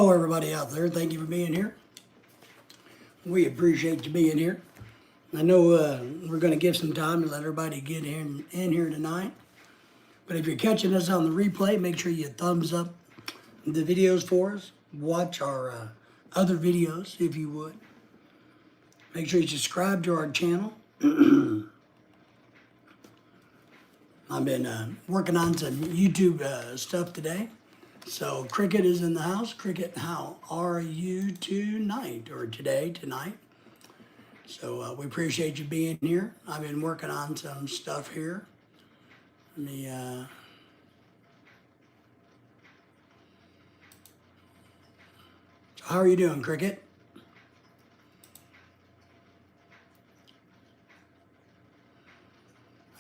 Hello, everybody out there. Thank you for being here. We appreciate you being here. I know we're going to give some time to let everybody get in here tonight. But if you're catching us on the replay, make sure you thumbs up the videos for us. Watch our other videos if you would. Make sure you subscribe to our channel. I've been working on some YouTube stuff today. So Cricket is in the house. Cricket, how are you tonight or tonight? So we appreciate you being here. I've been working on some stuff here. Let me, so how are you doing, Cricket?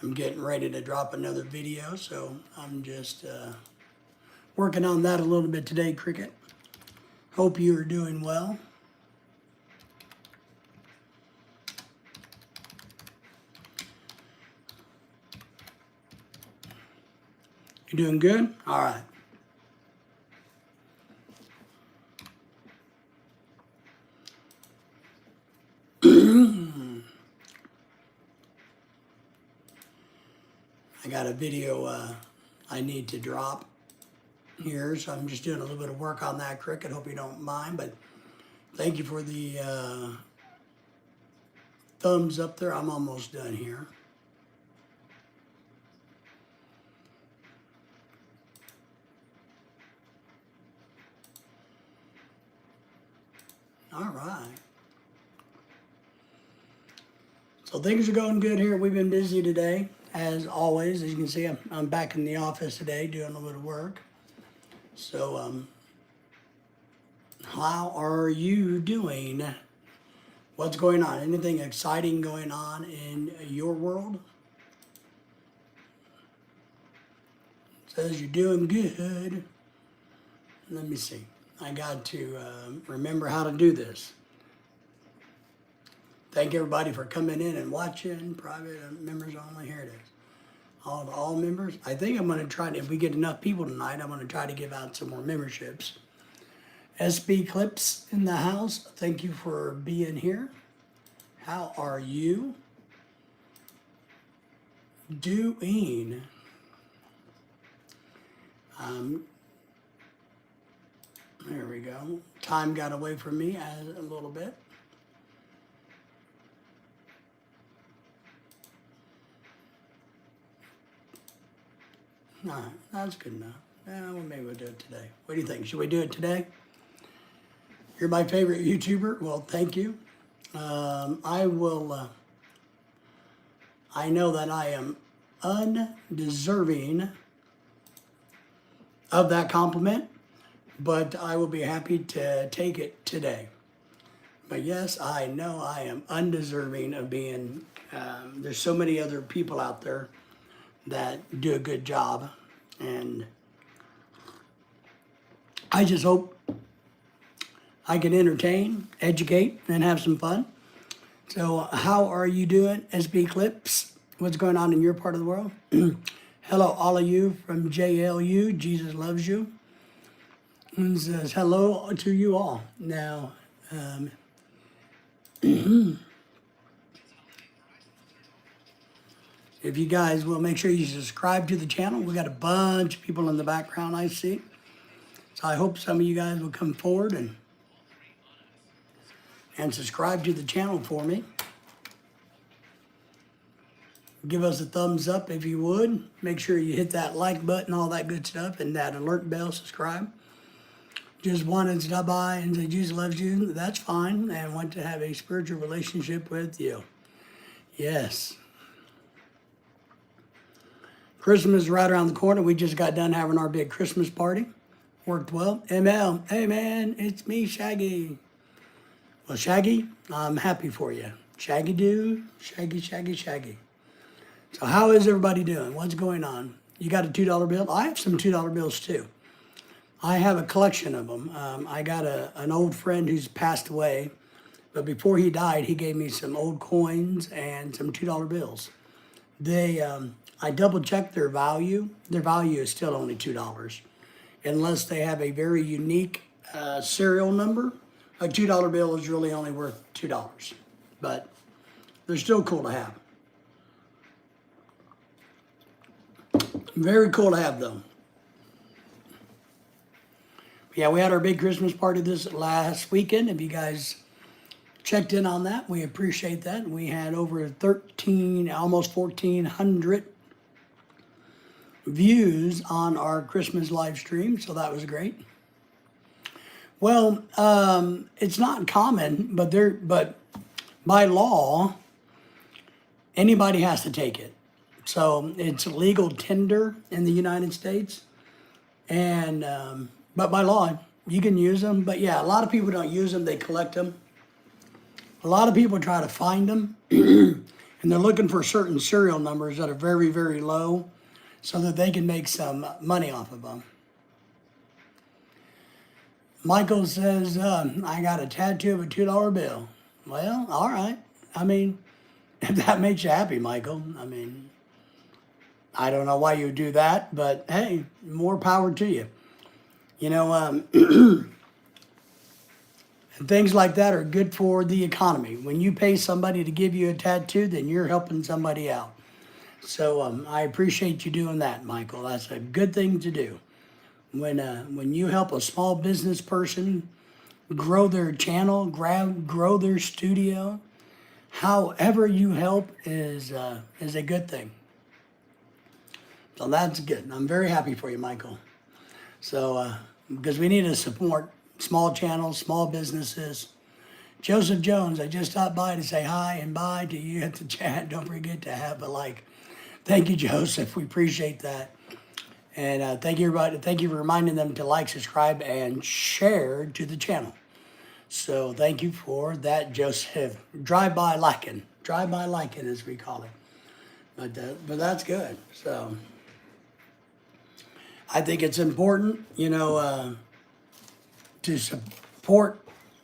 I'm getting ready to drop another video, so I'm just working on that a little bit today, Cricket. Hope you are doing well. You doing good? All right. I got a video I need to drop here, so I'm just doing a little bit of work on that, Cricket. Hope you don't mind, but thank you for the thumbs up there. I'm almost done here. All right. So things are going good here. We've been busy today, as always. As you can see, I'm back in the office today doing a little bit of work. So, how are you doing? What's going on? Anything exciting going on in your world? It says you're doing good. Let me see. I got to remember how to do this. Thank everybody for coming in and watching. Private members only. Here it is. All members. I think I'm going to try to, if we get enough people tonight, I'm going to try to give out some more memberships. SB Clips in the house. Thank you for being here. How are you doing? There we go. Time got away from me a little bit. All right, that's good enough. Yeah, well, maybe we'll do it today. What do you think? Should we do it today? You're my favorite YouTuber. Well, thank you. I will. I know that I am undeserving of that compliment, but I will be happy to take it today. But yes, I know I am undeserving of being. There's so many other people out there that do a good job, and I just hope I can entertain, educate, and have some fun. So how are you doing, SB Clips? What's going on in your part of the world? Hello, all of you from JLU, Jesus loves you. And says hello to you all. Now, if you guys will make sure you subscribe to the channel. We got a bunch of people in the background I see. So I hope some of you guys will come forward and subscribe to the channel for me. Give us a thumbs up if you would. Make sure you hit that like button, all that good stuff, and that alert bell, subscribe. Just wanted to stop by and say Jesus loves you. That's fine. And want to have a spiritual relationship with you. Yes. Christmas is right around the corner. We just got done having our big Christmas party. Worked well. ML, hey man, it's me, Shaggy. Well, Shaggy, I'm happy for you. Shaggy dude, Shaggy. So how is everybody doing? What's going on? You got a $2 bill? I have some $2 bills too. I have a collection of them. I got an old friend who's passed away, but before he died, he gave me some old coins and some $2 bills. I double checked their value. Their value is still only $2, unless they have a very unique serial number, a $2 bill is really only worth $2, but they're still cool to have. Very cool to have though. Yeah, we had our big Christmas party this last weekend. If you guys checked in on that, we appreciate that. We had over 13, almost 1,400 views on our Christmas live stream, so that was great. Well, it's not common, but by law, anybody has to take it. So it's legal tender in the United States, and but by law you can use them. But yeah, a lot of people don't use them; they collect them. A lot of people try to find them, and they're looking for certain serial numbers that are very, very low, so that they can make some money off of them. Michael says, I got a tattoo of a $2 bill. Well, all right. I mean, if that makes you happy, Michael, I mean, I don't know why you do that, but hey, more power to you. You know, things like that are good for the economy. When you pay somebody to give you a tattoo, then you're helping somebody out. So I appreciate you doing that, Michael. That's a good thing to do. When you help a small business person grow their channel, grow their studio, however you help is a good thing. So that's good. I'm very happy for you, Michael. So because we need to support small channels, small businesses. Joseph Jones, I just stopped by to say hi and bye to you at the chat. Don't forget to have a like. Thank you, Joseph. We appreciate that. And thank you, everybody. Thank you for reminding them to like, subscribe, and share to the channel. So thank you for that, Joseph. Drive-by liking, as we call it. But that's good. So I think it's important, you know, to support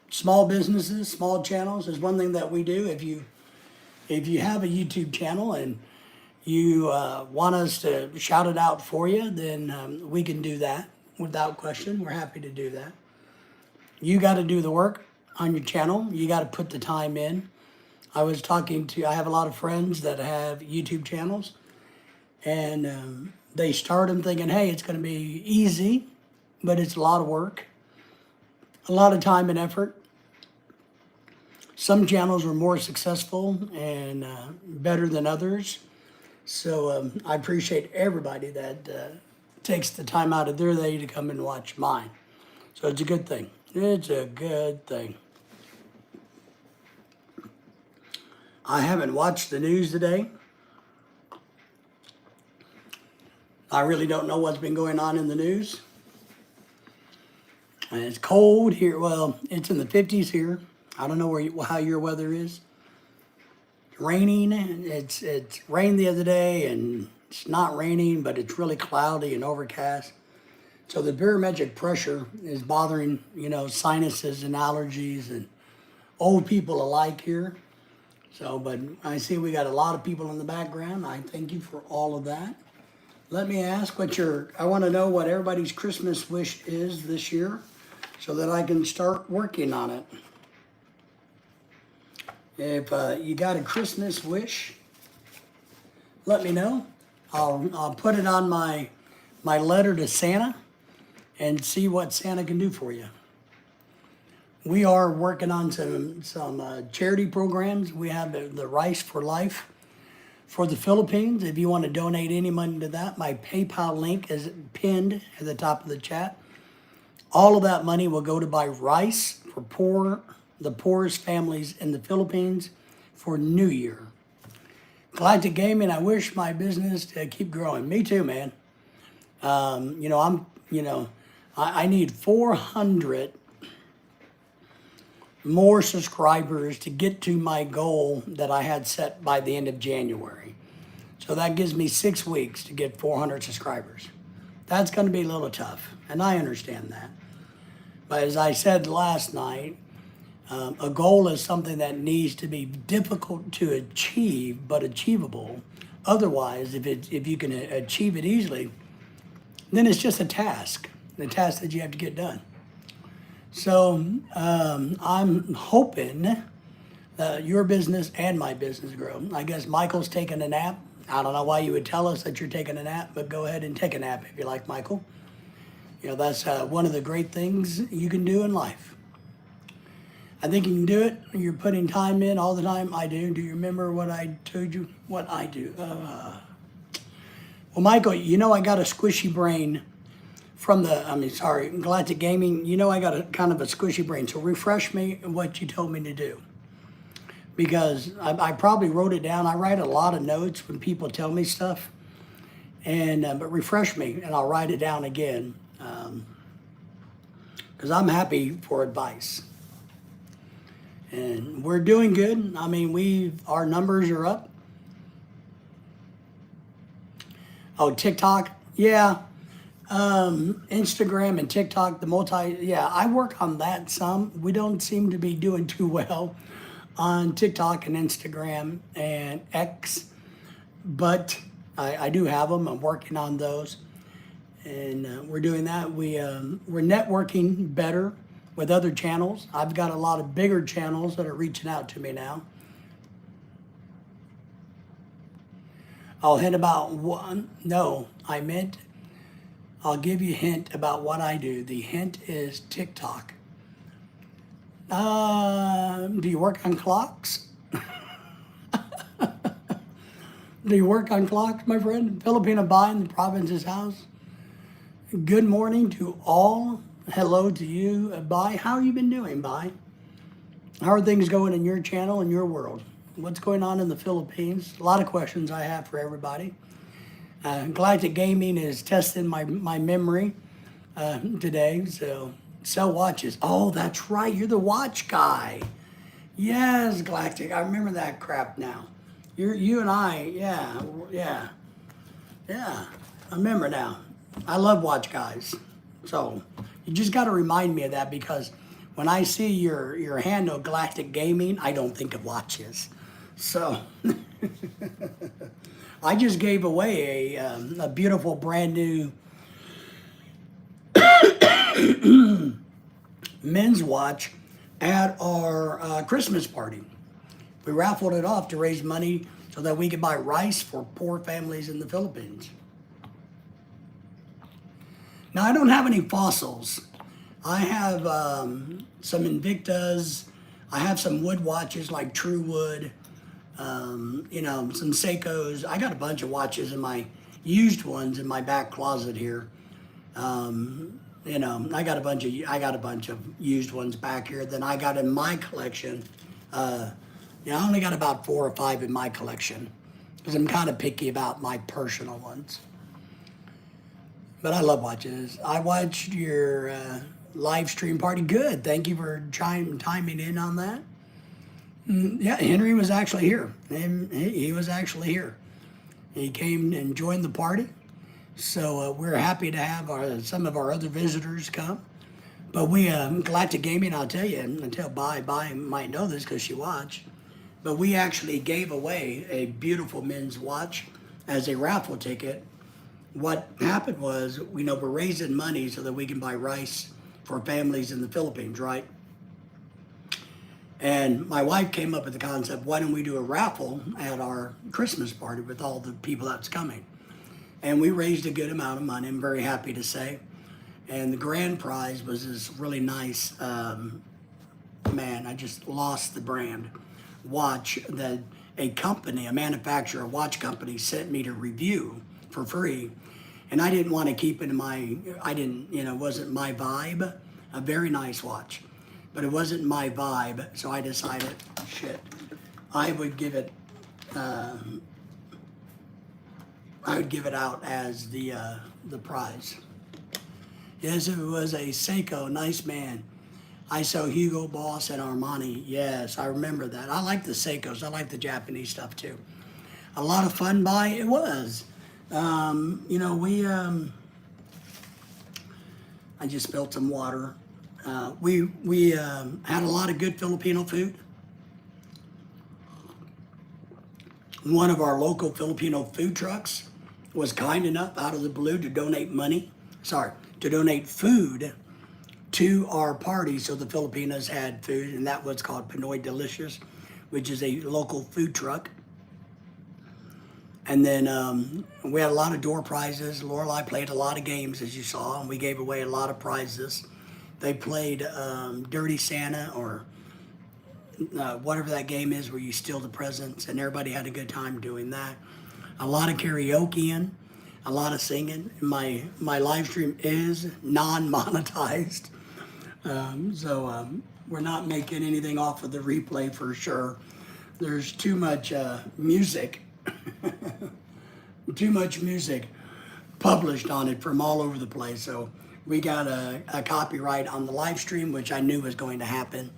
small businesses, small channels is one thing that we do. If you have a YouTube channel and you want us to shout it out for you, then we can do that without question. We're happy to do that. You got to do the work on your channel. You got to put the time in. I have a lot of friends that have YouTube channels, and they start them thinking, hey, it's going to be easy, but it's a lot of work, a lot of time and effort. Some channels are more successful and better than others. So I appreciate everybody that takes the time out of their day to come and watch mine. So it's a good thing. It's a good thing. I haven't watched the news today. I really don't know what's been going on in the news. And it's cold here. Well, it's in the 50s here. I don't know how your weather is. It's raining. It's rained the other day, and it's not raining, but it's really cloudy and overcast. So the barometric pressure is bothering, you know, sinuses and allergies and old people alike here. So, but I see we got a lot of people in the background. I thank you for all of that. Let me ask I want to know what everybody's Christmas wish is this year so that I can start working on it. If you got a Christmas wish, let me know. I'll put it on my letter to Santa and see what Santa can do for you. We are working on some charity programs. We have the Rice for Life for the Philippines. If you want to donate any money to that, my PayPal link is pinned at the top of the chat. All of that money will go to buy rice for the poorest families in the Philippines for New Year. Galactic Gaming, I wish my business to keep growing. Me too, man. I need 400 more subscribers to get to my goal that I had set by the end of January. So that gives me 6 weeks to get 400 subscribers. That's going to be a little tough, and I understand that. But as I said last night, a goal is something that needs to be difficult to achieve, but achievable. Otherwise, if you can achieve it easily, then it's just a task that you have to get done. So I'm hoping your business and my business grow. I guess Michael's taking a nap. I don't know why you would tell us that you're taking a nap, but go ahead and take a nap if you like, Michael. You know, that's one of the great things you can do in life. I think you can do it. You're putting time in all the time. I do. Do you remember what I told you? What I do? Well, Michael, you know I got a squishy brain from Galactic Gaming. You know I got a kind of a squishy brain. So refresh me on what you told me to do. Because I probably wrote it down. I write a lot of notes when people tell me stuff. And but refresh me and I'll write it down again. Because I'm happy for advice. And we're doing good. I mean, our numbers are up. Oh, TikTok, yeah. Instagram and TikTok, I work on that some. We don't seem to be doing too well on TikTok and Instagram and X, but I do have them. I'm working on those, and we're doing that. We're networking better with other channels. I've got a lot of bigger channels that are reaching out to me now. I'll hint about one. No, I meant I'll give you a hint about what I do. The hint is TikTok. Do you work on clocks? Do you work on clocks, my friend? Filipino Bai in the province's house. Good morning to all. Hello to you, Bai. How you been doing, Bai? How are things going in your channel and your world? What's going on in the Philippines? A lot of questions I have for everybody. Galactic Gaming is testing my memory today, so sell watches. Oh, that's right, you're the watch guy. Yes, Galactic, I remember that crap now. You and I, yeah. I remember now. I love watch guys. So you just got to remind me of that because when I see your handle, Galactic Gaming, I don't think of watches. So I just gave away a beautiful brand new men's watch at our Christmas party. We raffled it off to raise money so that we could buy rice for poor families in the Philippines. Now, I don't have any fossils. I have some Invictas. I have some wood watches like True Wood. Some Seikos. I got a bunch of watches in my used ones in my back closet here. I got a bunch of used ones back here. Then I got in my collection. I only got about 4 or 5 in my collection because I'm kind of picky about my personal ones. But I love watches. I watched your live stream party. Good. Thank you for timing in on that. Yeah, Henry was actually here. He was actually here. He came and joined the party. So we're happy to have some of our other visitors come. But we, Galactic Gaming, I'll tell you, and until Bai might know this because she watched, but we actually gave away a beautiful men's watch as a raffle ticket. What happened was, we're raising money so that we can buy rice for families in the Philippines, right? And my wife came up with the concept, why don't we do a raffle at our Christmas party with all the people that's coming? And we raised a good amount of money, I'm very happy to say. And the grand prize was this really nice, I just lost the brand, watch that a manufacturer, a watch company sent me to review for free. And I didn't want to keep it it wasn't my vibe. A very nice watch, but it wasn't my vibe. So I decided, I would give it out as the prize. Yes, it was a Seiko, nice man. I saw Hugo Boss and Armani. Yes, I remember that. I like the Seikos. I like the Japanese stuff too. A lot of fun buy it was. I just spilled some water. We had a lot of good Filipino food. One of our local Filipino food trucks was kind enough out of the blue to donate food to our party. So the Filipinos had food, and that was called Pinoy Delicious, which is a local food truck. And then we had a lot of door prizes. Lorelai played a lot of games, as you saw, and we gave away a lot of prizes. They played Dirty Santa, or whatever that game is where you steal the presents, and everybody had a good time doing that. A lot of karaoke, a lot of singing. My live stream is non-monetized, so we're not making anything off of the replay for sure. There's too much music, too much music published on it from all over the place. So we got a copyright on the live stream, which I knew was going to happen.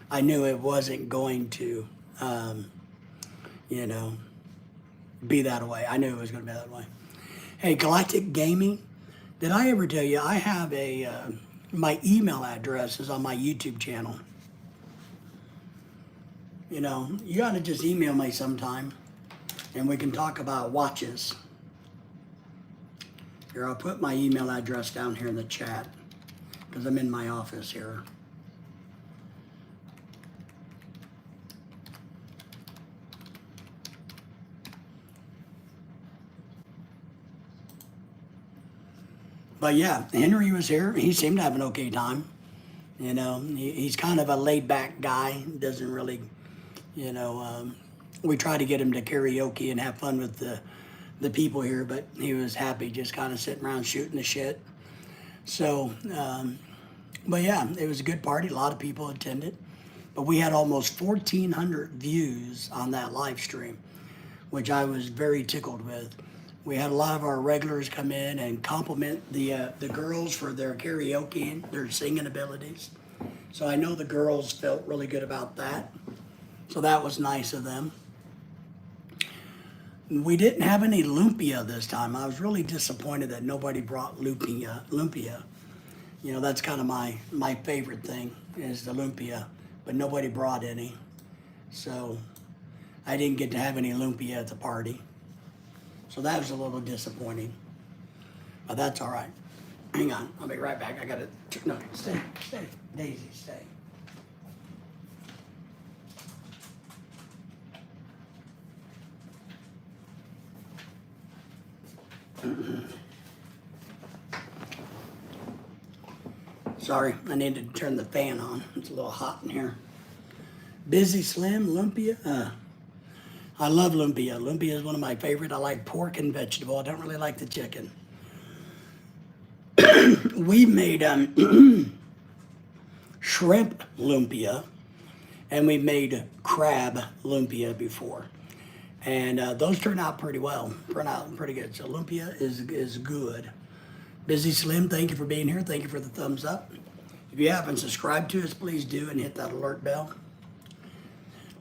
I knew it wasn't going to, be that way. I knew it was going to be that way. Hey, Galactic Gaming, did I ever tell you I have my email address is on my YouTube channel. You got to just email me sometime, and we can talk about watches. Here, I'll put my email address down here in the chat, because I'm in my office here. But yeah, Henry was here. He seemed to have an okay time. He's kind of a laid-back guy. Doesn't really, we try to get him to karaoke and have fun with the people here, but he was happy just kind of sitting around shooting the shit. So, but yeah, it was a good party. A lot of people attended. But we had almost 1,400 views on that live stream, which I was very tickled with. We had a lot of our regulars come in and compliment the girls for their karaoke and their singing abilities. So I know the girls felt really good about that. So that was nice of them. We didn't have any lumpia this time. I was really disappointed that nobody brought lumpia. That's kind of my favorite thing is the lumpia, but nobody brought any. So I didn't get to have any lumpia at the party. So that was a little disappointing, but that's all right. Hang on, I'll be right back. I gotta, no, stay, Daisy, stay. Sorry, I needed to turn the fan on. It's a little hot in here. Busy Slim, lumpia. I love lumpia. Lumpia is one of my favorite. I like pork and vegetable. I don't really like the chicken. We made shrimp lumpia, and we made crab lumpia before. And those turn out pretty well, turn out pretty good. So lumpia is good. Busy Slim, thank you for being here. Thank you for the thumbs up. If you haven't subscribed to us, please do and hit that alert bell.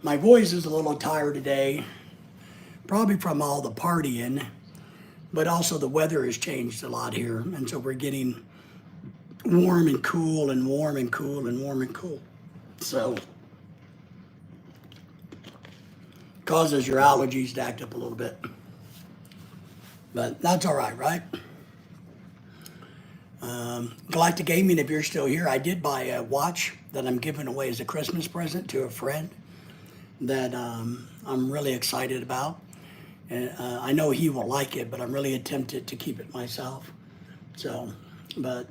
My voice is a little tired today, probably from all the partying, but also the weather has changed a lot here. And so we're getting warm and cool and warm and cool and warm and cool. So causes your allergies to act up a little bit. But that's all right, right? Galactic Gaming, if you're still here, I did buy a watch that I'm giving away as a Christmas present to a friend that I'm really excited about. And I know he will like it, but I'm really tempted to keep it myself. So, but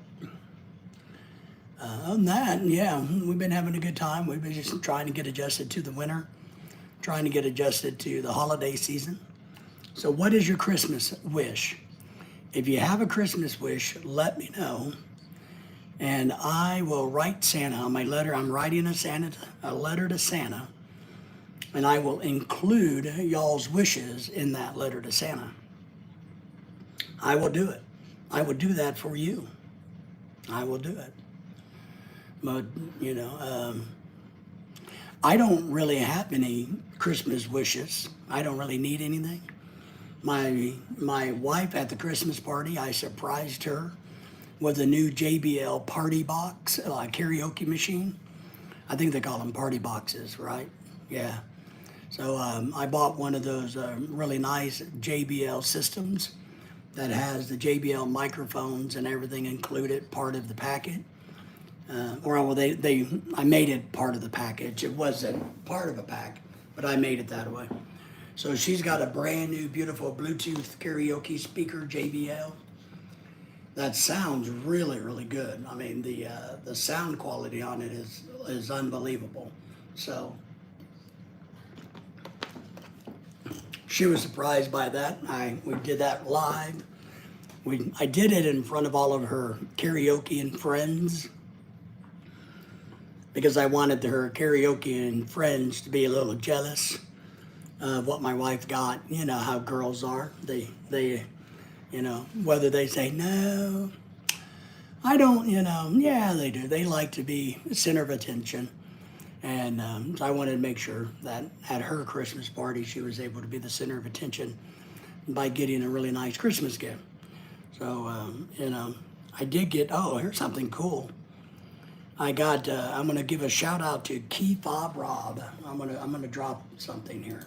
other than that, yeah, we've been having a good time. We've been just trying to get adjusted to the winter, trying to get adjusted to the holiday season. So what is your Christmas wish? If you have a Christmas wish, let me know. And I will write Santa on my letter. I'm writing a letter to Santa. And I will include y'all's wishes in that letter to Santa. I will do it. I will do that for you. I will do it. But, I don't really have any Christmas wishes. I don't really need anything. My wife at the Christmas party, I surprised her with a new JBL party box, karaoke machine. I think they call them party boxes, right? Yeah. So I bought one of those really nice JBL systems that has the JBL microphones and everything included, part of the packet. Or well, I made it part of the package. It wasn't part of a pack, but I made it that way. So she's got a brand new, beautiful Bluetooth karaoke speaker, JBL. That sounds really, really good. I mean, the sound quality on it is unbelievable. So she was surprised by that. We did that live. I did it in front of all of her karaoke and friends because I wanted her karaoke and friends to be a little jealous of what my wife got. You know how girls are. They whether they say no, I don't, yeah, they do. They like to be the center of attention. And so I wanted to make sure that at her Christmas party, she was able to be the center of attention by getting a really nice Christmas gift. So, I did get, oh, here's something cool. I'm going to give a shout out to Key Fob Rob. I'm going to drop something here.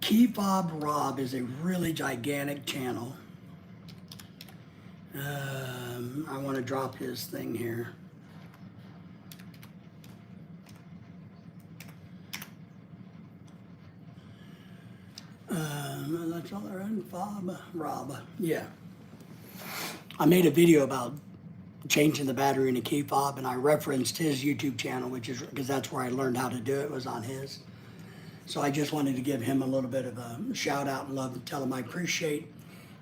Key Fob Rob is a really gigantic channel. I want to drop his thing here. That's all around Fob Rob. Yeah. I made a video about changing the battery in a key fob, and I referenced his YouTube channel, which is because that's where I learned how to do it, was on his. So I just wanted to give him a little bit of a shout out and love and tell him I appreciate,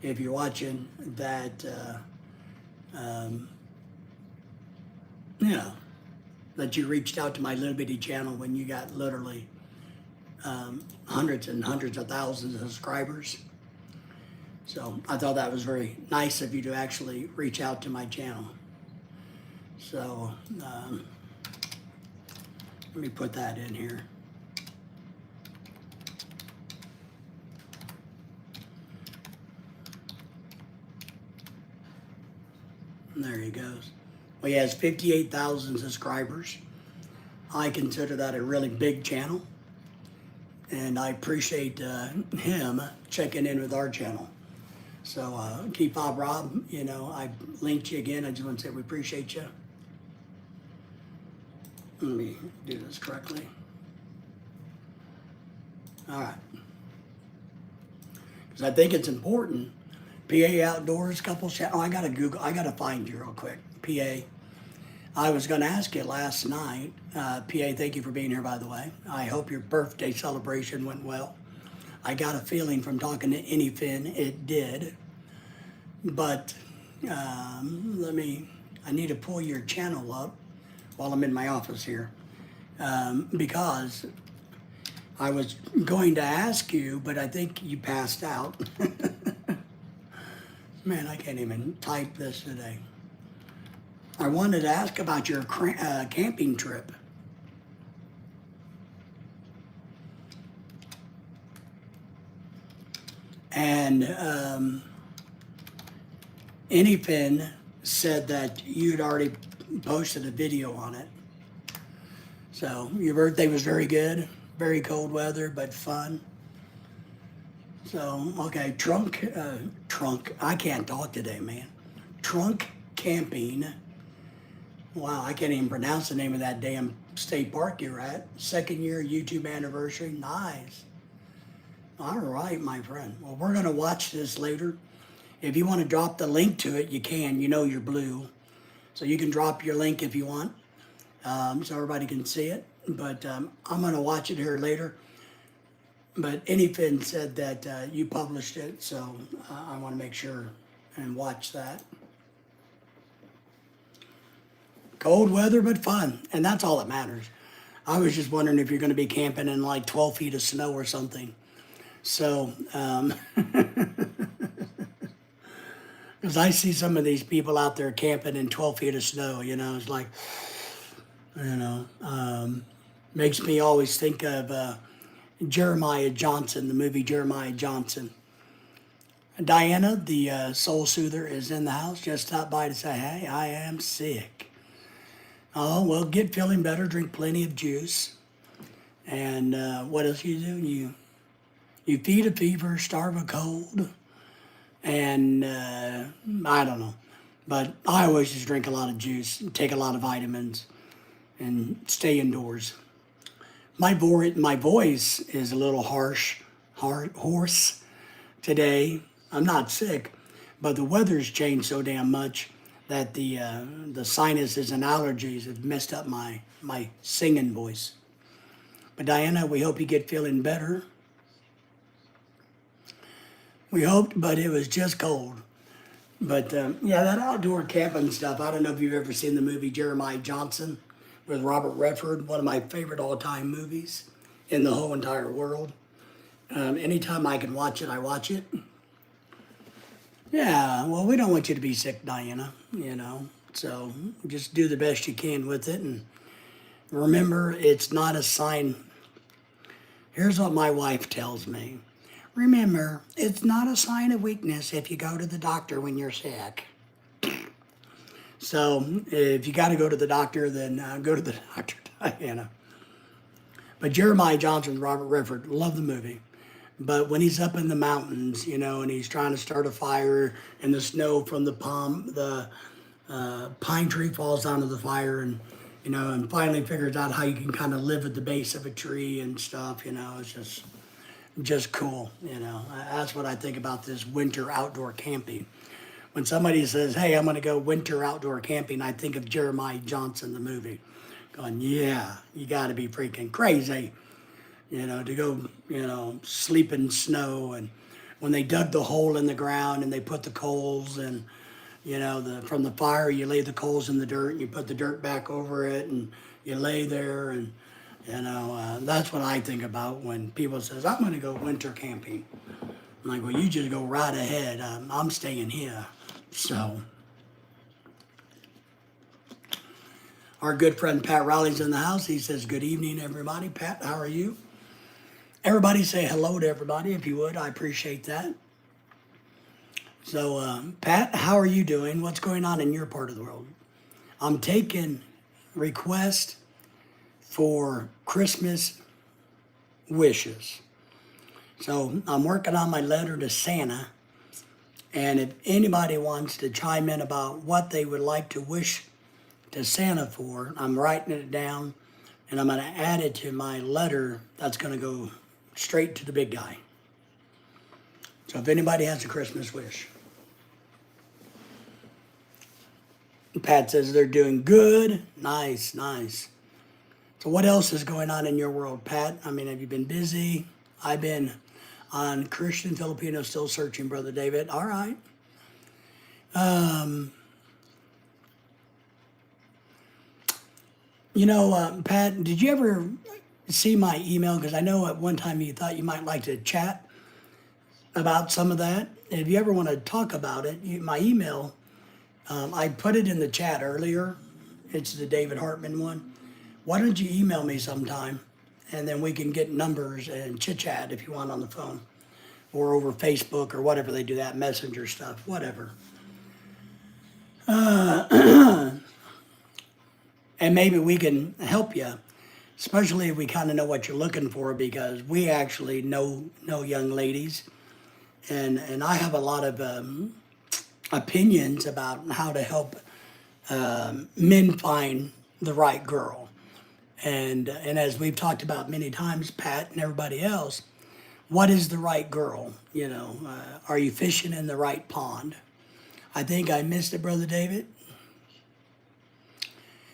if you're watching, that that you reached out to my little bitty channel when you got literally hundreds and hundreds of thousands of subscribers. So I thought that was very nice of you to actually reach out to my channel. So let me put that in here. And there he goes. Well, he has 58,000 subscribers. I consider that a really big channel. And I appreciate him checking in with our channel. So keep Bob Rob, I linked you again. I just want to say we appreciate you. Let me do this correctly. All right. Because I think it's important. PA Outdoors couple chat. Oh, I got to find you real quick. PA. I was going to ask you last night. PA, thank you for being here, by the way. I hope your birthday celebration went well. I got a feeling from talking to Anyfin it did. But I need to pull your channel up while I'm in my office here. Because I was going to ask you, but I think you passed out. Man, I can't even type this today. I wanted to ask about your camping trip. And Anyfin said that you'd already posted a video on it. So your birthday was very good, very cold weather, but fun. So, okay, trunk, I can't talk today, man. Trunk camping. Wow, I can't even pronounce the name of that damn state park you're at. 2nd year YouTube anniversary, nice. All right, my friend. Well, we're gonna watch this later. If you want to drop the link to it, you can. You're blue. So you can drop your link if you want, so everybody can see it. But I'm gonna watch it here later. But Anyfin said that you published it, so I want to make sure and watch that. Cold weather, but fun, and that's all that matters. I was just wondering if you're going to be camping in like 12 feet of snow or something. So, because I see some of these people out there camping in 12 feet of snow, it's like, makes me always think of Jeremiah Johnson, the movie Jeremiah Johnson. Diana, the soul soother, is in the house. Just stopped by to say, hey, I am sick. Oh, well, get feeling better, drink plenty of juice. And what else you do? You feed a fever, starve a cold, and I don't know. But I always just drink a lot of juice, take a lot of vitamins, and stay indoors. My voice is a little hoarse today. I'm not sick, but the weather's changed so damn much that the sinuses and allergies have messed up my singing voice. But Diana, we hope you get feeling better. We hoped, but it was just cold. But yeah, that outdoor camping stuff. I don't know if you've ever seen the movie Jeremiah Johnson with Robert Redford, one of my favorite all-time movies in the whole entire world. Anytime I can watch it, I watch it. Yeah, well, we don't want you to be sick, Diana, So just do the best you can with it. And remember, it's not a sign. Here's what my wife tells me. Remember, it's not a sign of weakness if you go to the doctor when you're sick. So if you got to go to the doctor, then go to the doctor, Diana. But Jeremiah Johnson, Robert Redford, love the movie. But when he's up in the mountains, and he's trying to start a fire, and the snow from the pine tree falls onto the fire, and finally figures out how you can kind of live at the base of a tree and stuff. It's just cool. That's what I think about this winter outdoor camping. When somebody says, "Hey, I'm going to go winter outdoor camping," I think of Jeremiah Johnson, the movie, going, "Yeah, you got to be freaking crazy." To go, sleep in snow. And when they dug the hole in the ground and they put the coals and, from the fire, you lay the coals in the dirt and you put the dirt back over it and you lay there. And, that's what I think about when people says, "I'm going to go winter camping." I'm like, well, you just go right ahead. I'm staying here. So our good friend Pat Riley's in the house. He says, "Good evening, everybody." Pat, how are you? Everybody say hello to everybody, if you would. I appreciate that. So, Pat, how are you doing? What's going on in your part of the world? I'm taking requests for Christmas wishes. So, I'm working on my letter to Santa. And if anybody wants to chime in about what they would like to wish to Santa for, I'm writing it down. And I'm going to add it to my letter that's going to go straight to the big guy. So if anybody has a Christmas wish. Pat says they're doing good. Nice, nice. So what else is going on in your world, Pat? I mean, have you been busy? I've been on Christian Filipino Still Searching, Brother David. All right. Pat, did you ever see my email? Because I know at one time you thought you might like to chat about some of that. If you ever want to talk about it, my email, I put it in the chat earlier. It's the David Hartman one. Why don't you email me sometime, and then we can get numbers and chit-chat if you want on the phone, or over Facebook or whatever they do that, messenger stuff, whatever. And maybe we can help you, especially if we kind of know what you're looking for, because we actually know young ladies, and I have a lot of opinions about how to help men find the right girl. And as we've talked about many times, Pat and everybody else, what is the right girl? Are you fishing in the right pond? I think I missed it, Brother David.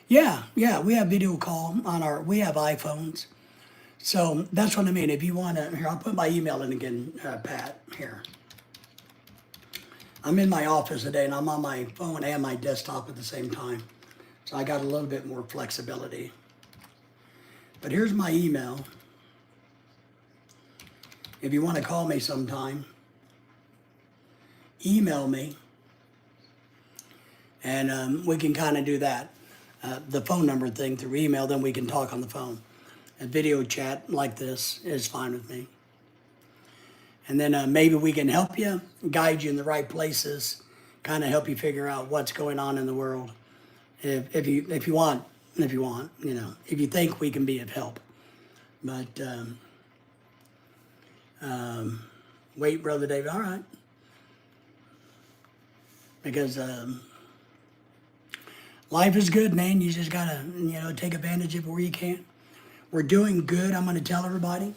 Yeah, we have video call we have iPhones. So that's what I mean. If you want to, here, I'll put my email in again, Pat, here. I'm in my office today and I'm on my phone and my desktop at the same time. So I got a little bit more flexibility. But here's my email. If you want to call me sometime, email me and we can kind of do that. The phone number thing through email, then we can talk on the phone. A video chat like this is fine with me. And then maybe we can help you, guide you in the right places, kind of help you figure out what's going on in the world. If you want, if you think we can be of help. But wait, Brother David, all right. Because Life is good, man. You just gotta, take advantage of it where you can. We're doing good. I'm gonna tell everybody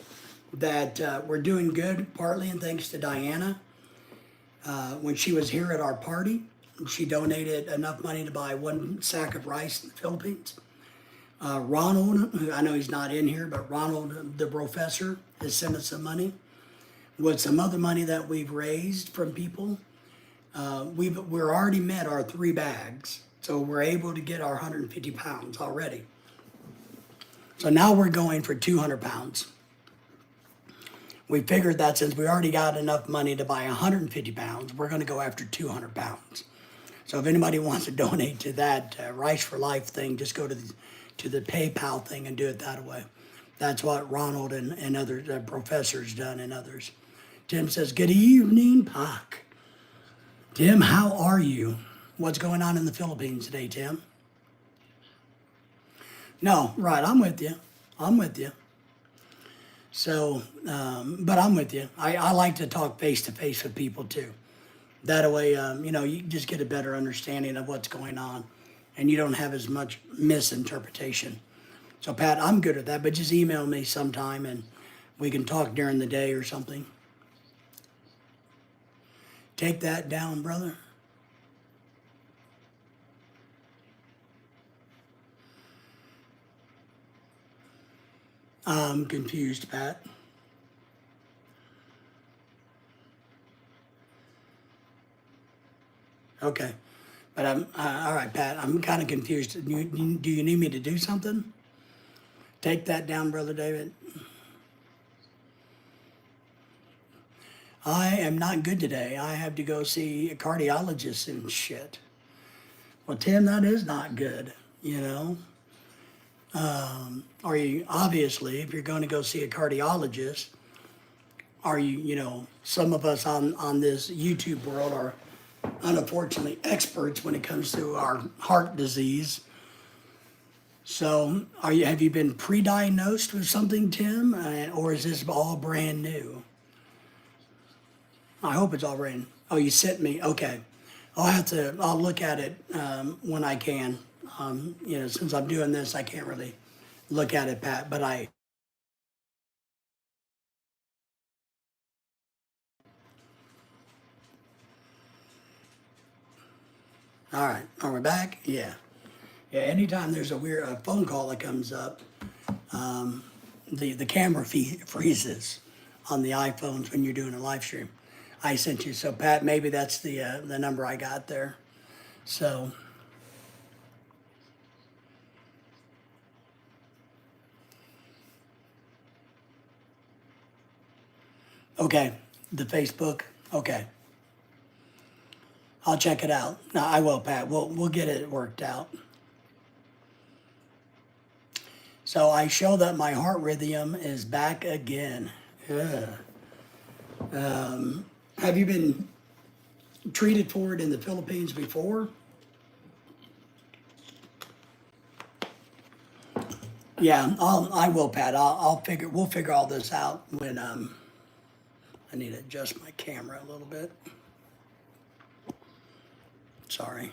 that we're doing good, partly and thanks to Diana. When she was here at our party, she donated enough money to buy 1 sack of rice in the Philippines. Ronald, who I know he's not in here, but Ronald, the professor, has sent us some money. With some other money that we've raised from people, we're already met our 3 bags. So we're able to get our 150 pounds already. So now we're going for 200 pounds. We figured that since we already got enough money to buy 150 pounds, we're going to go after 200 pounds. So if anybody wants to donate to that Rice for Life thing, just go to the PayPal thing and do it that way. That's what Ronald and other professors done and others. Tim says, good evening, Pac. Tim, how are you? What's going on in the Philippines today, Tim? No, right, I'm with you. I'm with you. So, but I'm with you. I like to talk face to face with people too. That way, you just get a better understanding of what's going on and you don't have as much misinterpretation. So, Pat, I'm good at that, but just email me sometime and we can talk during the day or something. Take that down, brother. I'm confused, Pat. Okay. But all right, Pat, I'm kind of confused. Do you need me to do something? Take that down, Brother David. I am not good today. I have to go see a cardiologist and shit. Well, Tim, that is not good, Are you, obviously, if you're going to go see a cardiologist, are you, some of us on this YouTube world are unfortunately experts when it comes to our heart disease. So, have you been pre-diagnosed with something, Tim, or is this all brand new? I hope it's all brand. Oh, you sent me. Okay, I'll look at it when I can. Since I'm doing this, I can't really look at it, Pat. But all right. Are we back? Yeah. Yeah, anytime there's a phone call that comes up, the camera freezes on the iPhones when you're doing a live stream. I sent you, so Pat, maybe that's the number I got there. So, okay, the Facebook, okay. I'll check it out. No, I will, Pat. We'll get it worked out. So I show that my heart rhythm is back again. Ugh. Have you been treated for it in the Philippines before? Yeah, I will, Pat. We'll figure all this out when I need to adjust my camera a little bit. Sorry.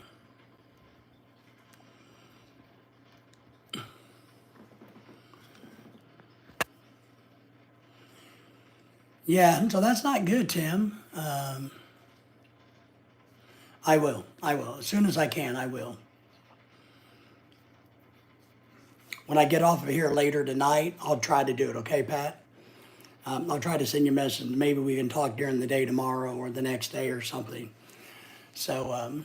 Yeah, so that's not good, Tim. I will. As soon as I can, I will. When I get off of here later tonight, I'll try to do it, okay, Pat? I'll try to send you a message. Maybe we can talk during the day tomorrow or the next day or something. So,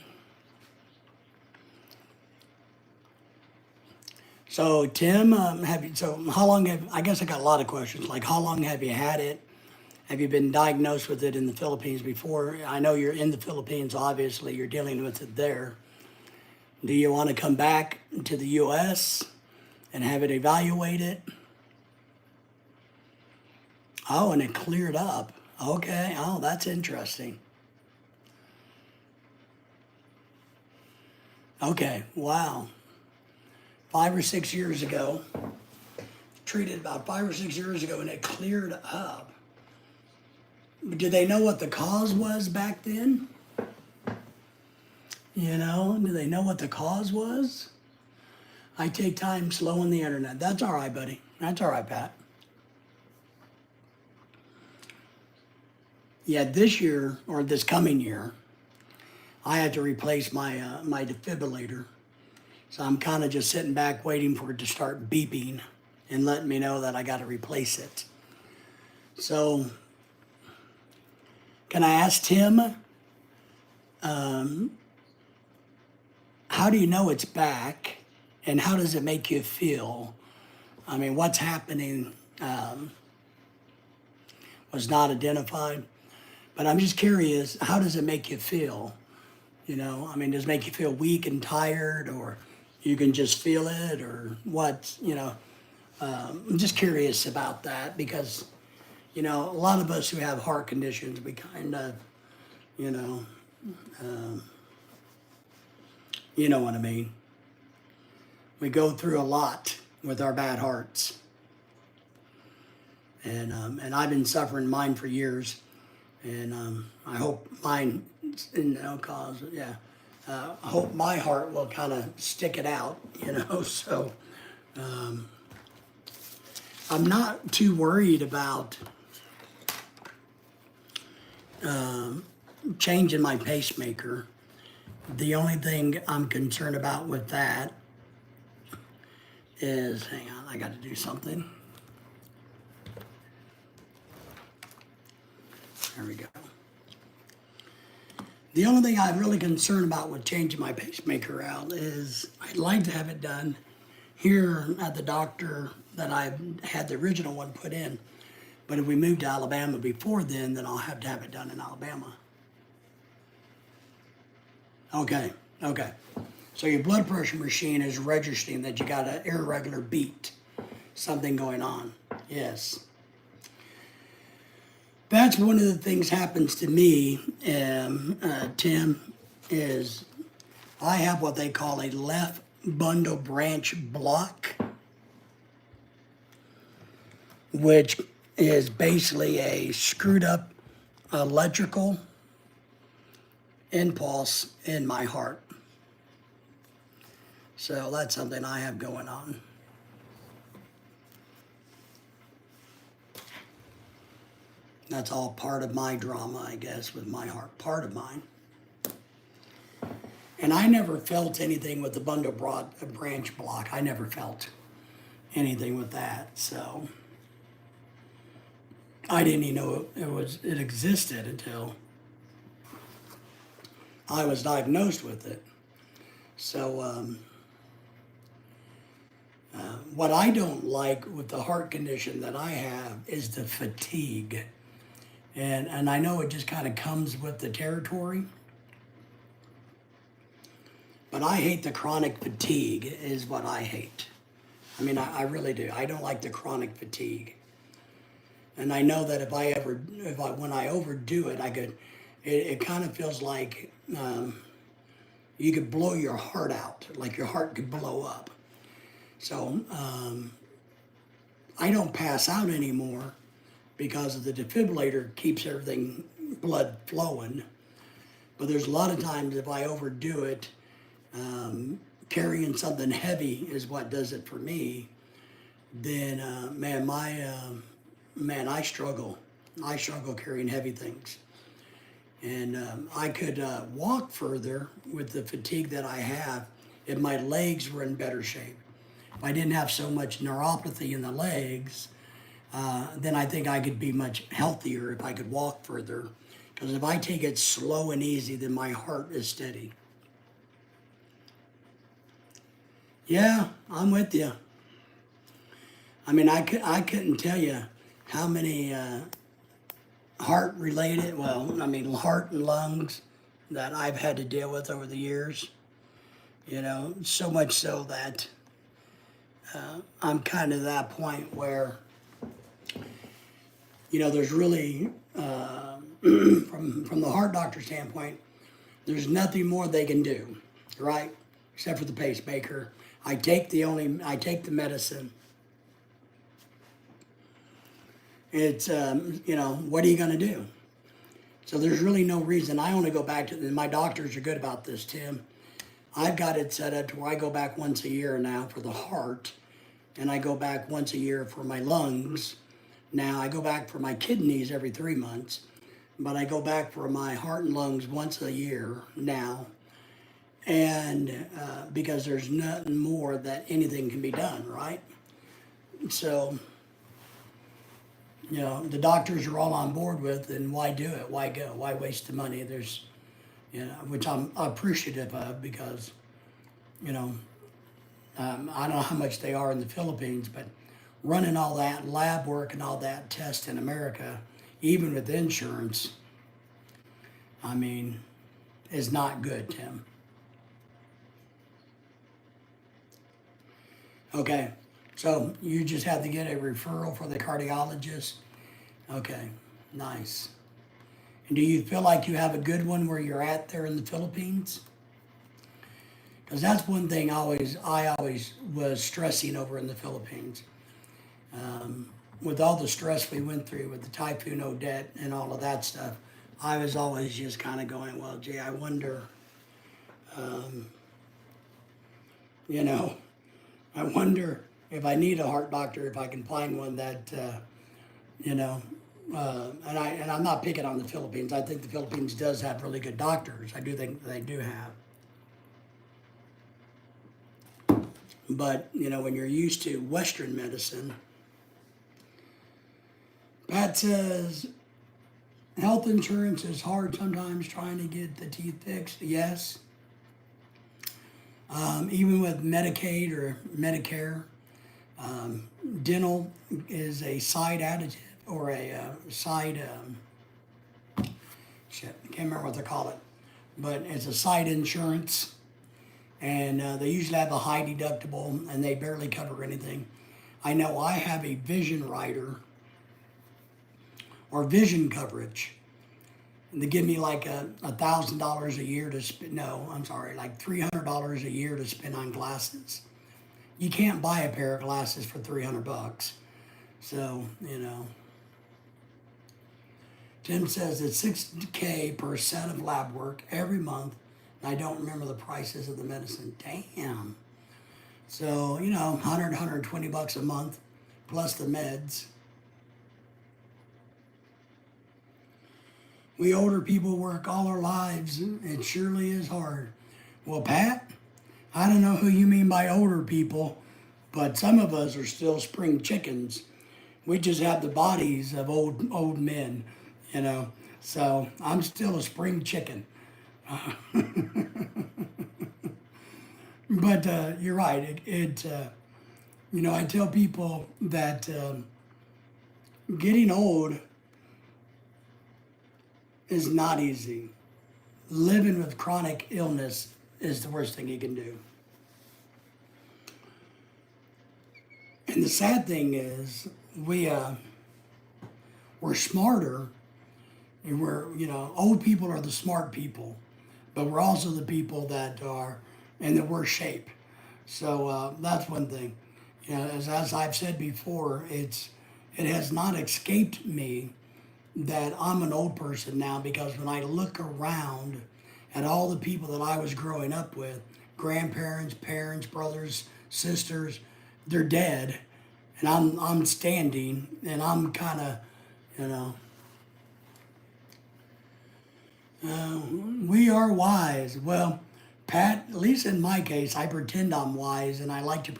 Tim, how long I guess I got a lot of questions. Like, how long have you had it? Have you been diagnosed with it in the Philippines before? I know you're in the Philippines, obviously, you're dealing with it there. Do you want to come back to the U.S. and have it evaluated? Oh, and it cleared up. Okay, oh, that's interesting. Okay, wow. 5 or 6 years ago, treated about 5 or 6 years ago, and it cleared up. Did they know what the cause was back then? You know, do they know what the cause was? I take time slowing the internet. That's all right, buddy. That's all right, Pat. Yeah, this year, or this coming year, I had to replace my defibrillator. So I'm kind of just sitting back waiting for it to start beeping and letting me know that I got to replace it. So, can I ask Tim, how do you know it's back and how does it make you feel? I mean, what's happening was not identified, but I'm just curious, how does it make you feel? You know, I mean, does it make you feel weak and tired, or you can just feel it, or what, you know? I'm just curious about that because, you know, a lot of us who have heart conditions, we kind of, you know, you know what I mean. We go through a lot with our bad hearts. And I've been suffering mine for years. And I hope mine, no cause, yeah. I hope my heart will kind of stick it out, you know. So I'm not too worried about changing my pacemaker. The only thing I'm concerned about with that is, hang on, I got to do something. There we go. The only thing I'm really concerned about with changing my pacemaker out is I'd like to have it done here at the doctor that I had the original one put in. But if we move to Alabama before then I'll have to have it done in Alabama. Okay. So your blood pressure machine is registering that you got an irregular beat, something going on. Yes. That's one of the things happens to me, Tim, is I have what they call a left bundle branch block, which is basically a screwed up electrical impulse in my heart. So that's something I have going on. That's all part of my drama, I guess, with my heart, part of mine. And I never felt anything with the bundle branch block. I never felt anything with that, so I didn't even know it existed until I was diagnosed with it. So what I don't like with the heart condition that I have is the fatigue. And I know it just kind of comes with the territory. But I hate the chronic fatigue is what I hate. I mean, I really do. I don't like the chronic fatigue. And I know that when I overdo it, it kind of feels like you could blow your heart out, like your heart could blow up. So I don't pass out anymore because the defibrillator keeps everything blood flowing. But there's a lot of times if I overdo it, carrying something heavy is what does it for me, then I struggle. I struggle carrying heavy things. And I could walk further with the fatigue that I have if my legs were in better shape. If I didn't have so much neuropathy in the legs, then I think I could be much healthier if I could walk further. Because if I take it slow and easy, then my heart is steady. Yeah, I'm with you. I mean, I couldn't tell you how many heart-related, heart and lungs that I've had to deal with over the years. You know, so much so that I'm kind of that point where, you know, there's really, from the heart doctor standpoint, there's nothing more they can do, right? Except for the pacemaker. I take the medicine. It's, what are you going to do? So there's really no reason. I only go back to, and my doctors are good about this, Tim. I've got it set up to where I go back once a year now for the heart, and I go back once a year for my lungs. Now I go back for my kidneys every 3 months, but I go back for my heart and lungs once a year now. And because there's nothing more that anything can be done, right? So, the doctors are all on board with, and why do it? Why go? Why waste the money? There's, which I'm appreciative of because, you know, I don't know how much they are in the Philippines, but running all that lab work and all that test in America, even with insurance, I mean, is not good, Tim. Okay, so you just have to get a referral for the cardiologist. Okay, nice. And do you feel like you have a good one where you're at there in the Philippines? Because that's one thing I always was stressing over in the Philippines. With all the stress we went through with the Typhoon Odette and all of that stuff, I was always just kind of going, well, gee, I wonder, you know, I wonder if I need a heart doctor, if I can find one that, you know, and I'm not picking on the Philippines. I think the Philippines does have really good doctors. I do think they do have. But, when you're used to Western medicine, Pat says, health insurance is hard sometimes trying to get the teeth fixed. Yes. Even with Medicaid or Medicare, dental is a side additive or a side, shit, I can't remember what they call it, but it's a side insurance. And they usually have a high deductible and they barely cover anything. I know I have a vision rider or vision coverage. And they give me like $1,000 a year to spend, no, I'm sorry, like $300 a year to spend on glasses. You can't buy a pair of glasses for $300. So, Tim says it's $6K per set of lab work every month. I don't remember the prices of the medicine. Damn. So, $100, $120 a month plus the meds. We older people work all our lives. It surely is hard. Well, Pat, I don't know who you mean by older people, but some of us are still spring chickens. We just have the bodies of old men, So I'm still a spring chicken. But you're right. I tell people that getting old is not easy. Living with chronic illness is the worst thing you can do. And the sad thing is, we're smarter. And old people are the smart people, but we're also the people that are in the worst shape. So that's one thing. As I've said before, it has not escaped me that I'm an old person now, because when I look around at all the people that I was growing up with, grandparents, parents, brothers, sisters, they're dead, and I'm standing, and I'm kind of, we are wise. Well, Pat, at least in my case, I pretend I'm wise, and I like to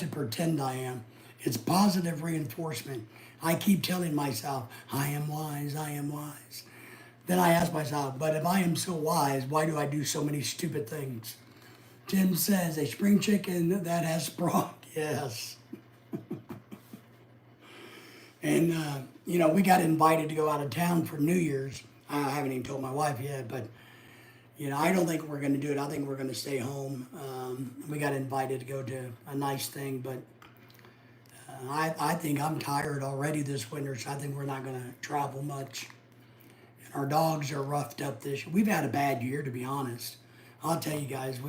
pretend I am. It's positive reinforcement. I keep telling myself, I am wise, I am wise. Then I ask myself, but if I am so wise, why do I do so many stupid things? Tim says, a spring chicken that has sprung. Yes. And, we got invited to go out of town for New Year's. I haven't even told my wife yet, but, I don't think we're going to do it. I think we're going to stay home. We got invited to go to a nice thing, but I think I'm tired already this winter, so I think we're not going to travel much. And our dogs are roughed up this year. We've had a bad year, to be honest. I'll tell you guys,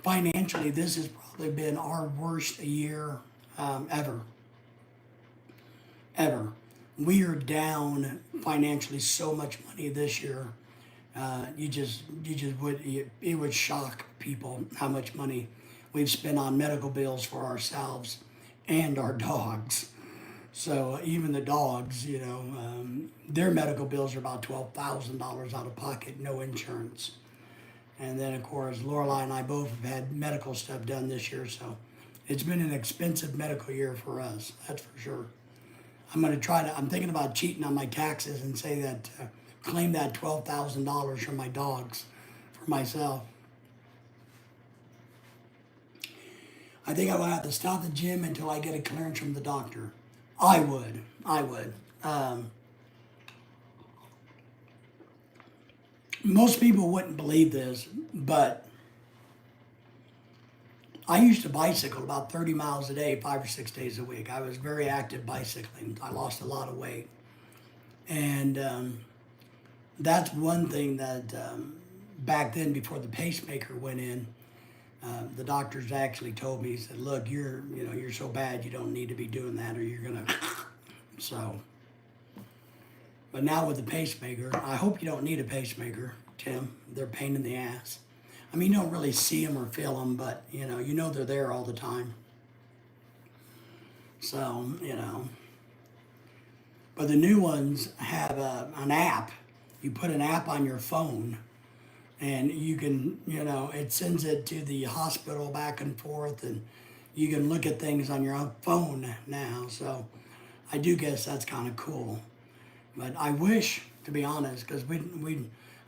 financially, this has probably been our worst year ever. Ever. We are down financially so much money this year. You just would, it would shock people how much money we've spent on medical bills for ourselves and our dogs. So even the dogs, their medical bills are about $12,000 out of pocket, no insurance. And then of course, Lorelai and I both have had medical stuff done this year, so it's been an expensive medical year for us. That's for sure. I'm thinking about cheating on my taxes and say that, claim that $12,000 from my dogs for myself. I think I would have to stop the gym until I get a clearance from the doctor. I would. Most people wouldn't believe this, but I used to bicycle about 30 miles a day, 5 or 6 days a week. I was very active bicycling. I lost a lot of weight. And that's one thing that back then, before the pacemaker went in, the doctors actually told me, he said, look, you're so bad, you don't need to be doing that or you're going to, so. But now with the pacemaker, I hope you don't need a pacemaker, Tim. They're a pain in the ass. I mean, you don't really see them or feel them, but you know they're there all the time. So, But the new ones have an app. You put an app on your phone and you can, it sends it to the hospital back and forth and you can look at things on your own phone now. So I do guess that's kind of cool. But I wish, to be honest, because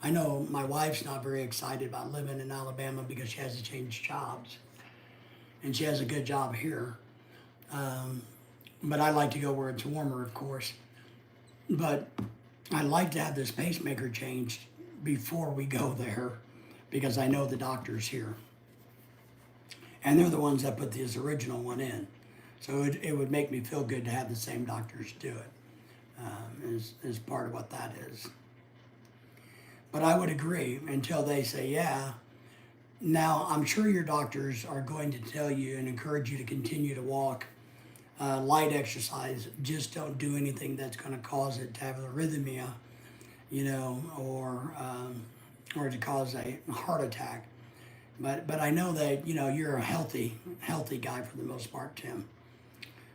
I know my wife's not very excited about living in Alabama because she has to change jobs. And she has a good job here. But I like to go where it's warmer, of course. But I'd like to have this pacemaker changed before we go there because I know the doctors here. And they're the ones that put this original one in. So it would make me feel good to have the same doctors do it. Is part of what that is. But I would agree until they say, yeah. Now, I'm sure your doctors are going to tell you and encourage you to continue to walk, light exercise. Just don't do anything that's going to cause it to have arrhythmia, or to cause a heart attack. But I know that, you're a healthy guy for the most part, Tim.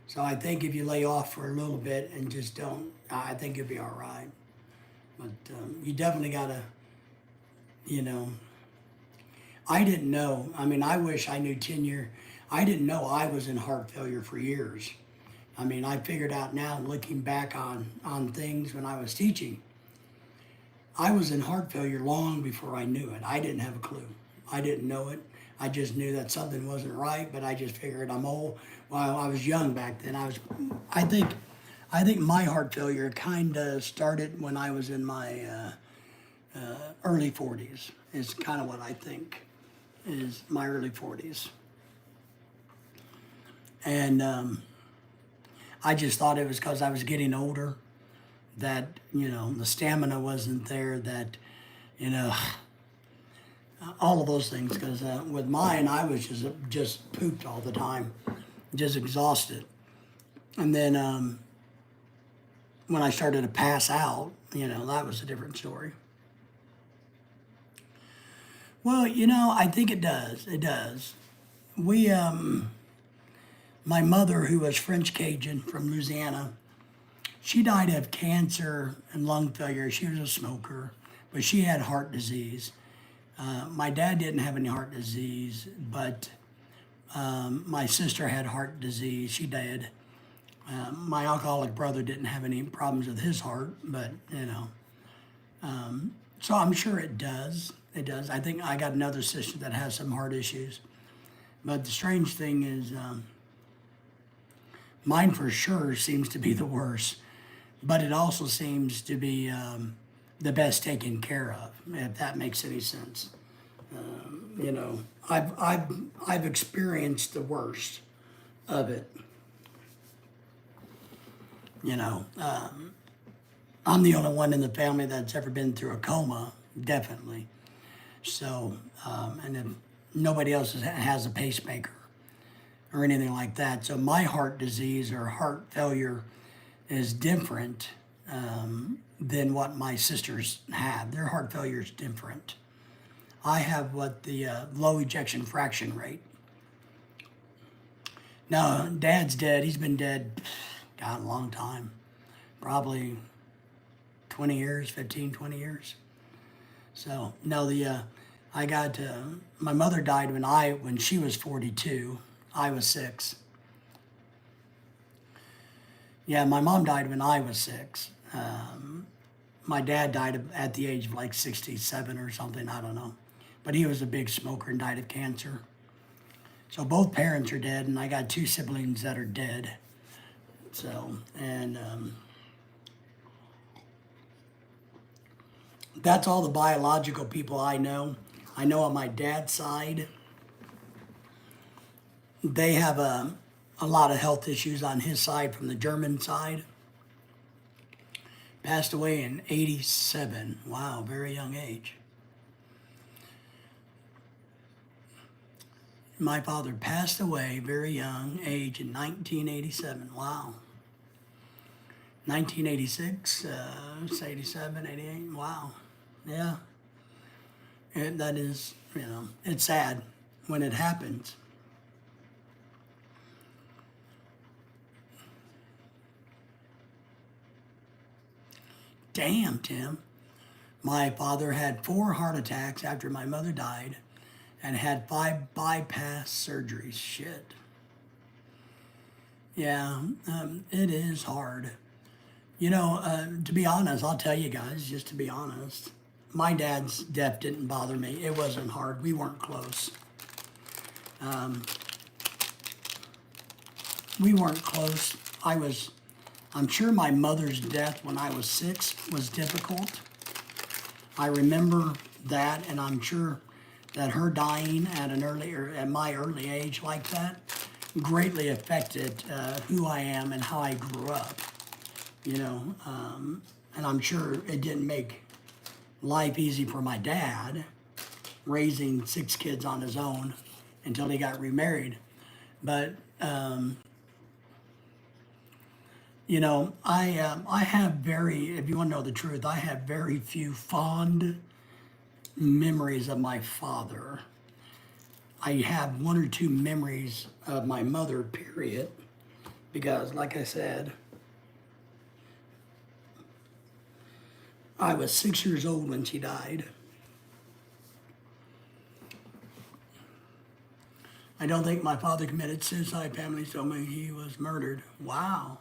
So I think if you lay off for a little bit and just don't, I think you'll be all right. But you definitely got to, I didn't know. I mean, I wish I knew 10 years. I didn't know I was in heart failure for years. I mean, I figured out now, looking back on things when I was teaching, I was in heart failure long before I knew it. I didn't have a clue. I didn't know it. I just knew that something wasn't right, but I just figured I'm old. Well, I was young back then. I think my heart failure kind of started when I was in my early 40s. Is kind of what I think is my early 40s. And I just thought it was because I was getting older that, the stamina wasn't there, that, all of those things. Because with mine, I was just pooped all the time, just exhausted. And then when I started to pass out, that was a different story. Well, I think it does. It does. We, my mother, who was French Cajun from Louisiana, she died of cancer and lung failure. She was a smoker, but she had heart disease. My dad didn't have any heart disease, but my sister had heart disease. She did. My alcoholic brother didn't have any problems with his heart, but, so I'm sure it does. It does. I think I got another sister that has some heart issues. But the strange thing is, mine for sure seems to be the worst, but it also seems to be the best taken care of, if that makes any sense. I've experienced the worst of it. I'm the only one in the family that's ever been through a coma, definitely. So, and if nobody else has a pacemaker or anything like that. So my heart disease or heart failure is different than what my sisters have. Their heart failure is different. I have what the low ejection fraction rate. No, Dad's dead. He's been dead, God, a long time. Probably 20 years, 15, 20 years. So, no, I got, my mother died when she was 42. I was 6. Yeah, my mom died when I was 6. My dad died at the age of like 67 or something, I don't know. But he was a big smoker and died of cancer. So both parents are dead, and I got 2 siblings that are dead. So, and that's all the biological people I know. I know on my dad's side, they have a lot of health issues on his side from the German side. Passed away in 87. Wow, very young age. My father passed away very young age in 1987. Wow. 1986, 87, 88. Wow. Yeah. That is, it's sad when it happens. Damn, Tim. My father had 4 heart attacks after my mother died and had 5 bypass surgeries. Shit. Yeah, it is hard. To be honest, I'll tell you guys, just to be honest, my dad's death didn't bother me. It wasn't hard. We weren't close. We weren't close. I'm sure my mother's death when I was 6 was difficult. I remember that, and I'm sure that her dying at my early age like that greatly affected who I am and how I grew up. And I'm sure it didn't make life easy for my dad, raising 6 kids on his own until he got remarried. But I have if you want to know the truth, I have very few fond memories of my father. I have 1 or 2 memories of my mother, period, because like I said, I was 6 years old when she died. I don't think my father committed suicide. Family told me he was murdered. Wow.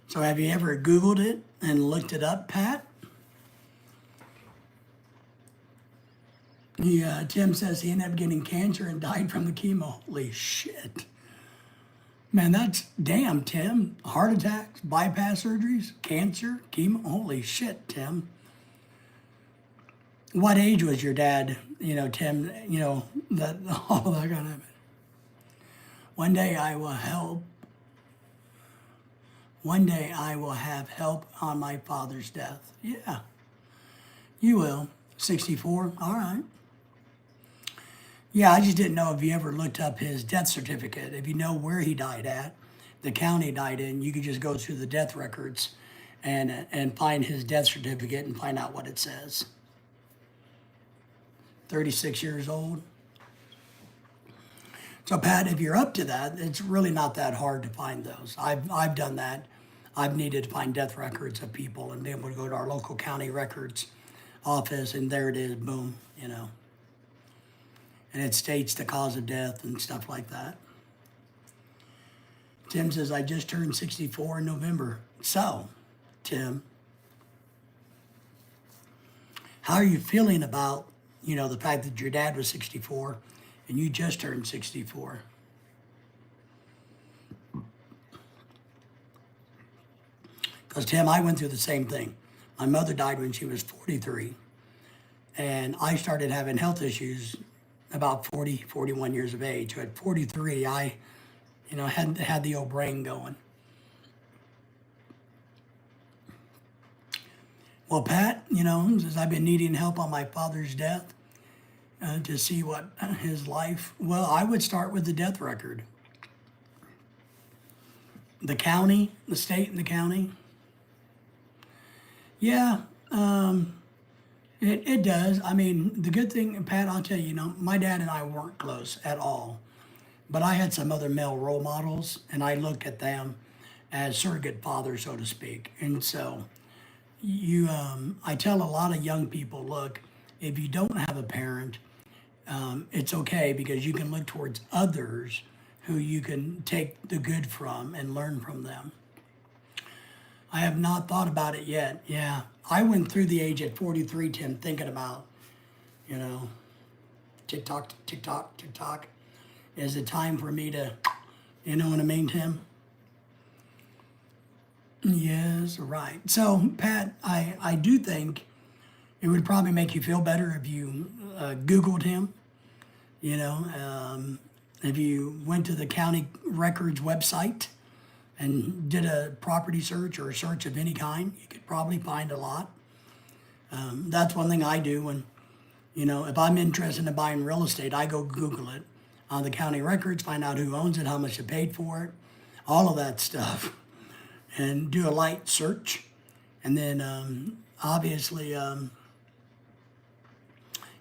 So have you ever Googled it and looked it up, Pat? Tim says he ended up getting cancer and died from the chemo. Holy shit. Man, that's damn, Tim. Heart attacks, bypass surgeries, cancer, chemo. Holy shit, Tim. What age was your dad, Tim, that all that kind of. One day I will help. One day I will have help on my father's death. Yeah, you will. 64, all right. Yeah, I just didn't know if you ever looked up his death certificate. If you know where he died at, the county he died in, you could just go through the death records and find his death certificate and find out what it says. 36 years old. So Pat, if you're up to that, it's really not that hard to find those. I've done that. I've needed to find death records of people and be able to go to our local county records office, and there it is, boom, And it states the cause of death and stuff like that. Tim says, I just turned 64 in November. So, Tim, how are you feeling about, the fact that your dad was 64 and you just turned 64? Because, Tim, I went through the same thing. My mother died when she was 43, and I started having health issues about 40, 41 years of age. So at 43, I, had the old brain going. Well, Pat, since I've been needing help on my father's death to see what his life, well, I would start with the death record. The county, the state and the county. Yeah, it does. I mean, the good thing, Pat, I'll tell you, my dad and I weren't close at all. But I had some other male role models, and I looked at them as surrogate fathers, so to speak. And so I tell a lot of young people, look, if you don't have a parent, it's okay because you can look towards others who you can take the good from and learn from them. I have not thought about it yet. Yeah, I went through the age at 43, Tim, thinking about, you know, tick tock, tick tock, tick tock. Is it time for me to, you know what I mean, Tim? Yes, right. So, Pat, I do think it would probably make you feel better if you Googled him. You know, if you went to the county records website and did a property search or a search of any kind, you could probably find a lot. That's one thing I do when, if I'm interested in buying real estate, I go Google it on the county records, find out who owns it, how much they paid for it, all of that stuff, and do a light search. And then obviously,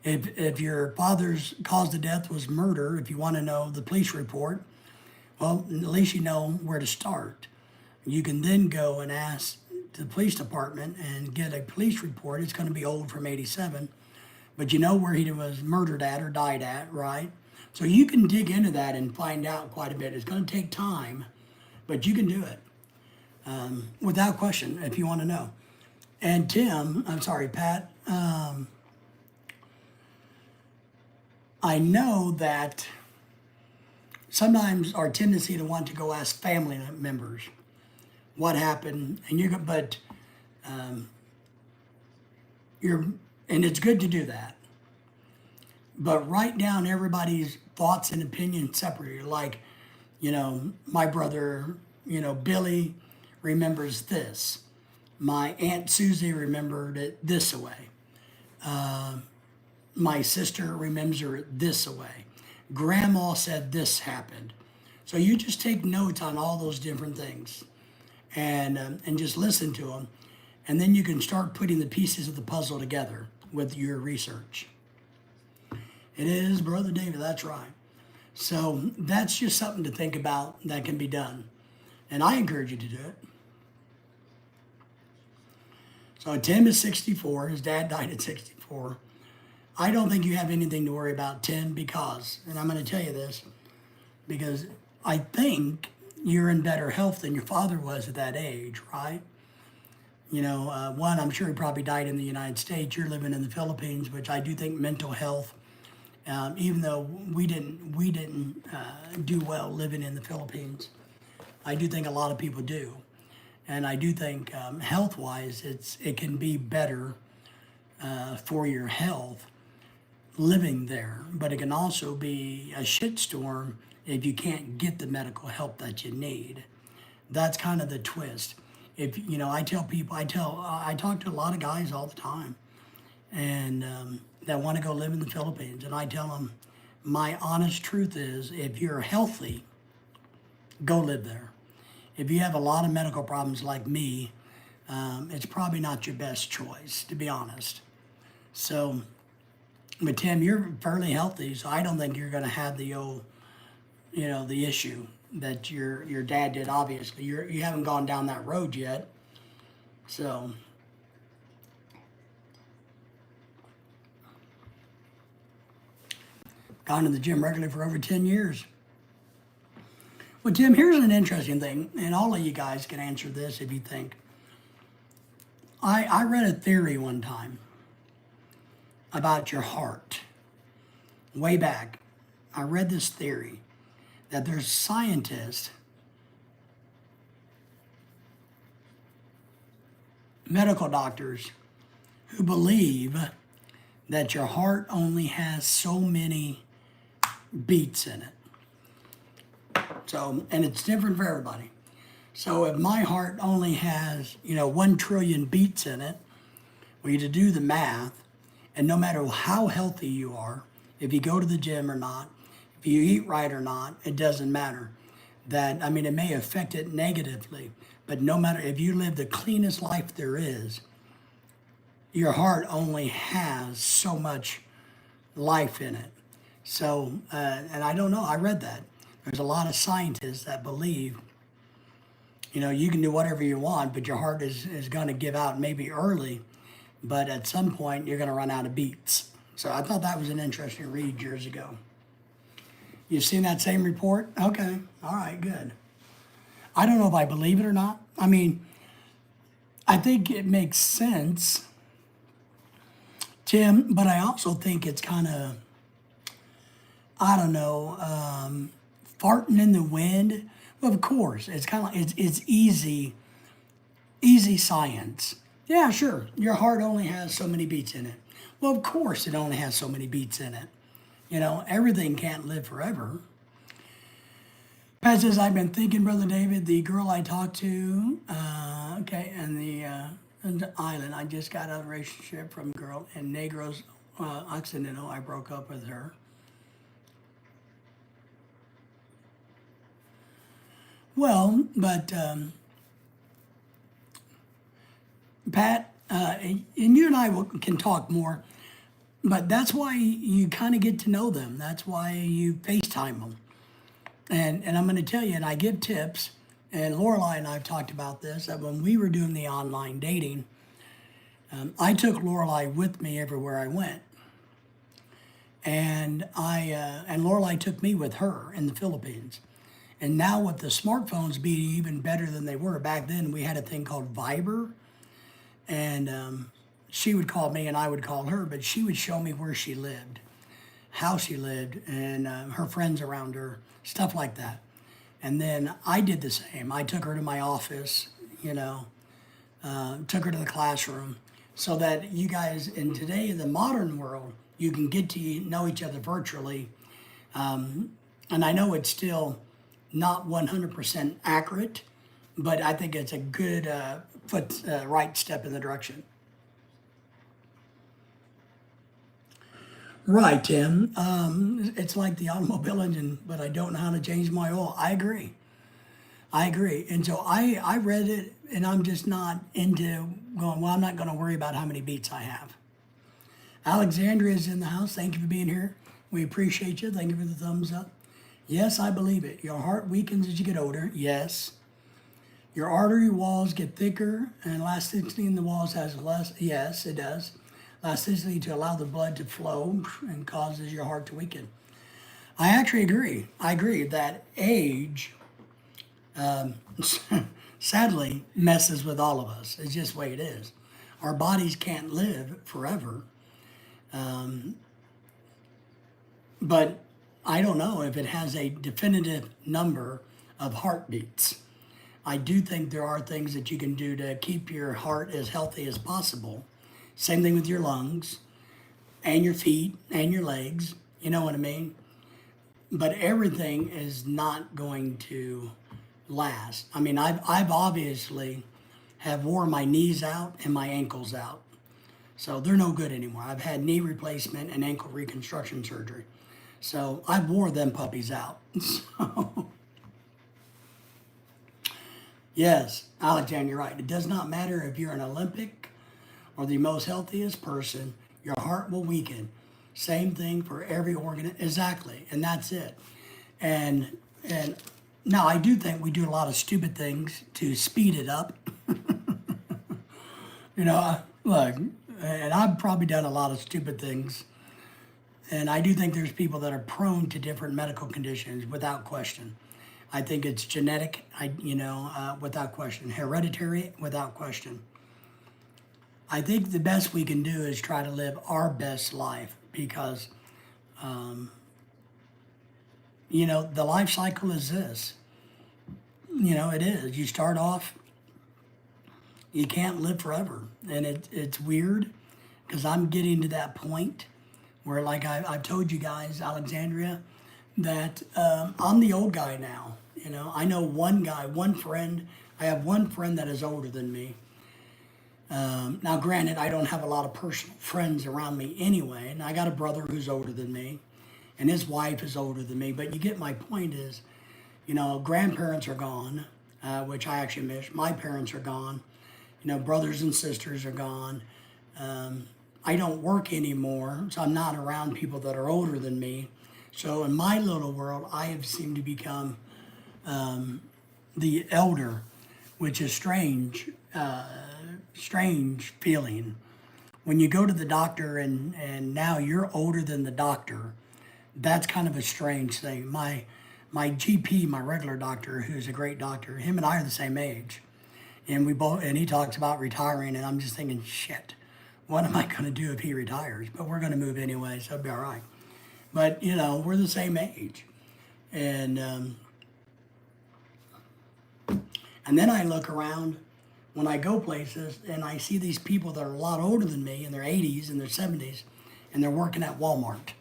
if your father's cause of death was murder, if you want to know the police report, well, at least you know where to start. You can then go and ask the police department and get a police report. It's going to be old from 87, but you know where he was murdered at or died at, right? So you can dig into that and find out quite a bit. It's going to take time, but you can do it without question if you want to know. And Pat, I know that sometimes our tendency to want to go ask family members what happened, and and it's good to do that. But write down everybody's thoughts and opinions separately. Like, my brother, Billy remembers this. My Aunt Susie remembered it this way. My sister remembers it this way. Grandma said this happened. So you just take notes on all those different things and just listen to them. And then you can start putting the pieces of the puzzle together with your research. It is, Brother David, that's right. So that's just something to think about that can be done. And I encourage you to do it. So Tim is 64. His dad died at 64. I don't think you have anything to worry about, Tim, because, and I'm going to tell you this, because I think you're in better health than your father was at that age, right? One, I'm sure he probably died in the United States. You're living in the Philippines, which I do think mental health, even though we didn't do well living in the Philippines, I do think a lot of people do. And I do think health-wise, it can be better for your health living there, but it can also be a shitstorm if you can't get the medical help that you need. That's kind of the twist. If I tell people, I talk to a lot of guys all the time, and that want to go live in the Philippines, and I tell them, my honest truth is, if you're healthy, go live there. If you have a lot of medical problems like me, it's probably not your best choice, to be honest. So, but Tim, you're fairly healthy, so I don't think you're going to have the the issue that your dad did. Obviously, you haven't gone down that road yet. So, gone to the gym regularly for over 10 years. Well, Tim, here's an interesting thing, and all of you guys can answer this if you think. I read a theory one time about your heart. Way back, I read this theory that there's scientists, medical doctors, who believe that your heart only has so many beats in it. So, and it's different for everybody. So if my heart only has, 1 trillion beats in it, well, you to do the math, and no matter how healthy you are, if you go to the gym or not, if you eat right or not, it doesn't matter. that, I mean, it may affect it negatively, but no matter if you live the cleanest life there is, your heart only has so much life in it. So, and I don't know, I read that. There's a lot of scientists that believe, you can do whatever you want, but your heart is going to give out maybe early, but at some point you're going to run out of beats. So I thought that was an interesting read years ago. You've seen that same report? Okay, all right, good. I don't know if I believe it or not. I mean, I think it makes sense, Tim, but I also think it's kind of, I don't know, farting in the wind. Well, of course, it's kind of it's easy science. Yeah, sure. Your heart only has so many beats in it. Well, of course, it only has so many beats in it. Everything can't live forever. Pat says, I've been thinking, Brother David, the girl I talked to, okay, and the island, I just got out of a relationship from a girl in Negros, Occidental. I broke up with her. Well, but Pat, and you and I can talk more, but that's why you kind of get to know them. That's why you FaceTime them. And I'm going to tell you, and I give tips, and Lorelai and I have talked about this, that when we were doing the online dating, I took Lorelai with me everywhere I went. And and Lorelai took me with her in the Philippines. And now with the smartphones being even better than they were back then, we had a thing called Viber, and she would call me and I would call her, but she would show me where she lived, how she lived, and her friends around her, stuff like that. And then I did the same. I took her to my office, took her to the classroom, so that you guys in today in the modern world, you can get to know each other virtually. And I know it's still not 100% accurate, but I think it's a good right step in the direction. Right, Tim. It's like the automobile engine, but I don't know how to change my oil. I agree. I agree. And so I read it, and I'm just not into going, well, I'm not going to worry about how many beats I have. Alexandria is in the house. Thank you for being here. We appreciate you. Thank you for the thumbs up. Yes, I believe it. Your heart weakens as you get older. Yes. Your artery walls get thicker and elasticity in the walls has less. Yes, it does. Elasticity to allow the blood to flow and causes your heart to weaken. I actually agree. I agree that age, sadly, messes with all of us. It's just the way it is. Our bodies can't live forever. But I don't know if it has a definitive number of heartbeats. I do think there are things that you can do to keep your heart as healthy as possible. Same thing with your lungs and your feet and your legs. You know what I mean? But everything is not going to last. I mean, I've obviously have wore my knees out and my ankles out. So they're no good anymore. I've had knee replacement and ankle reconstruction surgery. So I wore them puppies out. So, yes, Alexander, you're right. It does not matter if you're an Olympic or the most healthiest person, your heart will weaken. Same thing for every organ. Exactly. And that's it. And now I do think we do a lot of stupid things to speed it up. Look, and I've probably done a lot of stupid things. And I do think there's people that are prone to different medical conditions without question. I think it's genetic, without question. Hereditary, without question. I think the best we can do is try to live our best life because, the life cycle is this. It is. You start off, you can't live forever. And it's weird because I'm getting to that point where, like I've told you guys, Alexandria, that I'm the old guy now. I know one guy, one friend. I have one friend that is older than me. Now, granted, I don't have a lot of personal friends around me anyway, and I got a brother who's older than me, and his wife is older than me. But you get my point is, Grandparents are gone, which I actually miss. My parents are gone. Brothers and sisters are gone. I don't work anymore, so I'm not around people that are older than me. So in my little world, I have seemed to become the elder, which is strange feeling. When you go to the doctor and now you're older than the doctor, that's kind of a strange thing. My GP, my regular doctor, who's a great doctor, him and I are the same age. And he talks about retiring, and I'm just thinking, shit, what am I going to do if he retires? But we're going to move anyway, so it'll be all right. But we're the same age, and then I look around when I go places, and I see these people that are a lot older than me in their 80s and their 70s, and they're working at Walmart,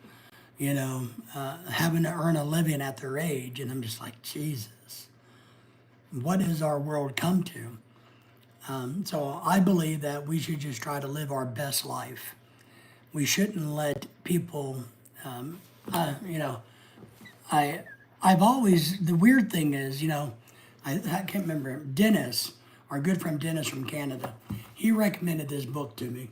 having to earn a living at their age, and I'm just like, Jesus, what has our world come to? So I believe that we should just try to live our best life. We shouldn't let people, I've always, the weird thing is, I can't remember him, Dennis, our good friend Dennis from Canada, he recommended this book to me.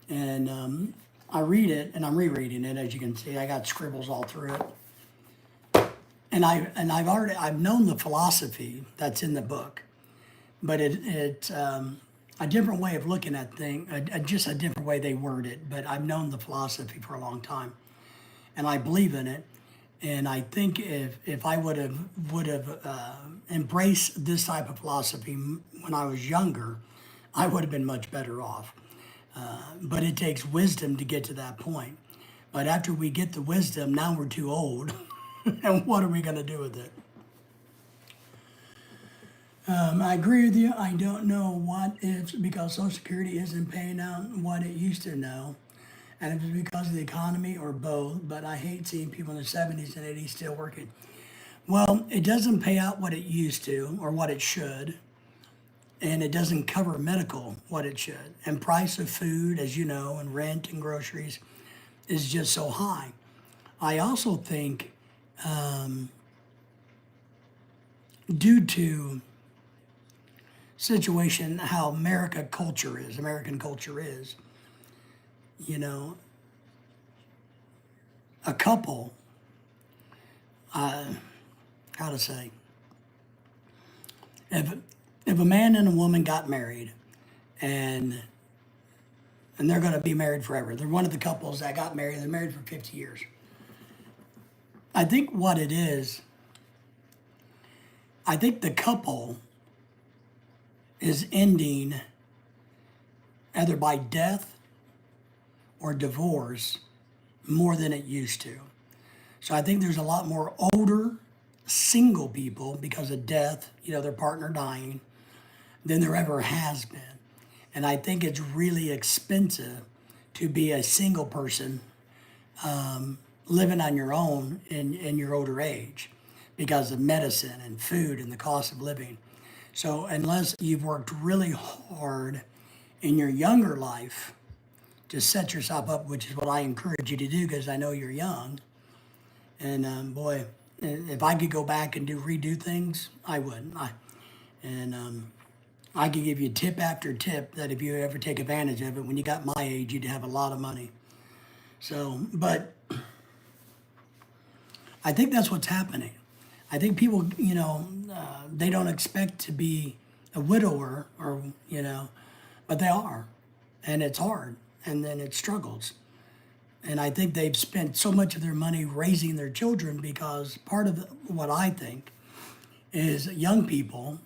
And I read it, and I'm rereading it, as you can see. I got scribbles all through it. And I've known the philosophy that's in the book, but it's a different way of looking at things, just a different way they word it. But I've known the philosophy for a long time, and I believe in it. And I think if I would have embraced this type of philosophy when I was younger, I would have been much better off. But it takes wisdom to get to that point. But after we get the wisdom, now we're too old, and what are we going to do with it? I agree with you. I don't know what if, because Social Security isn't paying out what it used to know. And if it's because of the economy or both, but I hate seeing people in their 70s and 80s still working. Well, it doesn't pay out what it used to or what it should, and it doesn't cover medical what it should. And price of food, as you know, and rent and groceries is just so high. I also think due to situation, how American culture is, a couple, how to say, if a man and a woman got married and they're going to be married forever, they're one of the couples that got married, they're married for 50 years. I think what it is, I think the couple is ending either by death or divorce more than it used to. So I think there's a lot more older single people because of death, their partner dying, than there ever has been. And I think it's really expensive to be a single person living on your own in your older age because of medicine and food and the cost of living. So unless you've worked really hard in your younger life to set yourself up, which is what I encourage you to do because I know you're young. And boy, if I could go back and redo things, I would. I could give you tip after tip that if you ever take advantage of it, when you got my age, you'd have a lot of money. So, but I think that's what's happening. I think people, they don't expect to be a widower but they are. And it's hard. And then it struggles. And I think they've spent so much of their money raising their children because part of what I think is young people,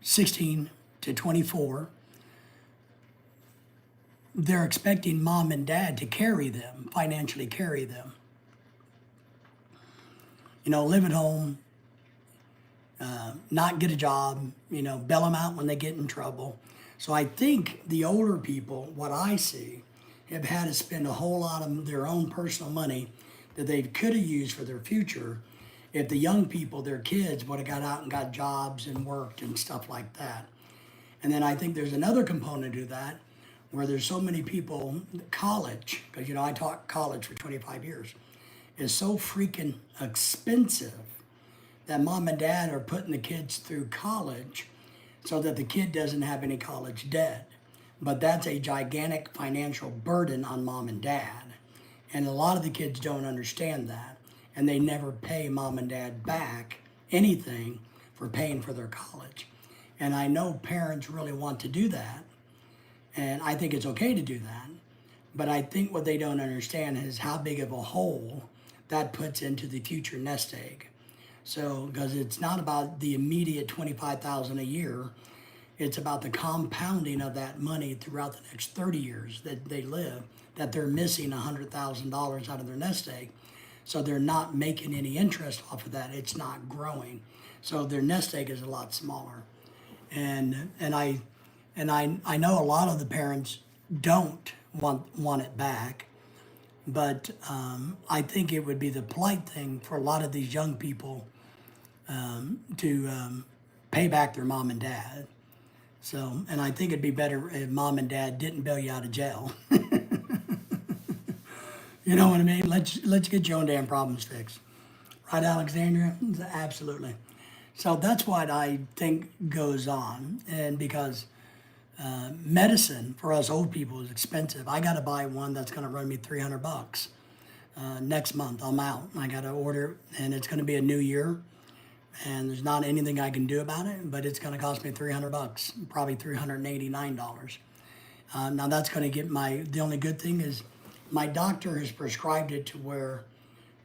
16 to 24, they're expecting mom and dad to carry them, financially carry them. Live at home, not get a job, bail them out when they get in trouble. So I think the older people, what I see, have had to spend a whole lot of their own personal money that they could have used for their future if the young people, their kids, would have got out and got jobs and worked and stuff like that. And then I think there's another component to that where there's so many people, college, because I taught college for 25 years. is so freaking expensive that mom and dad are putting the kids through college so that the kid doesn't have any college debt. But that's a gigantic financial burden on mom and dad. And a lot of the kids don't understand that. And they never pay mom and dad back anything for paying for their college. And I know parents really want to do that. And I think it's okay to do that. But I think what they don't understand is how big of a hole that puts into the future nest egg. So, because it's not about the immediate $25,000 a year, it's about the compounding of that money throughout the next 30 years that they live, that they're missing $100,000 out of their nest egg. So they're not making any interest off of that. It's not growing. So their nest egg is a lot smaller. And I know a lot of the parents don't want it back, but I think it would be the polite thing for a lot of these young people to pay back their mom and dad. So, and I think it'd be better if mom and dad didn't bail you out of jail. You know what I mean? Let's get your own damn problems fixed. Right, Alexandria? Absolutely. So that's what I think goes on. And because medicine for us old people is expensive, I got to buy one that's going to run me $300. Next month, I'm out. I got to order, and it's going to be a new year. And there's not anything I can do about it, but it's going to cost me $300, probably $389. Now that's going to get the only good thing is my doctor has prescribed it to where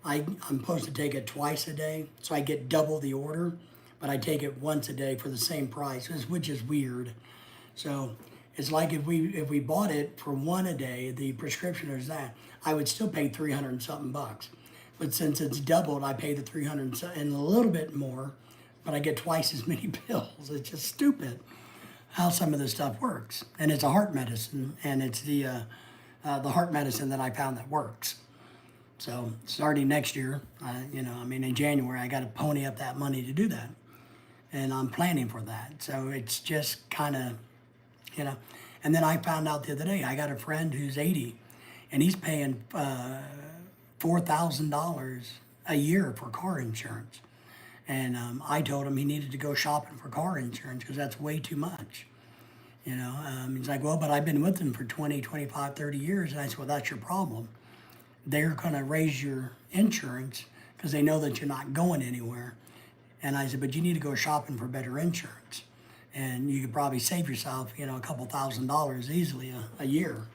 I'm supposed to take it twice a day, so I get double the order, but I take it once a day for the same price, which is weird. So it's like if we bought it for one a day, the prescription is that, I would still pay 300 and something bucks. But since it's doubled, I pay the 300 and a little bit more, but I get twice as many pills. It's just stupid how some of this stuff works. And it's a heart medicine, and it's the heart medicine that I found that works. So starting next year, in January, I got to pony up that money to do that. And I'm planning for that. So it's just kind of, And then I found out the other day, I got a friend who's 80, and he's paying $4,000 a year for car insurance. And I told him he needed to go shopping for car insurance because that's way too much. He's like, well, but I've been with them for 20, 25, 30 years. And I said, well, that's your problem. They're going to raise your insurance because they know that you're not going anywhere. And I said, but you need to go shopping for better insurance. And you could probably save yourself, a couple $1,000s easily a year.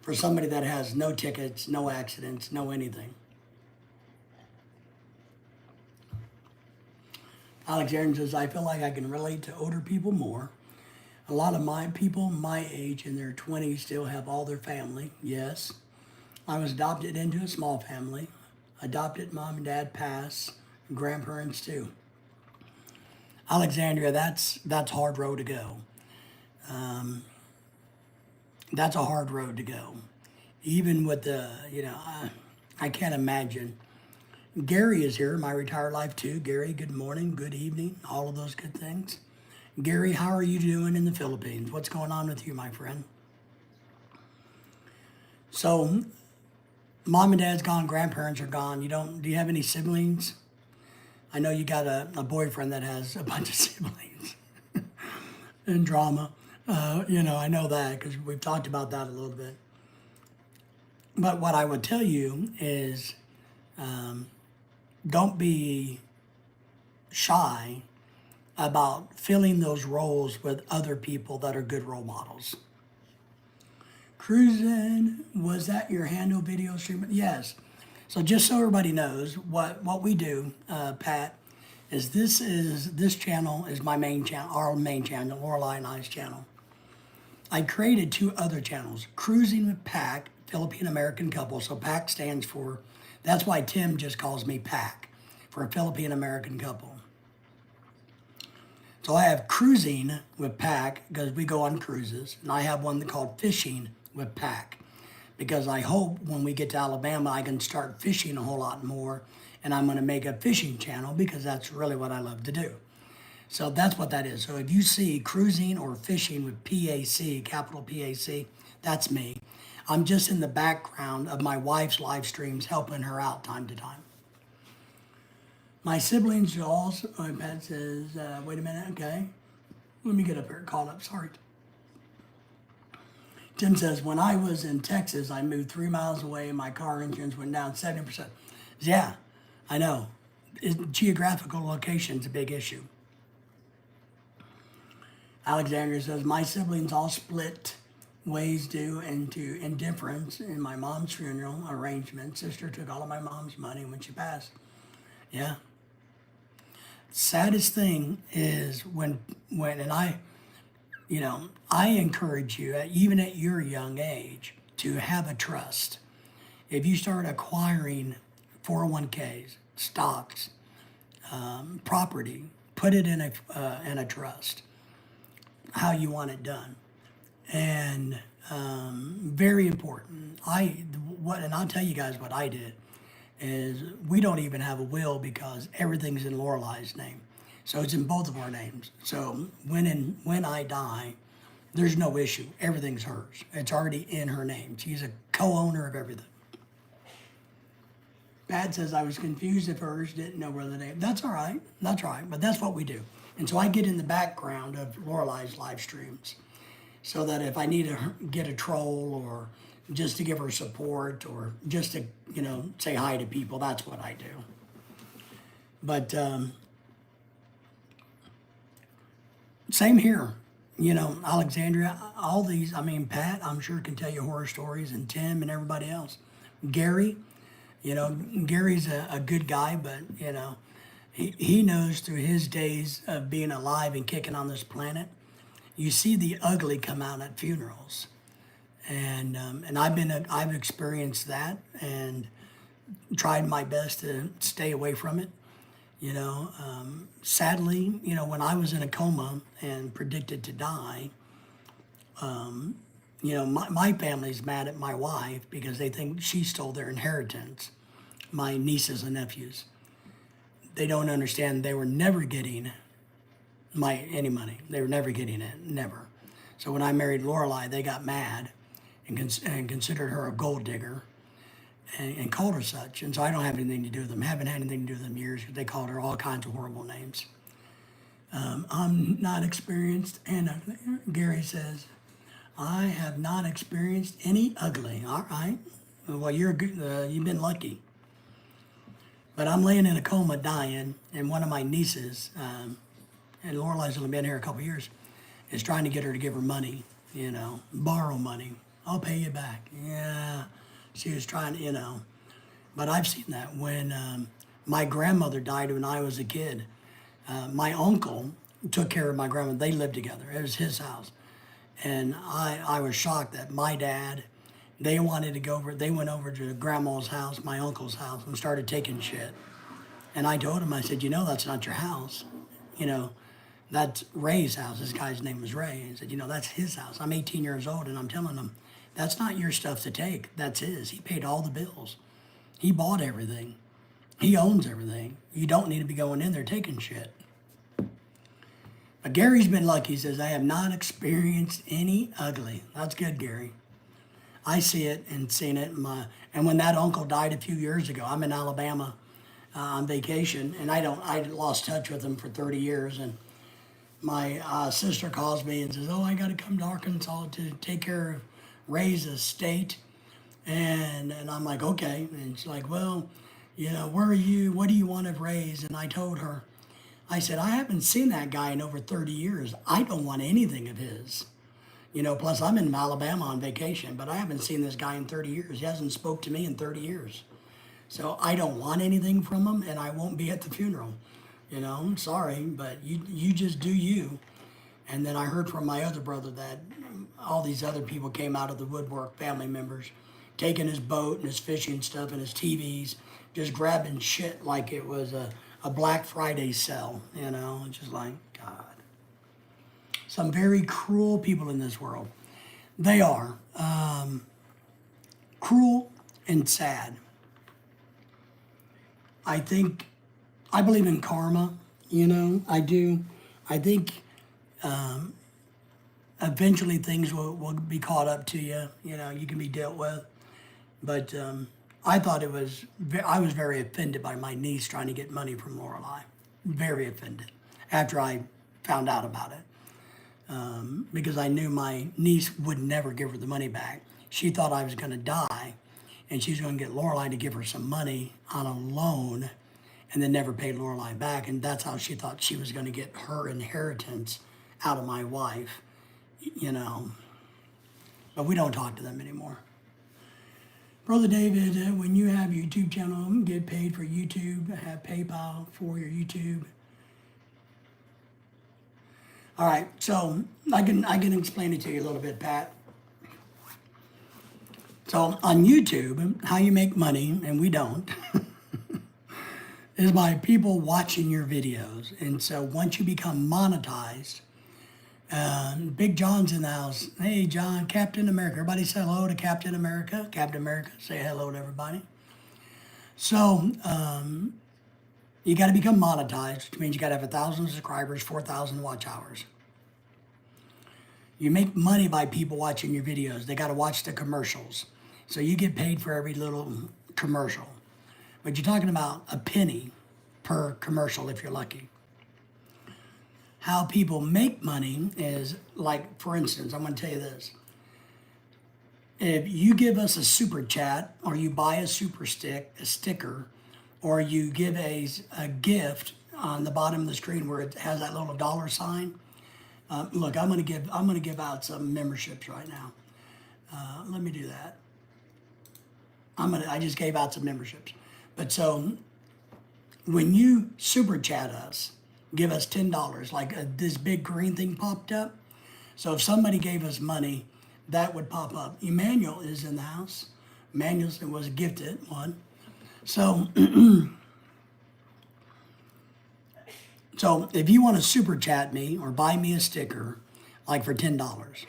For somebody that has no tickets, no accidents, no anything. Alex Aaron says, I feel like I can relate to older people more. A lot of my people my age in their 20s still have all their family. Yes. I was adopted into a small family. Adopted mom and dad passed. Grandparents too. Alexandria, that's a hard road to go. That's a hard road to go. Even with I can't imagine. Gary is here, my retired life too. Gary, good morning, good evening, all of those good things. Gary, how are you doing in the Philippines? What's going on with you, my friend? So, mom and dad's gone, grandparents are gone. Do you have any siblings? I know you got a boyfriend that has a bunch of siblings and drama. I know that because we've talked about that a little bit. But what I would tell you is don't be shy about filling those roles with other people that are good role models. Cruising, was that your handle video stream? Yes. So just so everybody knows, what we do, Pat, is this channel is my main channel, our main channel, Lorelei and I's channel. I created two other channels, Cruising with Pac, Philippine American couple. So PAC stands for, that's why Tim just calls me PAC, for a Philippine American couple. So I have Cruising with PAC because we go on cruises, and I have one called Fishing with PAC because I hope when we get to Alabama I can start fishing a whole lot more, and I'm going to make a fishing channel because that's really what I love to do. So that's what that is. So if you see Cruising or Fishing with PAC, capital PAC, that's me. I'm just in the background of my wife's live streams, helping her out time to time. My siblings also, Pat says, wait a minute, okay. Let me get up here, caught up, sorry. Tim says, when I was in Texas, I moved 3 miles away and my car insurance went down 70%. Yeah, I know. Geographical location's a big issue. Alexandria says, my siblings all split ways due into indifference in my mom's funeral arrangement. Sister took all of my mom's money when she passed. Yeah. Saddest thing is when and I encourage you, even at your young age, to have a trust. If you start acquiring 401ks, stocks, property, put it in a trust. How you want it done, and very important. And I'll tell you guys what I did is we don't even have a will because everything's in Lorelai's name, so it's in both of our names. So when I die, there's no issue. Everything's hers. It's already in her name. She's a co-owner of everything. Pat says, I was confused at first, didn't know where the name. That's all right. That's all right. But that's what we do. And so I get in the background of Lorelai's live streams so that if I need to get a troll or just to give her support or just to, say hi to people, that's what I do. But same here. Alexandria, all these, Pat, I'm sure can tell you horror stories, and Tim and everybody else. Gary, Gary's a good guy, but, he knows through his days of being alive and kicking on this planet, you see the ugly come out at funerals. And I've experienced that and tried my best to stay away from it. Sadly, when I was in a coma and predicted to die, my family's mad at my wife because they think she stole their inheritance, my nieces and nephews. They don't understand they were never getting any money. They were never getting it, never. So when I married Lorelai, they got mad and considered her a gold digger and called her such. And so I don't have anything to do with them. Haven't had anything to do with them years. They called her all kinds of horrible names. I'm not experienced, and Gary says, I have not experienced any ugly. All right. Well, you've been lucky. But I'm laying in a coma dying, and one of my nieces, and Lorelai's only been here a couple years, is trying to get her to give her money, borrow money. I'll pay you back. Yeah, she was trying to, But I've seen that. When my grandmother died when I was a kid, my uncle took care of my grandmother. They lived together. It was his house. And I was shocked that my dad, they wanted to go over, they went over to grandma's house, my uncle's house, and started taking shit. And I told him, I said, that's not your house. That's Ray's house. This guy's name was Ray. He said, that's his house. I'm 18 years old, and I'm telling him, that's not your stuff to take. That's his. He paid all the bills. He bought everything. He owns everything. You don't need to be going in there taking shit. But Gary's been lucky. He says, I have not experienced any ugly. That's good, Gary. I see it and seen it. And when that uncle died a few years ago, I'm in Alabama on vacation, and I lost touch with him for 30 years. And my sister calls me and says, oh, I got to come to Arkansas to take care of Ray's estate. And I'm like, okay. And she's like, well, where are you? What do you want of Ray's? And I told her, I said, I haven't seen that guy in over 30 years. I don't want anything of his. Plus I'm in Alabama on vacation, but I haven't seen this guy in 30 years. He hasn't spoke to me in 30 years. So I don't want anything from him, and I won't be at the funeral. I'm sorry, but you just do you. And then I heard from my other brother that all these other people came out of the woodwork, family members, taking his boat and his fishing stuff and his TVs, just grabbing shit like it was a Black Friday sale, just like, God. Some very cruel people in this world. They are cruel and sad. I believe in karma, I do. I think eventually things will be caught up to you. You know, you can be dealt with. But I thought I was very offended by my niece trying to get money from Lorelai. Very offended after I found out about it. Because I knew my niece would never give her the money back. She thought I was going to die and she was going to get Lorelai to give her some money on a loan and then never pay Lorelai back. And that's how she thought she was going to get her inheritance out of my wife, you know. But we don't talk to them anymore. Brother David, when you have your YouTube channel, get paid for YouTube, have PayPal for your YouTube. All right, so I can explain it to you a little bit, Pat. So on YouTube, how you make money, and we don't, is by people watching your videos. And so once you become monetized, Big John's in the house. Hey, John, Captain America. Everybody say hello to Captain America. Captain America, say hello to everybody. So you got to become monetized, which means you got to have 1,000 subscribers, 4,000 watch hours. You make money by people watching your videos. They got to watch the commercials. So you get paid for every little commercial. But you're talking about a penny per commercial if you're lucky. How people make money is like, for instance, I'm going to tell you this. If you give us a super chat or you buy a sticker, or you give a gift on the bottom of the screen where it has that little dollar sign. Look, I'm gonna give out some memberships right now. Let me do that. I just gave out some memberships. But so when you super chat us, give us $10, like this big green thing popped up. So if somebody gave us money, that would pop up. Emmanuel is in the house. Emmanuel was a gifted one. So, so if you want to super chat me or buy me a sticker, like for $10,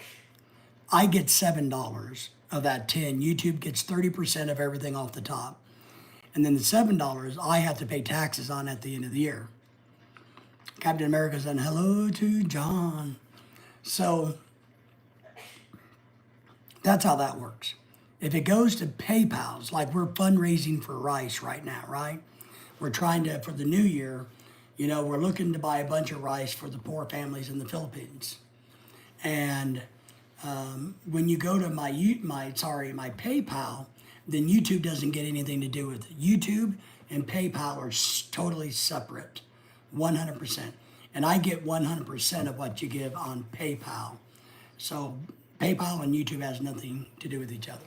I get $7 of that 10. YouTube gets 30% of everything off the top. And then the $7 I have to pay taxes on at the end of the year. Captain America said, hello to John. So that's how that works. If it goes to PayPal's, like we're fundraising for rice right now, right? We're trying to, for the new year, you know, we're looking to buy a bunch of rice for the poor families in the Philippines. And when you go to my PayPal, then YouTube doesn't get anything to do with it. YouTube and PayPal are totally separate, 100%. And I get 100% of what you give on PayPal. So PayPal and YouTube has nothing to do with each other.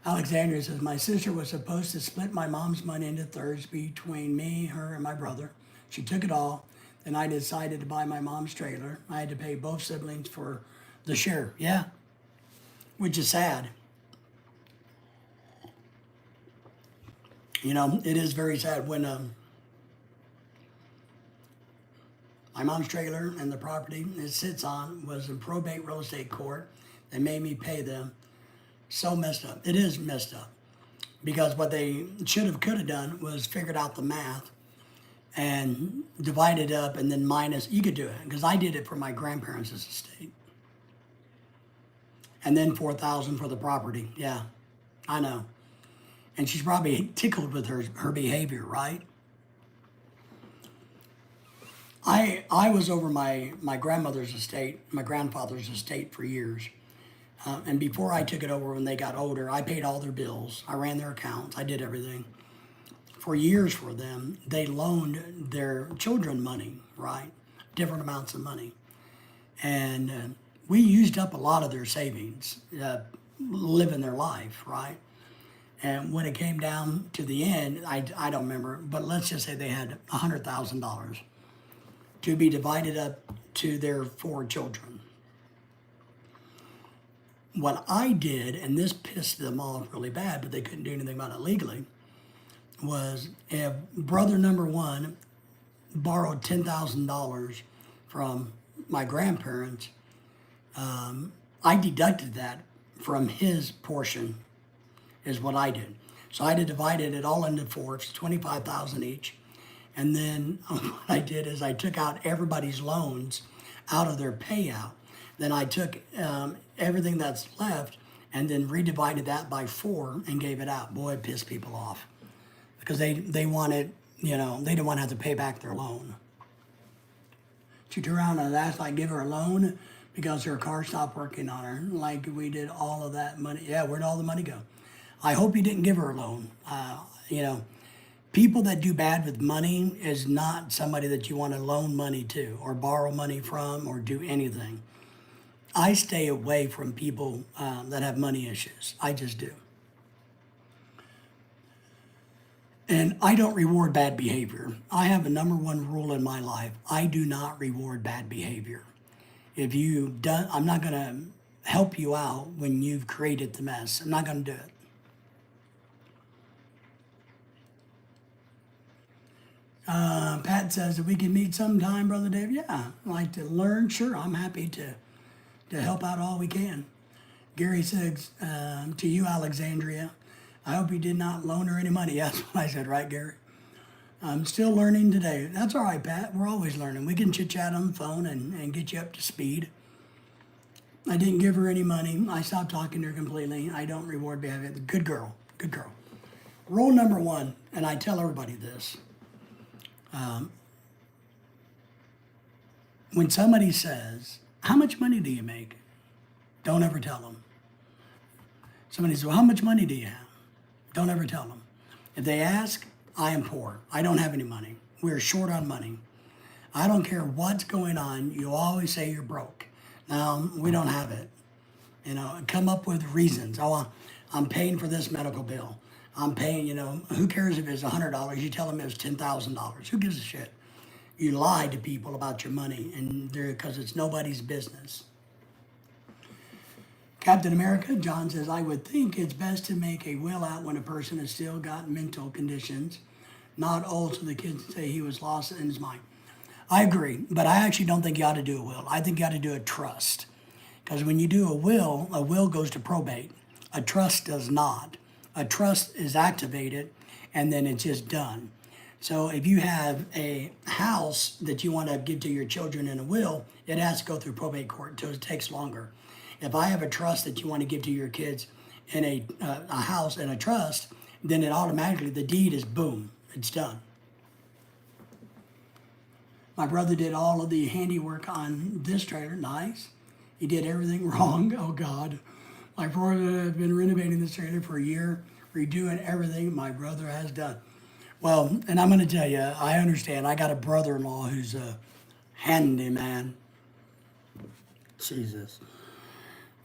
Alexandria says, my sister was supposed to split my mom's money into thirds between me, her, and my brother. She took it all. Then I decided to buy my mom's trailer. I had to pay both siblings for the share. Yeah, which is sad. You know, it is very sad when my mom's trailer and the property it sits on was in probate real estate court. They made me pay them. So messed up. It is messed up. Because what they could have done was figured out the math and divided up and then minus, you could do it. Because I did it for my grandparents' estate. And then $4,000 for the property. Yeah, I know. And she's probably tickled with her behavior, right? I was over my grandmother's estate, my grandfather's estate for years. And before I took it over when they got older, I paid all their bills. I ran their accounts. I did everything. For years for them, they loaned their children money, right? Different amounts of money. And we used up a lot of their savings, living their life, right? And when it came down to the end, I don't remember, but let's just say they had $100,000 to be divided up to their 4 children. What I did, and this pissed them off really bad, but they couldn't do anything about it legally, was if brother number 1 borrowed $10,000 from my grandparents, I deducted that from his portion is what I did. So I divided it all into 4s, $25,000 each. And then what I did is I took out everybody's loans out of their payout. Then I took everything that's left and then redivided that by 4 and gave it out. Boy, it pissed people off because they wanted, you know, they didn't want to have to pay back their loan. She turned around and asked I give her a loan because her car stopped working on her. Like we did all of that money. Yeah, where'd all the money go? I hope you didn't give her a loan. You know, people that do bad with money is not somebody that you want to loan money to or borrow money from or do anything. I stay away from people that have money issues. I just do. And I don't reward bad behavior. I have a number one rule in my life. I do not reward bad behavior. If you done, I'm not going to help you out when you've created the mess. I'm not going to do it. Pat says if we can meet sometime, Brother Dave. Yeah, I'd like to learn. Sure, I'm happy to help out all we can. Gary says to you, Alexandria, I hope you did not loan her any money. That's what I said, right, Gary? I'm still learning today. That's all right, Pat. We're always learning. We can chit-chat on the phone and get you up to speed. I didn't give her any money. I stopped talking to her completely. I don't reward behavior. Good girl. Good girl. Rule number 1, and I tell everybody this. When somebody says, how much money do you make? Don't ever tell them. Somebody says, well, how much money do you have? Don't ever tell them. If they ask, I am poor. I don't have any money. We're short on money. I don't care what's going on. You always say you're broke. Now, we don't have it. You know, come up with reasons. Oh, I'm paying for this medical bill. I'm paying, you know, who cares if it's $100? You tell them it was $10,000. Who gives a shit? You lie to people about your money and because it's nobody's business. Captain America, John says, I would think it's best to make a will out when a person has still got mental conditions, not old so the kids say he was lost in his mind. I agree, but I actually don't think you ought to do a will. I think you ought to do a trust. Because when you do a will goes to probate. A trust does not. A trust is activated and then it's just done. So if you have a house that you want to give to your children in a will, it has to go through probate court, so it takes longer. If I have a trust that you want to give to your kids in a house and a trust, then it automatically, the deed is boom, it's done. My brother did all of the handiwork on this trailer, nice. He did everything wrong, oh God. My brother has been renovating this trailer for a year, redoing everything my brother has done. Well, and I'm gonna tell you, I understand. I got a brother-in-law who's a handyman. Jesus.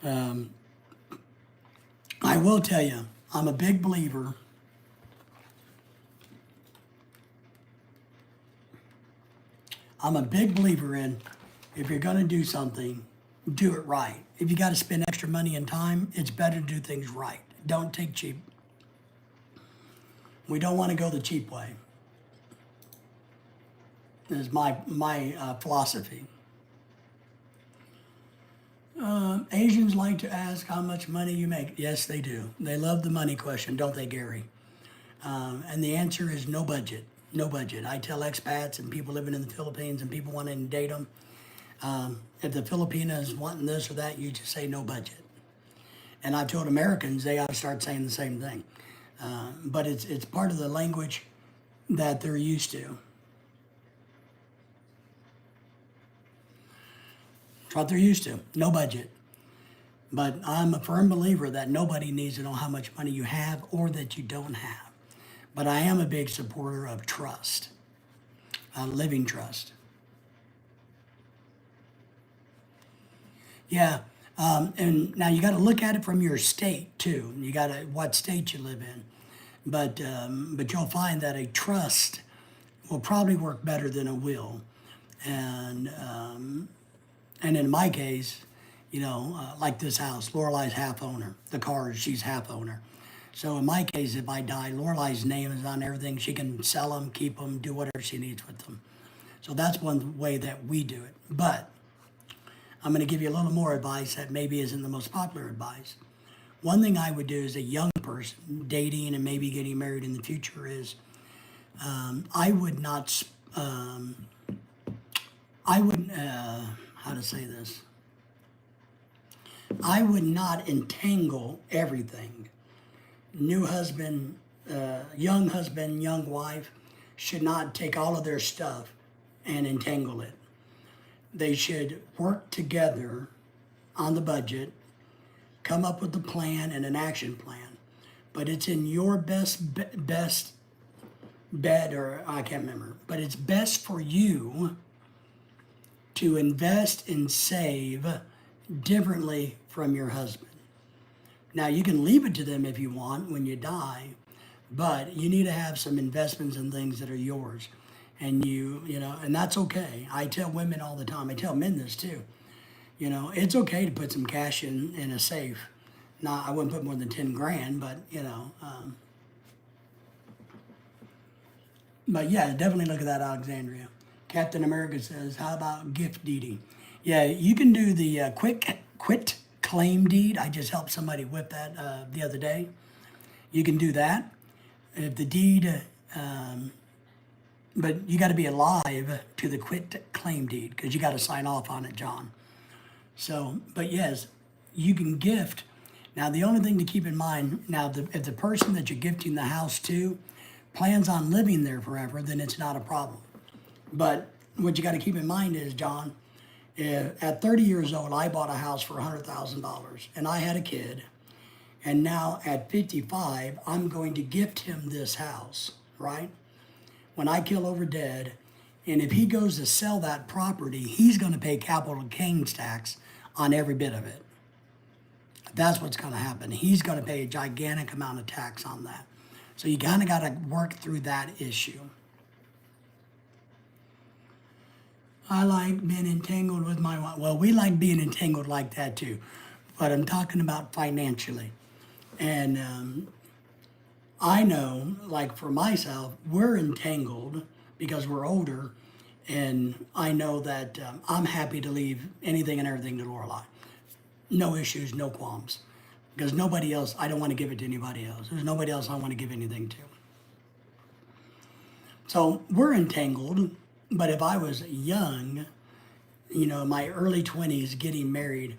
I will tell you, I'm a big believer. I'm a big believer in if you're gonna do something, do it right. If you gotta spend extra money and time, it's better to do things right. Don't take cheap. We don't want to go the cheap way. This is my philosophy. Asians like to ask how much money you make. Yes, they do. They love the money question, don't they, Gary? And the answer is no budget. No budget. I tell expats and people living in the Philippines and people wanting to date them, if the Filipinos wanting this or that, you just say no budget. And I've told Americans they ought to start saying the same thing. But it's part of the language that they're used to. It's what they're used to, no budget. But I'm a firm believer that nobody needs to know how much money you have or that you don't have. But I am a big supporter of trust, living trust. Yeah, and now you got to look at it from your state too. You got to what state you live in, but you'll find that a trust will probably work better than a will, and in my case, you know, like this house, Lorelei's half owner. The cars, she's half owner. So in my case, if I die, Lorelei's name is on everything. She can sell them, keep them, do whatever she needs with them. So that's one way that we do it. But I'm going to give you a little more advice that maybe isn't the most popular advice. One thing I would do as a young person, dating and maybe getting married in the future is I would not, how how to say this. I would not entangle everything. New husband, young wife should not take all of their stuff and entangle it. They should work together on the budget, come up with a plan and an action plan. But it's in your best bet, or I can't remember, but it's best for you to invest and save differently from your husband. Now, you can leave it to them if you want when you die, but you need to have some investments in things that are yours. And and that's okay. I tell women all the time, I tell men this too. It's okay to put some cash in a safe. Now, I wouldn't put more than 10 grand, but, but yeah, definitely look at that, Alexandria. Captain America says, how about gift deeding? Yeah, you can do the quit claim deed. I just helped somebody with that the other day. You can do that. If the deed, but you got to be alive to the quit claim deed because you got to sign off on it, John. So, but yes, you can gift. Now, the only thing to keep in mind, now, if the person that you're gifting the house to plans on living there forever, then it's not a problem. But what you got to keep in mind is, John, at 30 years old, I bought a house for $100,000 and I had a kid. And now at 55, I'm going to gift him this house, right? When I kill over dead, and if he goes to sell that property, he's going to pay capital gains tax on every bit of it. That's what's going to happen. He's going to pay a gigantic amount of tax on that. So you kind of got to work through that issue. I like being entangled with my wife. Well, we like being entangled like that too, but I'm talking about financially. And I know, like for myself, we're entangled because we're older, and I know that I'm happy to leave anything and everything to Lorelai. No issues, no qualms, because nobody else, I don't want to give it to anybody else. There's nobody else I want to give anything to. So we're entangled, but if I was young, my early 20s getting married,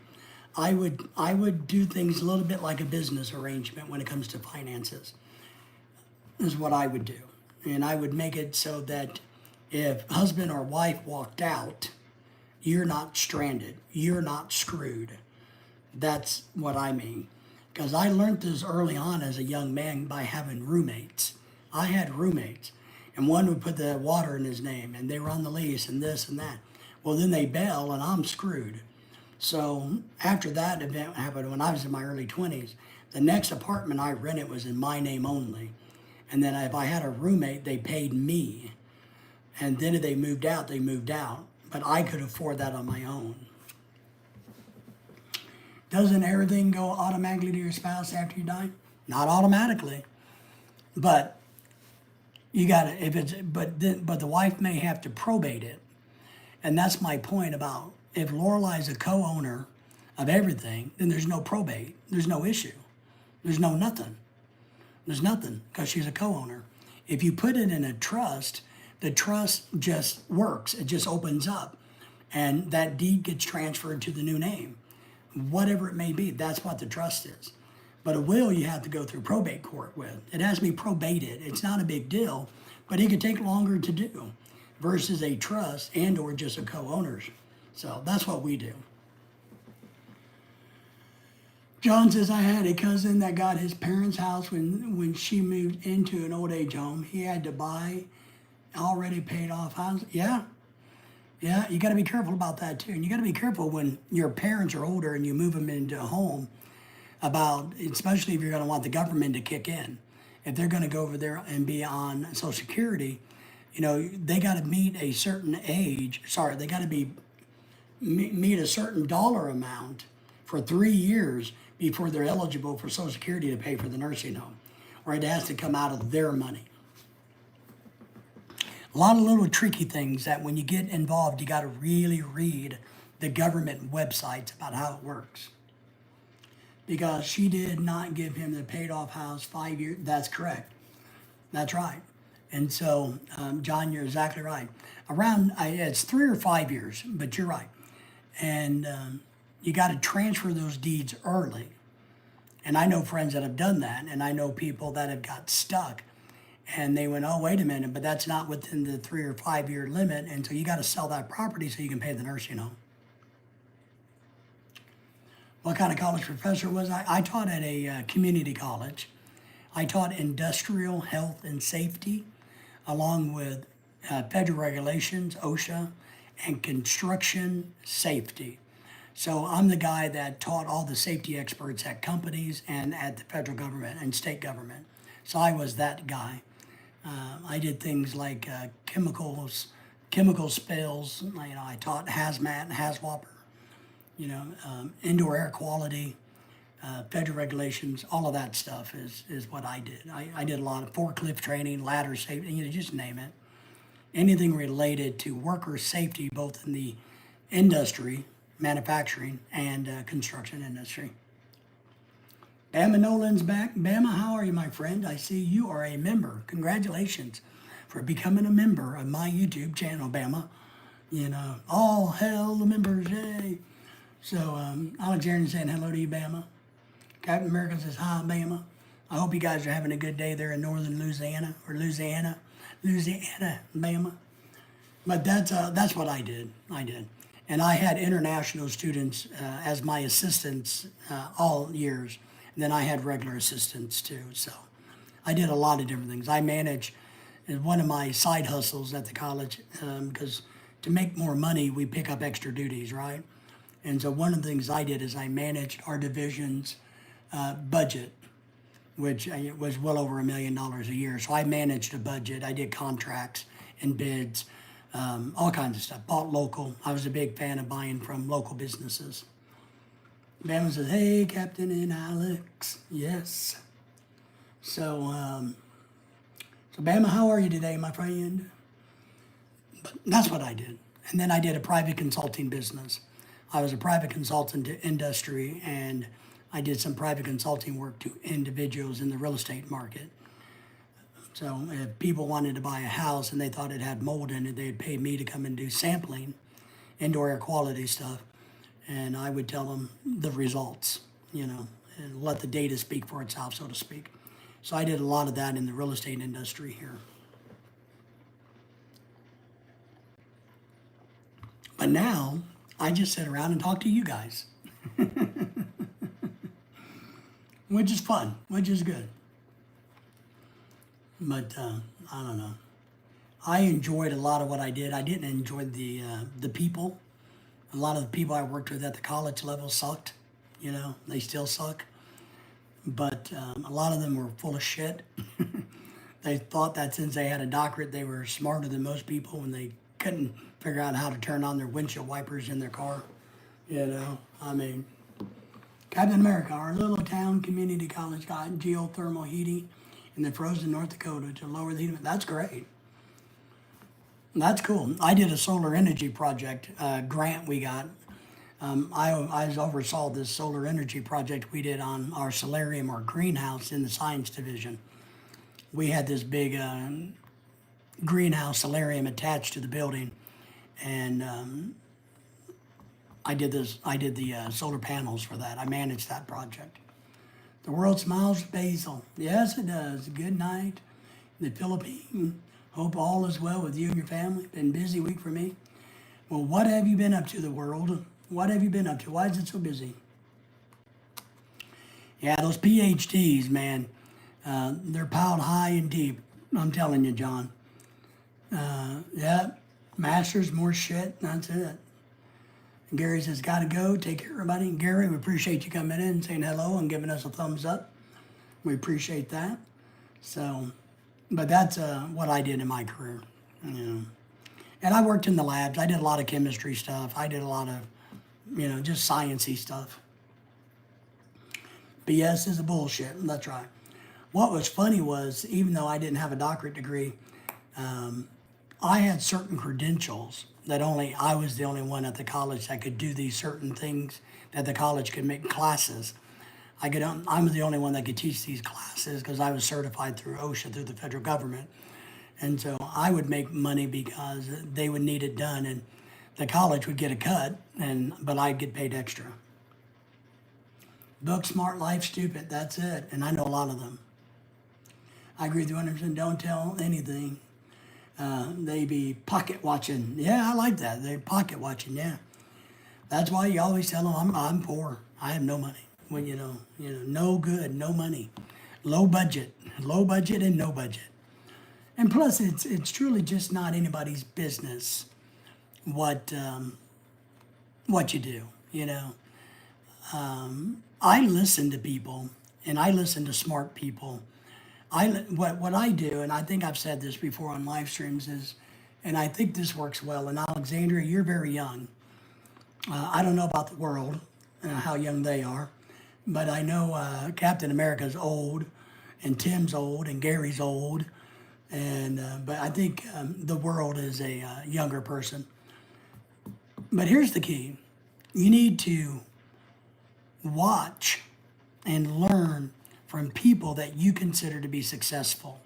I would do things a little bit like a business arrangement when it comes to finances. Is what I would do. And I would make it so that if husband or wife walked out, you're not stranded. You're not screwed. That's what I mean. Because I learned this early on as a young man by having roommates. I had roommates. And one would put the water in his name, and they were on the lease, and this and that. Well, then they bail, and I'm screwed. So after that event happened when I was in my early 20s, the next apartment I rented was in my name only. And then if I had a roommate, they paid me. And then if they moved out, they moved out. But I could afford that on my own. Doesn't everything go automatically to your spouse after you die? Not automatically. But you gotta, but the wife may have to probate it. And that's my point about if Lorelai's a co-owner of everything, then there's no probate. There's no issue. There's no nothing. There's nothing because she's a co-owner. If you put it in a trust, the trust just works. It just opens up and that deed gets transferred to the new name. Whatever it may be, that's what the trust is. But a will you have to go through probate court with. It has to be probated. It's not a big deal, but it could take longer to do versus a trust and or just a co-owners. So that's what we do. John says, I had a cousin that got his parents' house when she moved into an old age home. He had to buy already paid off house. Yeah, you got to be careful about that too. And you got to be careful when your parents are older and you move them into a home about, especially if you're going to want the government to kick in. If they're going to go over there and be on Social Security, they got to meet a certain age. They got to meet a certain dollar amount for 3 years before they're eligible for Social Security to pay for the nursing home, or it has to come out of their money. A lot of little tricky things that when you get involved, you got to really read the government websites about how it works. Because she did not give him the paid off house 5 years. That's correct. That's right. And so, John, you're exactly right. It's 3 or 5 years, but you're right. And you got to transfer those deeds early. And I know friends that have done that, and I know people that have got stuck. And they went, oh, wait a minute, but that's not within the 3 or 5 year limit. And so you got to sell that property so you can pay the nursing home. What kind of college professor was I? I taught at a community college. I taught industrial health and safety, along with federal regulations, OSHA, and construction safety. So I'm the guy that taught all the safety experts at companies and at the federal government and state government. So I was that guy. I did things like chemical spills. I taught hazmat and hazwapper. Indoor air quality, federal regulations, all of that stuff is what I did. I did a lot of forklift training, ladder safety, just name it. Anything related to worker safety, both in the industry, manufacturing, and construction industry. Bama Nolan's back. Bama, how are you, my friend? I see you are a member. Congratulations for becoming a member of my YouTube channel, Bama. All hail the members, yay. So, Alexander saying hello to you, Bama. Captain America says, hi, Bama. I hope you guys are having a good day there in northern Louisiana, Bama. But that's what I did. And I had international students as my assistants all years. And then I had regular assistants too. So I did a lot of different things. I managed one of my side hustles at the college because to make more money, we pick up extra duties, right? And so one of the things I did is I managed our division's budget, which was well over $1 million a year. So I managed a budget. I did contracts and bids, all kinds of stuff. Bought local. I was a big fan of buying from local businesses. Bama says, hey, Captain and Alex. Yes. So Bama, how are you today, my friend? But that's what I did. And then I did a private consulting business. I was a private consultant to industry, and I did some private consulting work to individuals in the real estate market. So if people wanted to buy a house and they thought it had mold in it, they'd pay me to come and do sampling, indoor air quality stuff. And I would tell them the results, and let the data speak for itself, so to speak. So I did a lot of that in the real estate industry here. But now, I just sit around and talk to you guys. Which is fun, which is good. But I don't know. I enjoyed a lot of what I did. I didn't enjoy the people. A lot of the people I worked with at the college level sucked. They still suck. But a lot of them were full of shit. They thought that since they had a doctorate, they were smarter than most people when they couldn't figure out how to turn on their windshield wipers in their car. Captain America, our little town community college got geothermal heating in the frozen North Dakota to lower the heat. That's great. That's cool. I did a solar energy project grant we got. I oversaw this solar energy project we did on our solarium or greenhouse in the science division. We had this big greenhouse solarium attached to the building, and I did the solar panels for that. I managed that project. The world smiles with Basil. Yes, it does. Good night. The Philippines. Hope all is well with you and your family. Been a busy week for me. Well, what have you been up to, the world? What have you been up to? Why is it so busy? Yeah, those PhDs, man, they're piled high and deep. I'm telling you, John. Yeah, masters, more shit. That's it. And Gary says, gotta go. Take care, everybody. Gary, we appreciate you coming in and saying hello and giving us a thumbs up. We appreciate that. So, but that's what I did in my career. And I worked in the labs. I did a lot of chemistry stuff. I did a lot of, just sciencey stuff. BS is a bullshit. That's right. What was funny was, even though I didn't have a doctorate degree, I had certain credentials that only I was the only one at the college that could do these certain things that the college could make classes. I'm the only one that could teach these classes because I was certified through OSHA, through the federal government. And so I would make money because they would need it done. And the college would get a cut, but I'd get paid extra. Book smart, life stupid. That's it. And I know a lot of them. I agree with you 100%. Don't tell anything. They be pocket watching. Yeah, I like that. They're pocket watching. Yeah, that's why you always tell them I'm poor. I have no money. When no good, no money, low budget, and no budget. And plus, it's truly just not anybody's business what what you do. I listen to people, and I listen to smart people. What I do, and I think I've said this before on live streams, is, and I think this works well. And Alexandria, you're very young. I don't know about the world, how young they are, but I know Captain America's old, and Tim's old, and Gary's old, and but I think the world is a younger person. But here's the key: you need to watch and learn from people that you consider to be successful.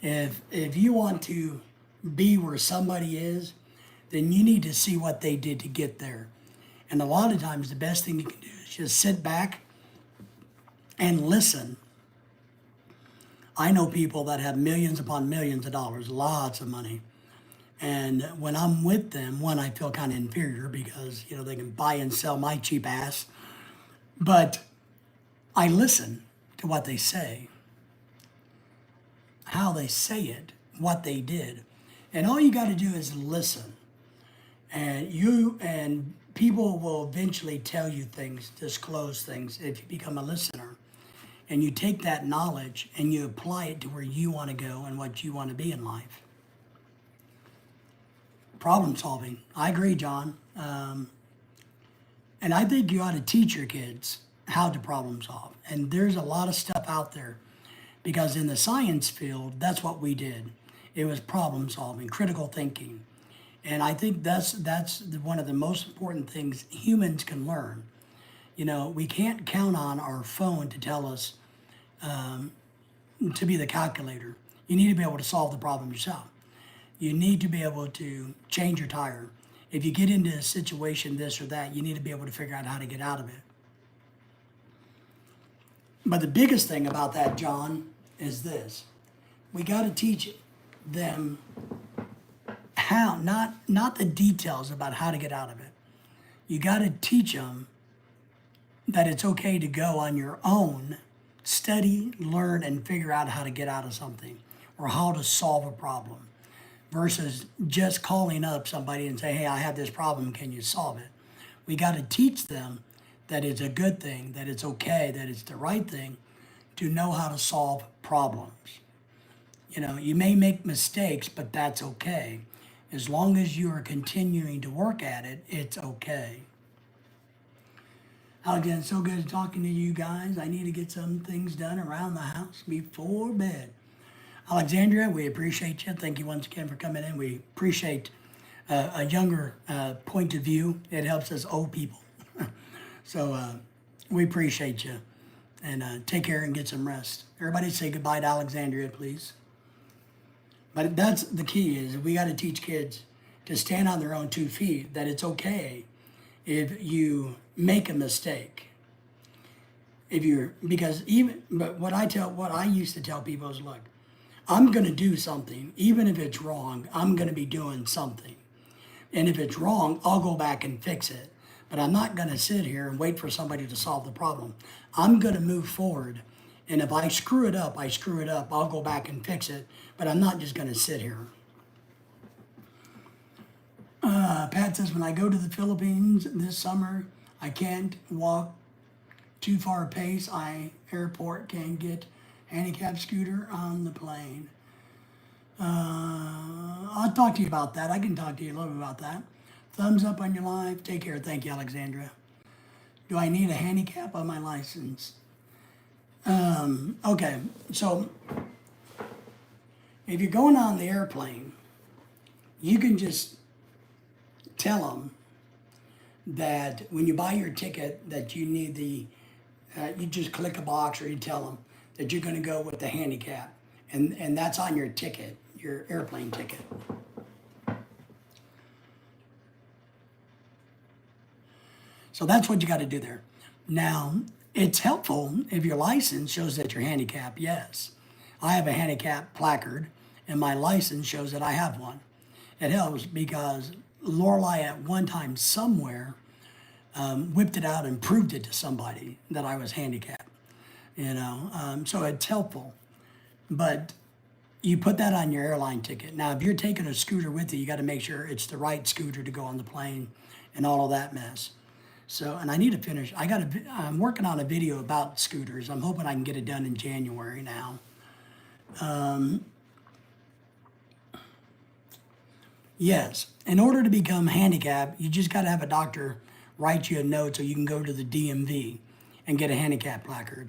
If you want to be where somebody is, then you need to see what they did to get there. And a lot of times the best thing you can do is just sit back and listen. I know people that have millions upon millions of dollars, lots of money. And when I'm with them, one, I feel kind of inferior because, they can buy and sell my cheap ass. But I listen to what they say, how they say it, what they did. And all you got to do is listen. And people will eventually tell you things, disclose things if you become a listener. And you take that knowledge and you apply it to where you want to go and what you want to be in life. Problem solving. I agree, John. And I think you ought to teach your kids how to problem solve. And there's a lot of stuff out there because in the science field, that's what we did. It was problem solving, critical thinking. And I think that's one of the most important things humans can learn. We can't count on our phone to tell us to be the calculator. You need to be able to solve the problem yourself. You need to be able to change your tire. If you get into a situation, this or that, you need to be able to figure out how to get out of it. But the biggest thing about that, John, is this. We got to teach them how, not the details about how to get out of it. You got to teach them that it's okay to go on your own, study, learn, and figure out how to get out of something or how to solve a problem versus just calling up somebody and say, hey, I have this problem, can you solve it? We got to teach them that it's a good thing, that it's okay, that it's the right thing to know how to solve problems. You may make mistakes, but that's okay. As long as you are continuing to work at it, it's okay. Again, so good talking to you guys. I need to get some things done around the house before bed. Alexandria, we appreciate you. Thank you once again for coming in. We appreciate a younger point of view. It helps us old people. So we appreciate you. And take care and get some rest. Everybody say goodbye to Alexandria, please. But that's the key is we got to teach kids to stand on their own 2 feet, that it's okay if you make a mistake. But what I used to tell people is, look, I'm going to do something, even if it's wrong, I'm going to be doing something. And if it's wrong, I'll go back and fix it. But I'm not going to sit here and wait for somebody to solve the problem. I'm going to move forward. And if I screw it up, I screw it up. I'll go back and fix it. But I'm not just going to sit here. Pat says, when I go to the Philippines this summer, I can't walk too far a pace. Airport can't get handicap scooter on the plane. I'll talk to you about that. I can talk to you a little bit about that. Thumbs up on your live. Take care. Thank you, Alexandra. Do I need a handicap on my license? Okay, so if you're going on the airplane, you can just tell them that when you buy your ticket that you need you just click a box or you tell them that you're going to go with the handicap. And that's on your ticket, your airplane ticket. So that's what you got to do there. Now, it's helpful if your license shows that you're handicapped, yes. I have a handicap placard, and my license shows that I have one. It helps because Lorelei at one time somewhere whipped it out and proved it to somebody that I was handicapped, so it's helpful. But you put that on your airline ticket. Now, if you're taking a scooter with you, you got to make sure it's the right scooter to go on the plane and all of that mess. So, and I need to finish. I'm working on a video about scooters. I'm hoping I can get it done in January now. Yes, in order to become handicapped, you just got to have a doctor write you a note so you can go to the DMV and get a handicap placard.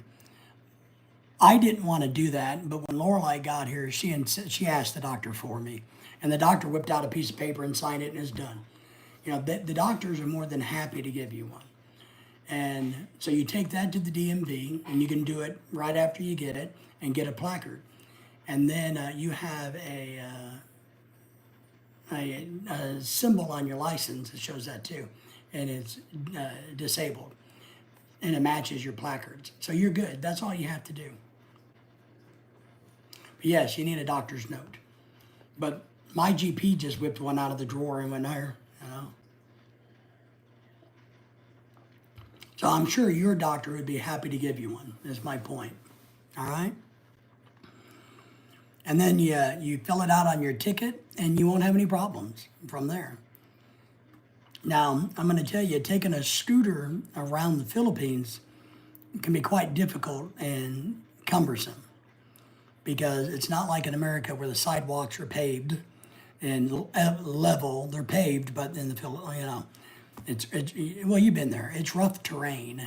I didn't want to do that, but when Lorelei got here, she asked the doctor for me, and the doctor whipped out a piece of paper and signed it, and it's done. The doctors are more than happy to give you one. And so you take that to the DMV, and you can do it right after you get it and get a placard. And then you have a symbol on your license that shows that too, and it's disabled, and it matches your placards. So you're good. That's all you have to do. But yes, you need a doctor's note. But my GP just whipped one out of the drawer and went there, So I'm sure your doctor would be happy to give you one, is my point. All right? And then you fill it out on your ticket, and you won't have any problems from there. Now, I'm going to tell you, taking a scooter around the Philippines can be quite difficult and cumbersome, because it's not like in America where the sidewalks are paved and level. They're paved, but in the Philippines, well, you've been there. It's rough terrain.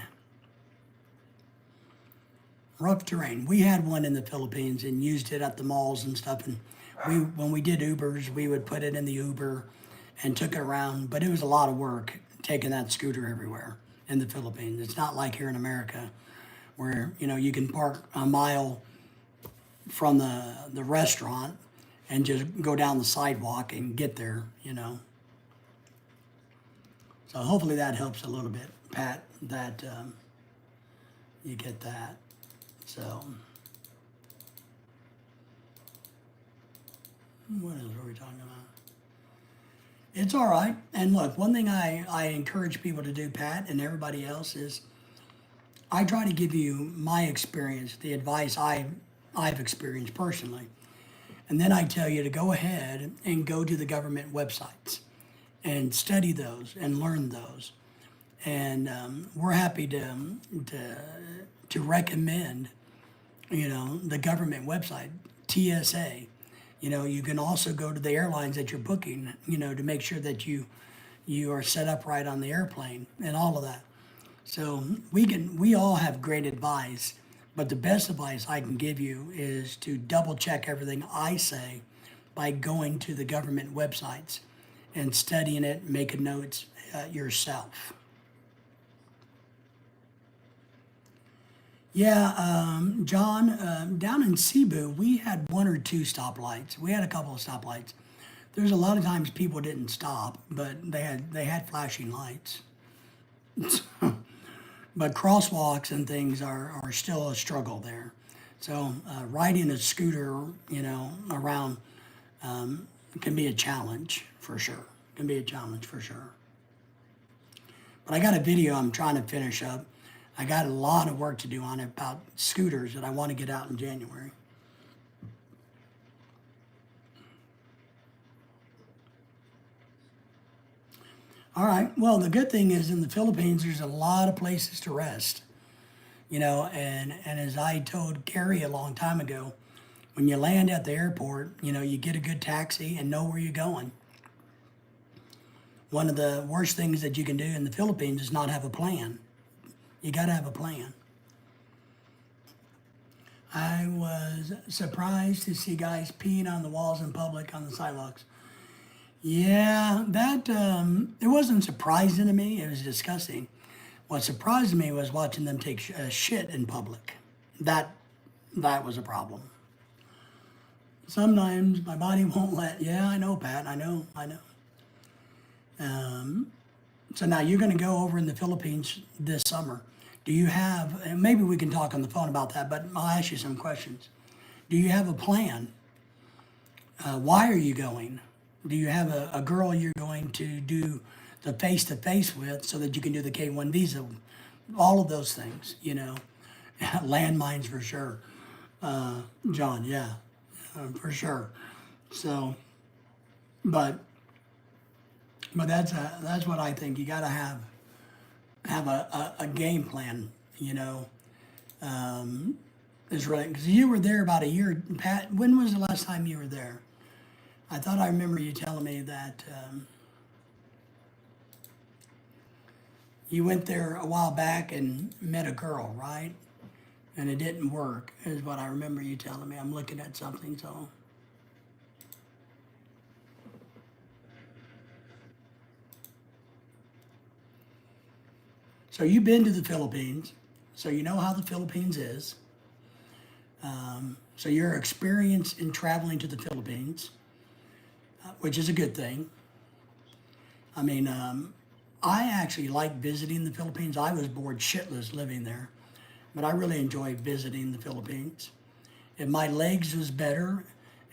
Rough terrain. We had one in the Philippines and used it at the malls and stuff. And when we did Ubers, we would put it in the Uber and took it around. But it was a lot of work taking that scooter everywhere in the Philippines. It's not like here in America where, you can park a mile from the restaurant and just go down the sidewalk and get there, So hopefully that helps a little bit, Pat, that you get that. So, what else are we talking about? It's all right. And look, one thing I encourage people to do, Pat, and everybody else, is I try to give you my experience, the advice I've experienced personally. And then I tell you to go ahead and go to the government websites and study those and learn those. And we're happy to recommend, the government website, TSA. You can also go to the airlines that you're booking, to make sure that you are set up right on the airplane and all of that. So we all have great advice, but the best advice I can give you is to double check everything I say by going to the government websites and studying it, making notes yourself. Yeah, John, down in Cebu, we had one or two stoplights. We had a couple of stoplights. There's a lot of times people didn't stop, but they had flashing lights. But crosswalks and things are still a struggle there. So riding a scooter, around can be a challenge for sure. Can be a challenge for sure. But I got a video I'm trying to finish up. I got a lot of work to do on it about scooters that I want to get out in January. All right. Well, the good thing is in the Philippines, there's a lot of places to rest. And as I told Carrie a long time ago, when you land at the airport, you get a good taxi and know where you're going. One of the worst things that you can do in the Philippines is not have a plan. You got to have a plan. I was surprised to see guys peeing on the walls in public on the sidewalks. Yeah, that it wasn't surprising to me. It was disgusting. What surprised me was watching them take a shit in public. That was a problem. Sometimes my body won't let. Yeah, I know, Pat. I know. So now you're going to go over in the Philippines this summer. Do you have, and maybe we can talk on the phone about that, but I'll ask you some questions. Do you have a plan? Why are you going? Do you have a girl you're going to do the face to face with so that you can do the K1 visa? All of those things, you know. Landmines for sure. John, yeah, for sure. So, but that's what I think. You got to have a game plan, you know. Is right because you were there about a year. Pat, when was the last time you were there? I thought I remember you telling me that you went there a while back and met a girl, right? And it didn't work, is what I remember you telling me. I'm looking at something, so. So you've been to the Philippines, so you know how the Philippines is. So you're experienced in traveling to the Philippines, which is a good thing. I mean, I actually like visiting the Philippines. I was bored shitless living there, but I really enjoy visiting the Philippines. If my legs was better,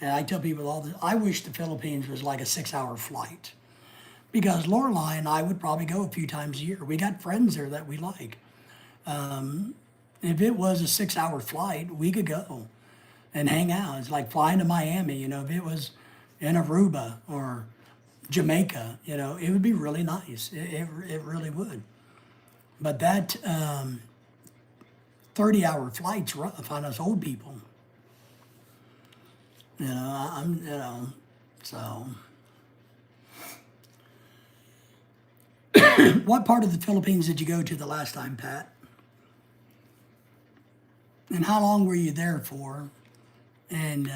and I tell people all this, I wish the Philippines was like a 6-hour flight. Because Lorelai and I would probably go a few times a year. We got friends there that we like. If it was a 6-hour flight, we could go and hang out. It's like flying to Miami, you know, if it was in Aruba or Jamaica, you know, it would be really nice. It really would. But that 30-hour flight's rough on us old people. You know, so. What part of the Philippines did you go to the last time, Pat? And how long were you there for? And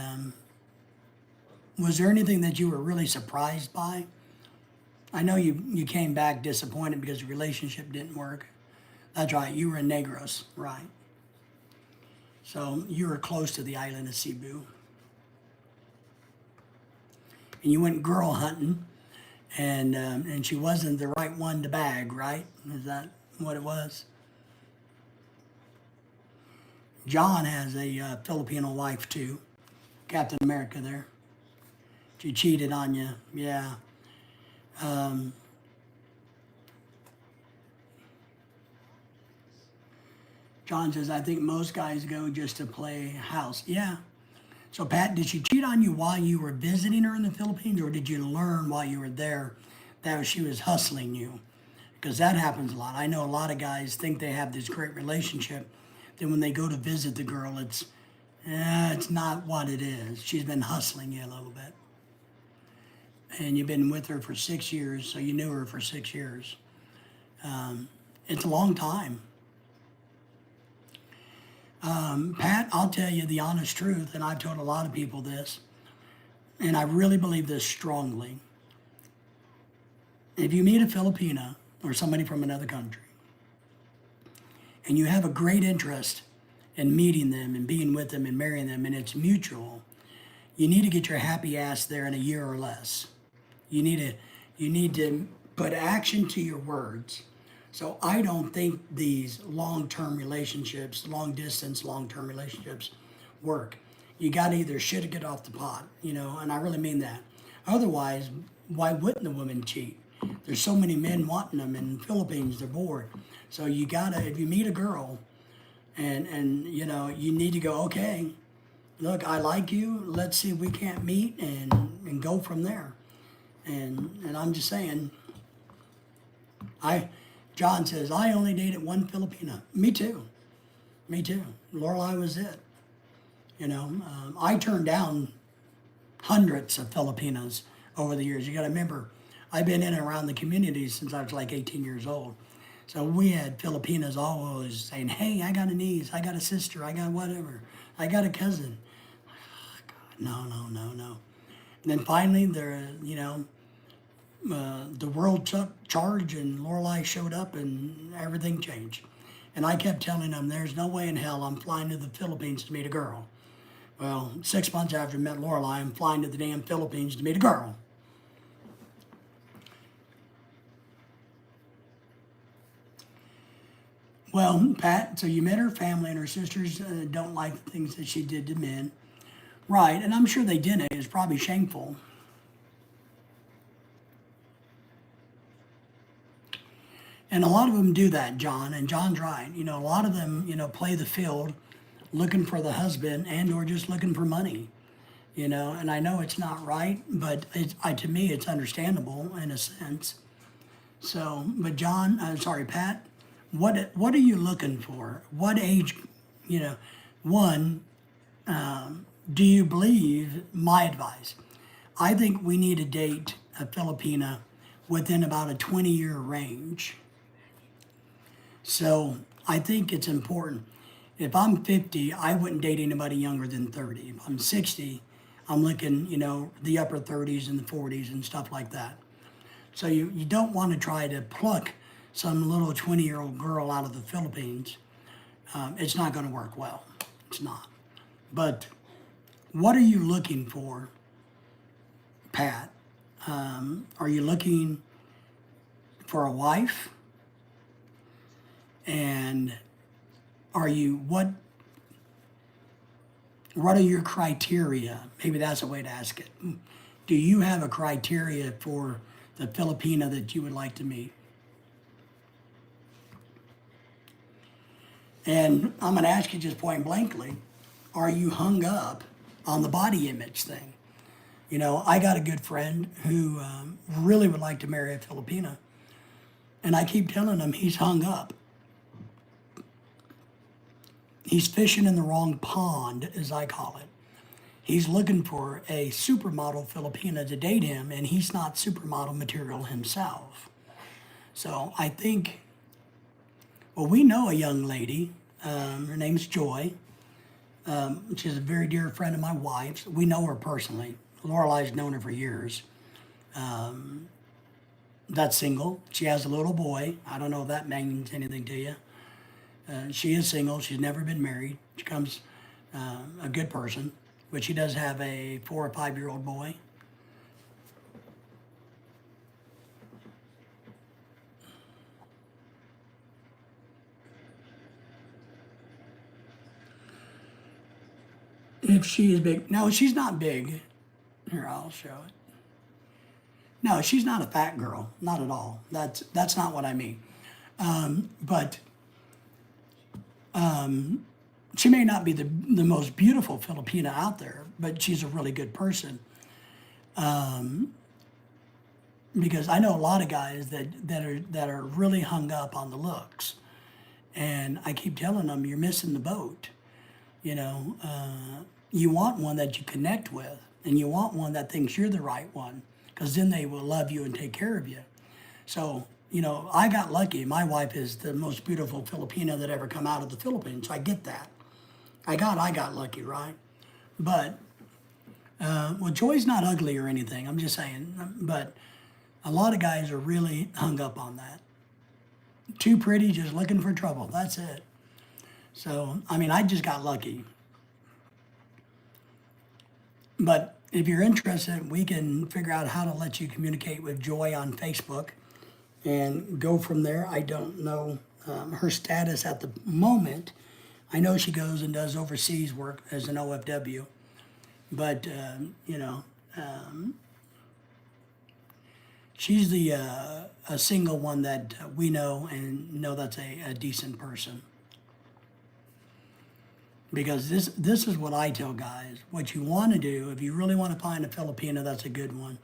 was there anything that you were really surprised by? I know you came back disappointed because the relationship didn't work. That's right, you were in Negros, right? So you were close to the island of Cebu. And you went girl hunting, and she wasn't the right one to bag, right? Is that what it was? John has a Filipino wife too, Captain America there. She cheated on you, yeah. John says, I think most guys go just to play house. Yeah. So Pat, did she cheat on you while you were visiting her in the Philippines, or did you learn while you were there that she was hustling you? Because that happens a lot. I know a lot of guys think they have this great relationship. Then when they go to visit the girl, it's not what it is. She's been hustling you a little bit. And you've been with her for 6 years, so you knew her for 6 years. It's a long time. Pat, I'll tell you the honest truth, and I've told a lot of people this, and I really believe this strongly. If you meet a Filipina or somebody from another country, and you have a great interest in meeting them and being with them and marrying them, and it's mutual, you need to get your happy ass there in a year or less. You need to put action to your words. So I don't think these long-term relationships, long-term relationships work. You got to either shit or get off the pot, you know, and I really mean that. Otherwise, why wouldn't the woman cheat? There's so many men wanting them in the Philippines, they're bored. So you got to, if you meet a girl and you know, you need to go, okay, look, I like you, let's see if we can't meet and go from there. And I'm just saying, John says, I only dated one Filipina. Me too. Lorelai was it. You know, I turned down hundreds of Filipinas over the years. You got to remember, I've been in and around the community since I was like 18 years old. So we had Filipinas always saying, hey, I got a niece, I got a sister, I got whatever, I got a cousin. God, no. And then finally, you know, the world took charge and Lorelai showed up and everything changed. And I kept telling them, there's no way in hell I'm flying to the Philippines to meet a girl. Well, 6 months after I met Lorelai, I'm flying to the damn Philippines to meet a girl. Well, Pat, so you met her family and her sisters don't like the things that she did to men. Right, and I'm sure they didn't. It was probably shameful. And a lot of them do that, John, and John's right. A lot of them, play the field looking for the husband and or just looking for money. And I know it's not right, but to me, it's understandable in a sense. So, but John, sorry, Pat, what are you looking for? What age, you know, one, do you believe my advice? I think we need to date a Filipina within about a 20-year range. So I think it's important. If I'm 50, I wouldn't date anybody younger than 30. If I'm 60, I'm looking, the upper 30s and the 40s and stuff like that. So you don't want to try to pluck some little 20-year-old girl out of the Philippines. It's not going to work well. It's not. But what are you looking for, Pat? Are you looking for a wife? And what are your criteria? Maybe that's a way to ask it. Do you have a criteria for the Filipina that you would like to meet? And I'm going to ask you just point blankly, are you hung up on the body image thing? I got a good friend who really would like to marry a Filipina, and I keep telling him he's hung up. He's fishing in the wrong pond, as I call it. He's looking for a supermodel Filipina to date him, and he's not supermodel material himself. So I think, well, we know a young lady. Her name's Joy. She's a very dear friend of my wife's. We know her personally. Lorelei's known her for years. That's single. She has a little boy. I don't know if that means anything to you. She is single. She's never been married. She comes a good person, but she does have a 4 or 5-year-old boy. If she is big, no, she's not big. Here, I'll show it. No, she's not a fat girl, not at all. That's not what I mean. But she may not be the most beautiful Filipina out there, but she's a really good person. Because I know a lot of guys that are really hung up on the looks, and I keep telling them you're missing the boat. You want one that you connect with, and you want one that thinks you're the right one, because then they will love you and take care of you. So, I got lucky. My wife is the most beautiful Filipina that ever come out of the Philippines. I get that. I got lucky, right? But, well, Joy's not ugly or anything. I'm just saying. But a lot of guys are really hung up on that. Too pretty, just looking for trouble. That's it. So, I just got lucky. But if you're interested, we can figure out how to let you communicate with Joy on Facebook and go from there. I don't know her status at the moment. I know she goes and does overseas work as an OFW, but she's a single one that we know and know that's a decent person. Because this is what I tell guys. What you want to do, if you really want to find a Filipina that's a good one,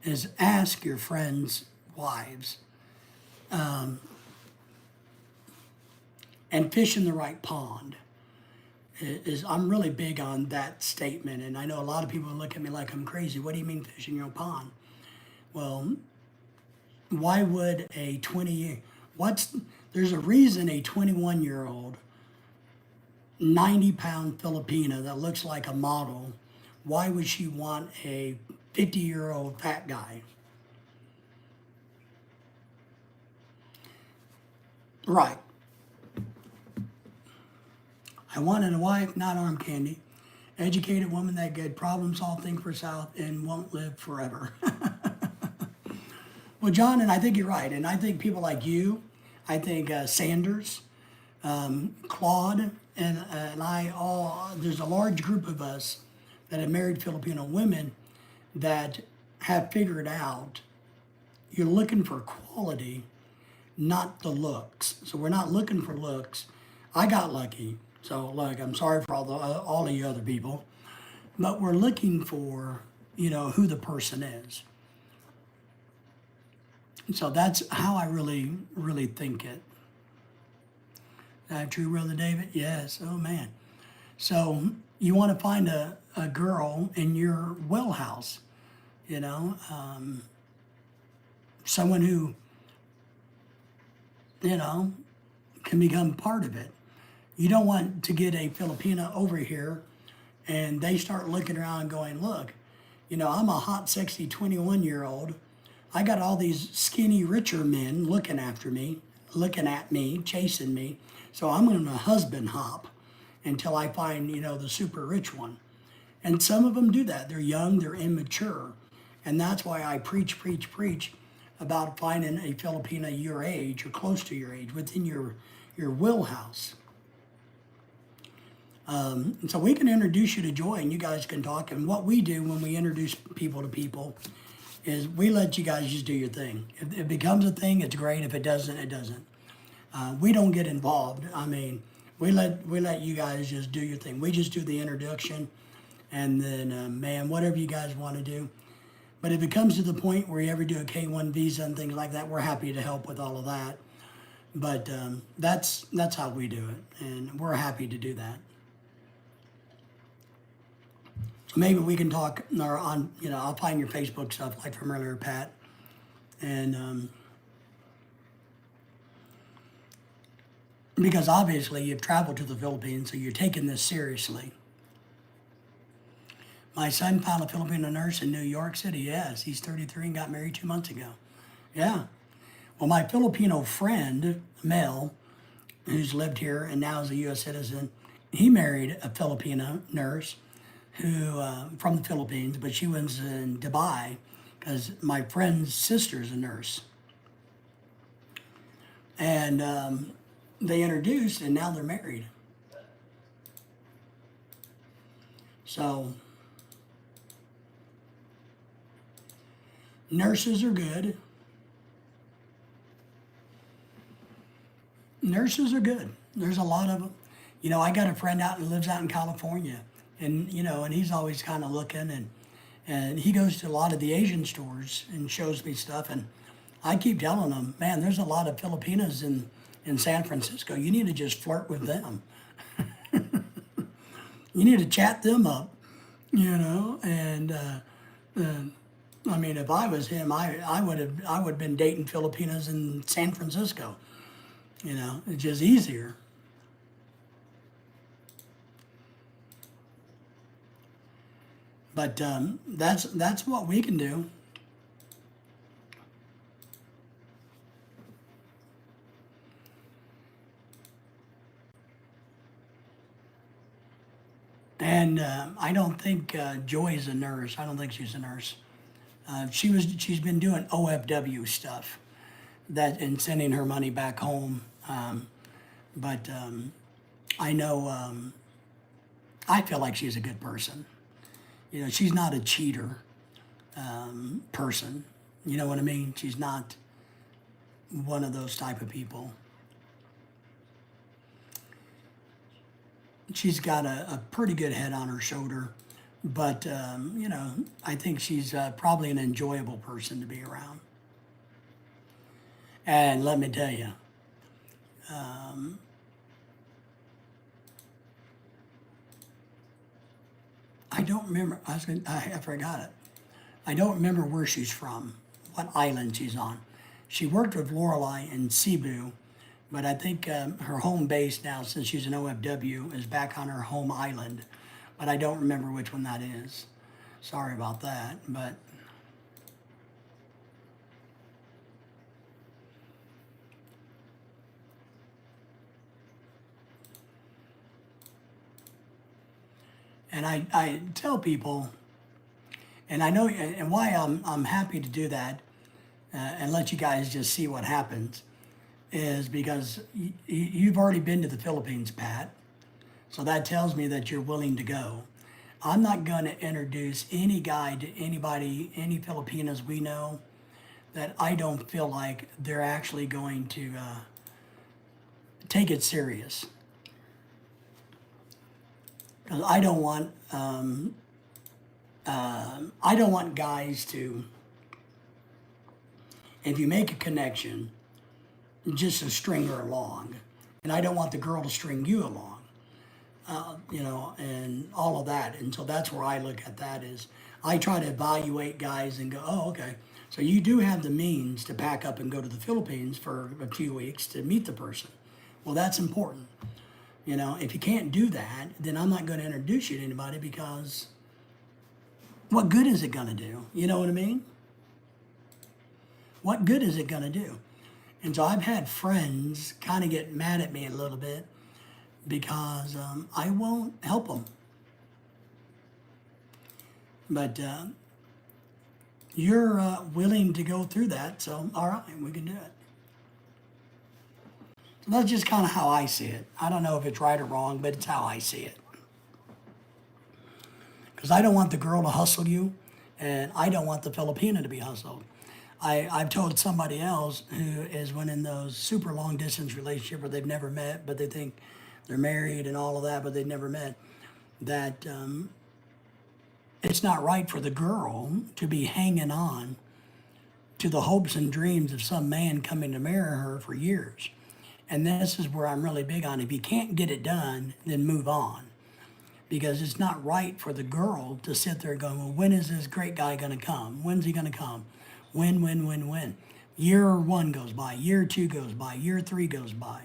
is ask your friends' wives and fish in the right pond. I'm really big on that statement, and I know a lot of people look at me like I'm crazy. What do you mean fish in your pond? Well, why would there's a reason a 21-year-old 90-pound Filipina that looks like a model, why would she want a 50-year-old fat guy? Right. I wanted a wife, not arm candy. Educated woman that could problem solve, think for herself, and won't live forever. Well, John, and I think you're right. And I think people like you, I think Sanders, Claude and I all, there's a large group of us that have married Filipino women that have figured out you're looking for quality, not the looks. So we're not looking for looks. I got lucky. So look, I'm sorry for all of you other people, but we're looking for, who the person is. So that's how I really, really think it. Is that true, Brother David? Yes. Oh, man. So you want to find a girl in your well house, someone who, can become part of it. You don't want to get a Filipina over here and they start looking around going, look, I'm a hot, sexy 21-year-old. I got all these skinny, richer men looking after me, looking at me, chasing me. So I'm going to husband hop until I find, the super rich one. And some of them do that. They're young, they're immature. And that's why I preach about finding a Filipina your age or close to your age, within your wheelhouse. So we can introduce you to Joy and you guys can talk. And what we do when we introduce people to people is we let you guys just do your thing. If it becomes a thing, it's great. If it doesn't, it doesn't. We don't get involved. I mean, we let you guys just do your thing. We just do the introduction, and then man, whatever you guys want to do. But if it comes to the point where you ever do a K-1 visa and things like that, we're happy to help with all of that. But that's how we do it, and we're happy to do that. So maybe we can talk or on, I'll find your Facebook stuff like from earlier, Pat, and because obviously you've traveled to the Philippines, so you're taking this seriously. My son found a Filipino nurse in New York City. Yes, he's 33 and got married 2 months ago. Yeah. Well, my Filipino friend, Mel, who's lived here and now is a U.S. citizen, he married a Filipino nurse who from the Philippines, but she was in Dubai because my friend's sister's a nurse. And they introduced, and now they're married. So nurses are good. Nurses are good. There's a lot of them. I got a friend out who lives out in California, and and he's always kind of looking, and he goes to a lot of the Asian stores and shows me stuff, and I keep telling him, man, there's a lot of Filipinas in San Francisco. You need to just flirt with them. You need to chat them up, and I mean, if I was him, I would have been dating Filipinas in San Francisco. It's just easier. But that's what we can do. And I don't think Joy is a nurse. I don't think she's a nurse. She's been doing OFW stuff, and sending her money back home. But I know I feel like she's a good person. She's not a cheater person. You know what I mean? She's not one of those type of people. She's got a pretty good head on her shoulder, but I think she's probably an enjoyable person to be around. And let me tell you, I don't remember. I forgot it. I don't remember where she's from, what island she's on. She worked with Lorelei in Cebu, but I think her home base now, since she's an OFW, is back on her home island. But I don't remember which one that is. Sorry about that, but and I tell people, and I know, and why I'm happy to do that, and let you guys just see what happens, is because you've already been to the Philippines, Pat. So that tells me that you're willing to go. I'm not going to introduce any guy to anybody, any Filipinos we know, that I don't feel like they're actually going to take it serious. Because I don't want guys to, if you make a connection, just to string her along. And I don't want the girl to string you along, and all of that. And so that's where I look at that is I try to evaluate guys and go, oh, okay. So you do have the means to pack up and go to the Philippines for a few weeks to meet the person. Well, that's important. If you can't do that, then I'm not going to introduce you to anybody because what good is it going to do? You know what I mean? What good is it going to do? And so I've had friends kind of get mad at me a little bit because I won't help them. But you're willing to go through that, so all right, we can do it. So that's just kind of how I see it. I don't know if it's right or wrong, but it's how I see it. Because I don't want the girl to hustle you, and I don't want the Filipino to be hustled. I've told somebody else who is one in those super long distance relationship where they've never met, but they think they're married and all of that, but they've never met, that it's not right for the girl to be hanging on to the hopes and dreams of some man coming to marry her for years. And this is where I'm really big on. If you can't get it done, then move on. Because it's not right for the girl to sit there going, well, when is this great guy going to come? When's he going to come? When? Year one goes by, year two goes by, year three goes by.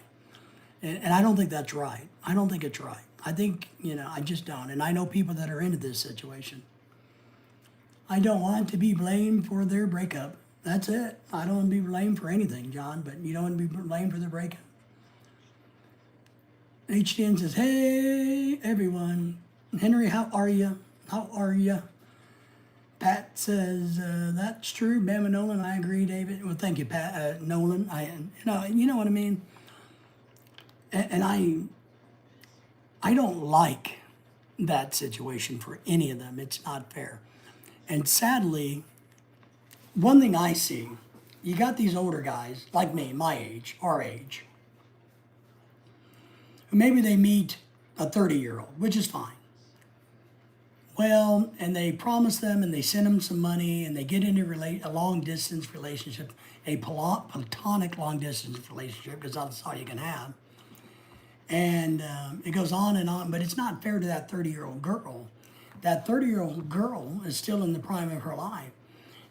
And I don't think that's right. I don't think it's right. I think, I just don't. And I know people that are into this situation. I don't want to be blamed for their breakup. That's it. I don't want to be blamed for anything, John, but you don't want to be blamed for their breakup. HDN says, hey, everyone. Henry, how are you? How are you? Pat says, that's true. Bama Nolan, I agree, David. Well, thank you, Pat. Nolan. You know what I mean? And I don't like that situation for any of them. It's not fair. And sadly, one thing I see, you got these older guys, like me, my age, our age, who maybe they meet a 30-year-old, which is fine. Well, and they promise them and they send them some money and they get into a long-distance relationship, a platonic long-distance relationship, because that's all you can have. And it goes on and on, but it's not fair to that 30-year-old girl. That 30-year-old girl is still in the prime of her life.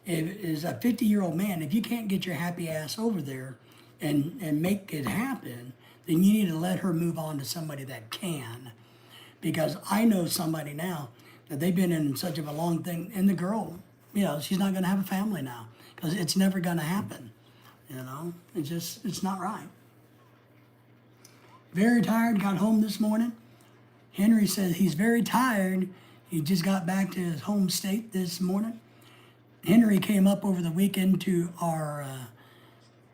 Is a 50-year-old man. If you can't get your happy ass over there and make it happen, then you need to let her move on to somebody that can. Because I know somebody now that they've been in such of a long thing, and the girl, she's not going to have a family now because it's never going to happen. It's not right. Very tired, got home this morning. Henry says he's very tired. He just got back to his home state this morning. Henry came up over the weekend to our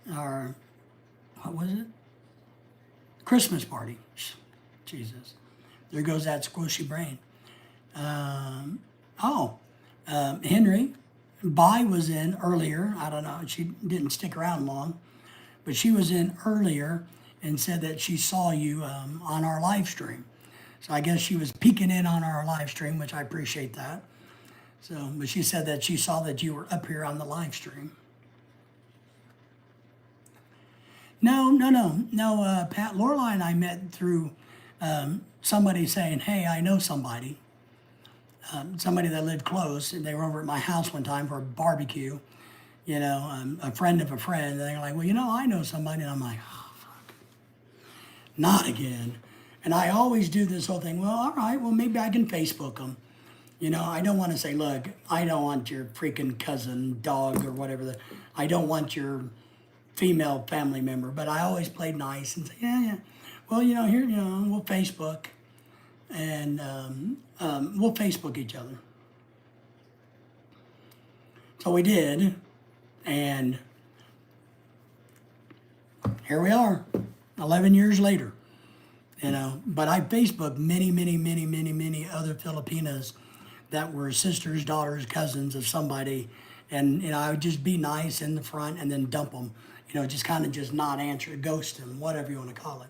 what was it? Christmas party. Jesus. There goes that squishy brain. Henry, Bai was in earlier. I don't know. She didn't stick around long, but she was in earlier and said that she saw you on our live stream. So I guess she was peeking in on our live stream, which I appreciate that. So, but she said that she saw that you were up here on the live stream. No, Pat, Lorelai and I met through somebody saying, hey, I know somebody. Somebody that lived close, and they were over at my house one time for a barbecue, a friend of a friend, and they're like, well, I know somebody, and I'm like, oh, fuck, not again. And I always do this whole thing, well, all right, well, maybe I can Facebook them. I don't want to say, look, I don't want your freaking cousin, dog, or whatever. I don't want your female family member, but I always played nice and say, yeah. Well, here, we'll Facebook, and we'll Facebook each other. So we did, and here we are, 11 years later. You know, but I Facebooked many other Filipinas that were sisters, daughters, cousins of somebody, and you know I would just be nice in the front and then dump them. You know, just kind of just not answer, ghost them, whatever you want to call it.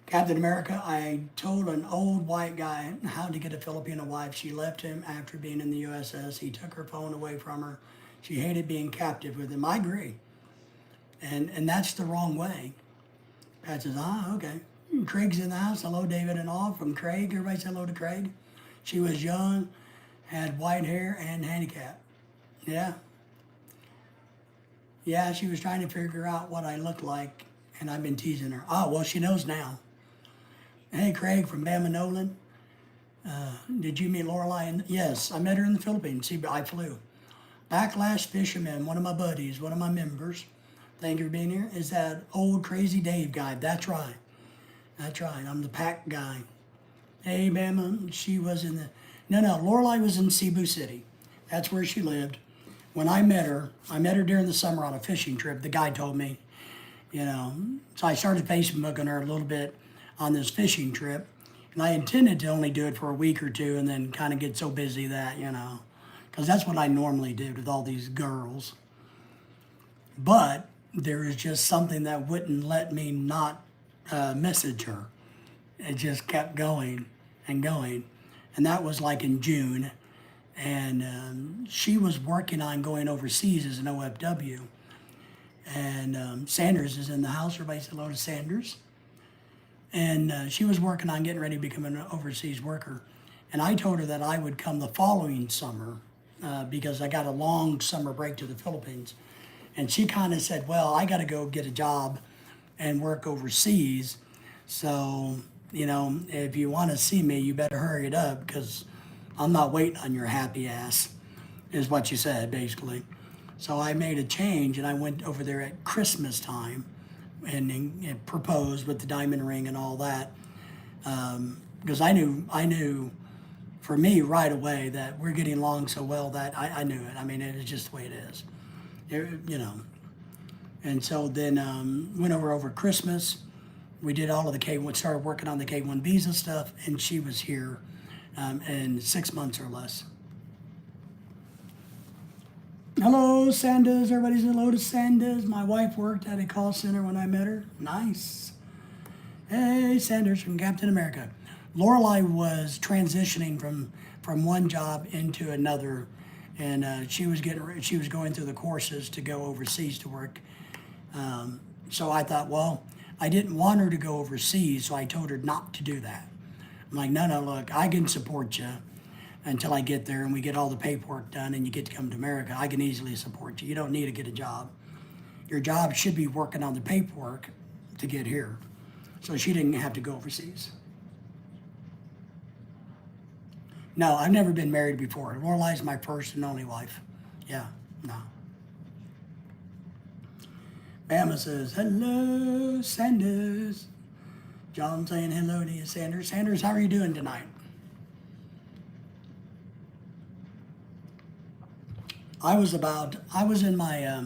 Captain America, I told an old white guy how to get a Filipino wife. She left him after being in the USS. He took her phone away from her. She hated being captive with him. I agree. And that's the wrong way. Pat says, okay. Craig's in the house. Hello, David and all from Craig. Everybody say hello to Craig. She was young, had white hair, and handicap. Yeah. Yeah, she was trying to figure out what I looked like, and I've been teasing her. Oh, well, she knows now. Hey, Craig from Bama Nolan. Did you meet Lorelai? Yes, I met her in the Philippines. See, I flew. Backlash Fisherman, one of my buddies, one of my members, thank you for being here, is that old crazy Dave guy. That's right. That's right. I'm the pack guy. Hey, Bama, she was in the... No, Lorelai was in Cebu City. That's where she lived. When I met her during the summer on a fishing trip. The guy told me, you know. So I started Facebooking her a little bit on this fishing trip. And I intended to only do it for a week or two and then kind of get so busy that, you know, because that's what I normally did with all these girls. But there is just something that wouldn't let me not message her. It just kept going and going. And that was like in June. And she was working on going overseas as an OFW. And Sanders is in the house. Everybody say hello to Sanders. And she was working on getting ready to become an overseas worker. And I told her that I would come the following summer because I got a long summer break to the Philippines. And she kind of said, well, I got to go get a job and work overseas. So, you know, if you want to see me, you better hurry it up because I'm not waiting on your happy ass, is what she said, basically. So I made a change and I went over there at Christmas time and proposed with the diamond ring and all that. Because I knew for me right away that we're getting along so well that I knew it. I mean, it is just the way it is. You know. And so then went over Christmas. We did all of the K1, started working on the K1 visa stuff, and she was here in 6 months or less. Hello, Sanders. Everybody's hello to Sanders. My wife worked at a call center when I met her. Nice. Hey, Sanders from Captain America. Lorelai was transitioning from one job into another, and she was going through the courses to go overseas to work. So I thought, well, I didn't want her to go overseas, so I told her not to do that. I'm like, no, look, I can support you until I get there and we get all the paperwork done and you get to come to America. I can easily support you. You don't need to get a job. Your job should be working on the paperwork to get here. So she didn't have to go overseas. No, I've never been married before. Lorelai's my first and only wife. Yeah, no. Bama says, hello, Sanders. John saying hello to you, Sanders. Sanders, how are you doing tonight? I was in my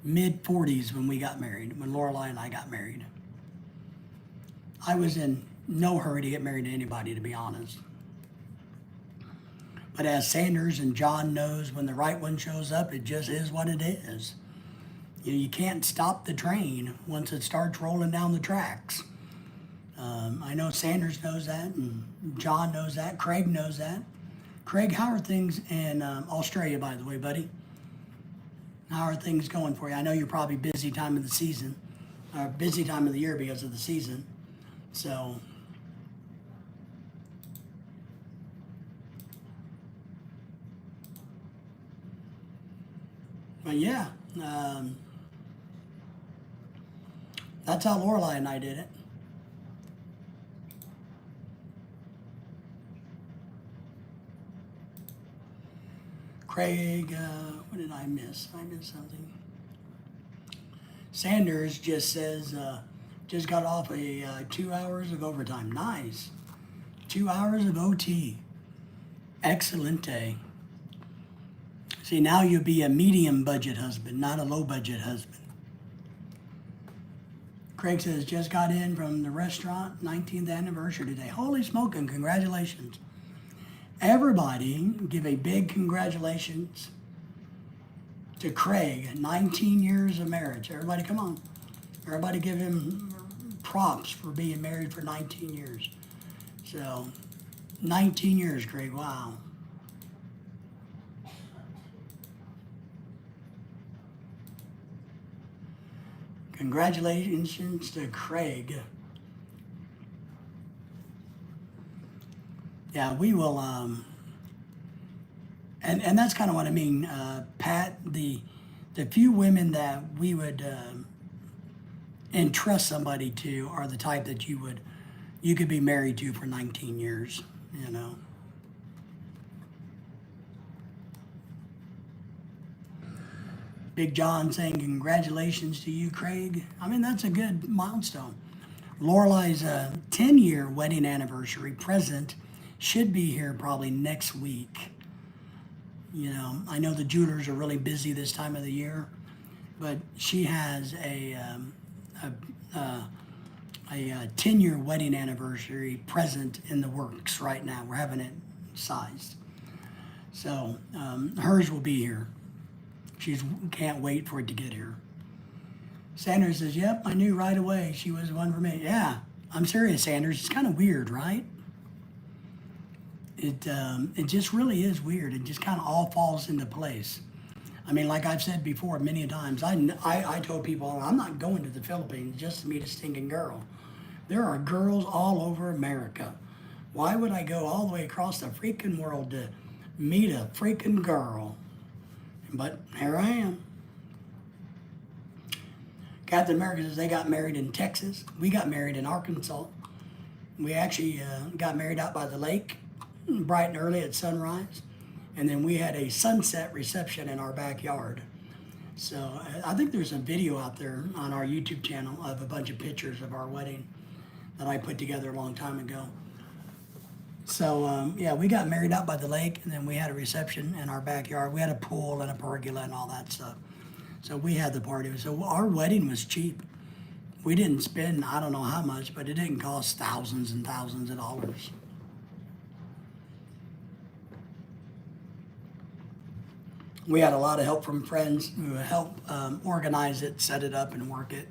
mid-40s when we got married, when Lorelai and I got married. I was in no hurry to get married to anybody, to be honest. But as Sanders and John knows, when the right one shows up, it just is what it is. You can't stop the train once it starts rolling down the tracks. I know Sanders knows that, and John knows that, Craig knows that. Craig, how are things in Australia, by the way, buddy? How are things going for you? I know you're probably busy time of the season, busy time of the year because of the season. So, but yeah, that's how Lorelai and I did it. Craig, what did I miss? I missed something. Sanders just says, just got off 2 hours of overtime. Nice. 2 hours of OT. Excelente. See, now you'll be a medium budget husband, not a low budget husband. Craig says, just got in from the restaurant, 19th anniversary today. Holy smoking, congratulations. Everybody give a big congratulations to Craig, 19 years of marriage. Everybody, come on. Everybody give him props for being married for 19 years. So, 19 years, Craig, wow. Congratulations to Craig. Yeah, we will, and that's kind of what I mean, Pat, the few women that we would entrust somebody to are the type that you could be married to for 19 years, you know. Big John saying congratulations to you, Craig. I mean, that's a good milestone. Lorelei's 10-year wedding anniversary present should be here probably next week. You know, I know the jewelers are really busy this time of the year, but she has a 10-year wedding anniversary present in the works right now. We're having it sized. So hers will be here. She can't wait for it to get here. Sanders says, yep, I knew right away she was the one for me. Yeah, I'm serious, Sanders. It's kind of weird, right? It just really is weird. It just kind of all falls into place. I mean, like I've said before many times, I told people I'm not going to the Philippines just to meet a stinking girl. There are girls all over America. Why would I go all the way across the freaking world to meet a freaking girl? But here I am. Captain America says they got married in Texas. We got married in Arkansas. We actually got married out by the lake, bright and early at sunrise. And then we had a sunset reception in our backyard. So I think there's a video out there on our YouTube channel of a bunch of pictures of our wedding that I put together a long time ago. So yeah, we got married out by the lake, and then we had a reception in our backyard. We had a pool and a pergola and all that stuff. So we had the party. So our wedding was cheap. We didn't spend, I don't know how much, but it didn't cost thousands and thousands of dollars. We had a lot of help from friends who helped organize it, set it up, and work it.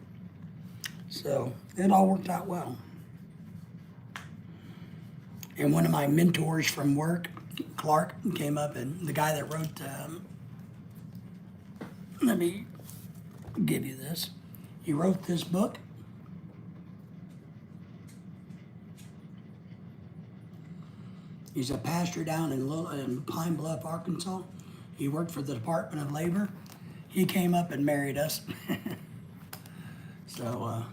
So it all worked out well. And one of my mentors from work, Clark, came up, and the guy that wrote, let me give you this. He wrote this book. He's a pastor down in Pine Bluff, Arkansas. He worked for the Department of Labor. He came up and married us. So,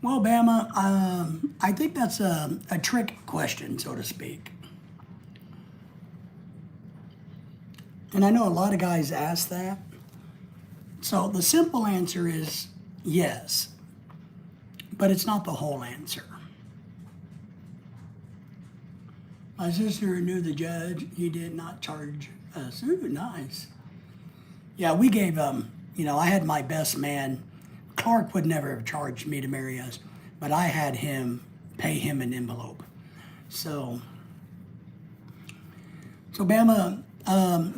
well, Bama, I think that's a trick question, so to speak. And I know a lot of guys ask that. So the simple answer is yes, but it's not the whole answer. My sister knew the judge. He did not charge us. Ooh, nice. Yeah, we gave, I had my best man. Clark would never have charged me to marry us, but I had him pay him an envelope. So Bama,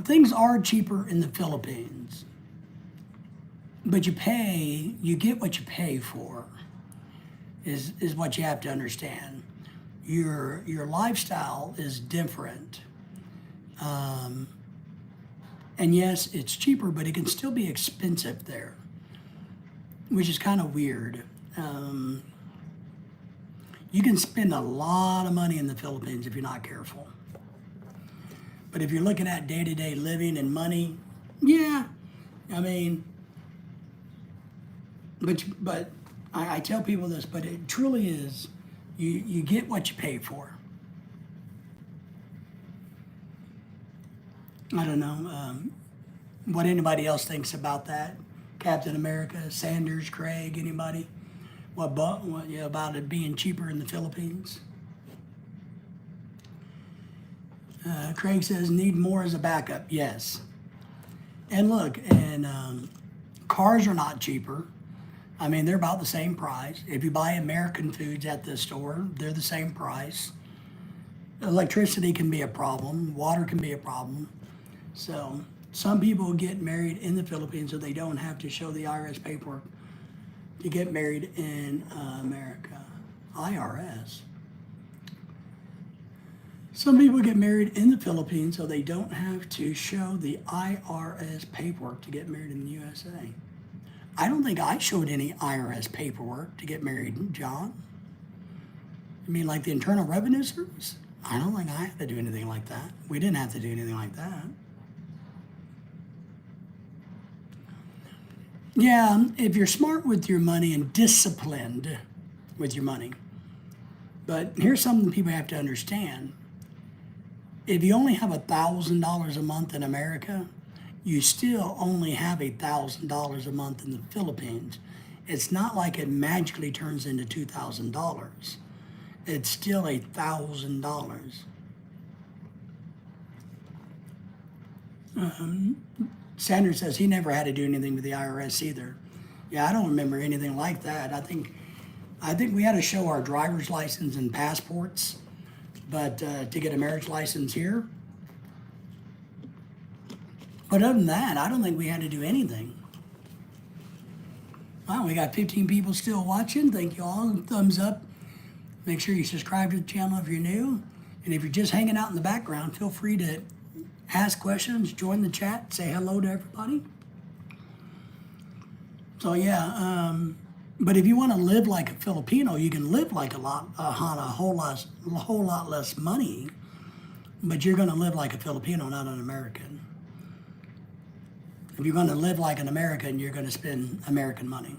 things are cheaper in the Philippines, but you get what you pay for, is what you have to understand. Your lifestyle is different. And yes, it's cheaper, but it can still be expensive there, which is kind of weird. You can spend a lot of money in the Philippines if you're not careful. But if you're looking at day-to-day living and money, yeah, I mean, but I tell people this, but it truly is, you get what you pay for. I don't know what anybody else thinks about that. Captain America, Sanders, Craig, anybody? What about it being cheaper in the Philippines? Craig says, need more as a backup. Yes. And look, and cars are not cheaper. I mean, they're about the same price. If you buy American foods at the store, they're the same price. Electricity can be a problem. Water can be a problem. So some people get married in the Philippines so they don't have to show the IRS paperwork to get married in America. IRS. Some people get married in the Philippines so they don't have to show the IRS paperwork to get married in the USA. I don't think I showed any IRS paperwork to get married, John. You mean like the Internal Revenue Service? I don't think I had to do anything like that. We didn't have to do anything like that. Yeah, if you're smart with your money and disciplined with your money. But here's something people have to understand. If you only have $1,000 a month in America, you still only have $1,000 a month in the Philippines. It's not like it magically turns into $2,000. It's still $1,000. Sanders says he never had to do anything with the IRS either. Yeah, I don't remember anything like that. I think we had to show our driver's license and passports, but to get a marriage license here. But other than that, I don't think we had to do anything. Wow, we got 15 people still watching. Thank you all. Thumbs up. Make sure you subscribe to the channel if you're new. And if you're just hanging out in the background, feel free to ask questions, join the chat, say hello to everybody. So yeah, but if you want to live like a Filipino, you can live like on a whole lot less money, but you're going to live like a Filipino, not an American. If you're going to live like an American, you're going to spend American money.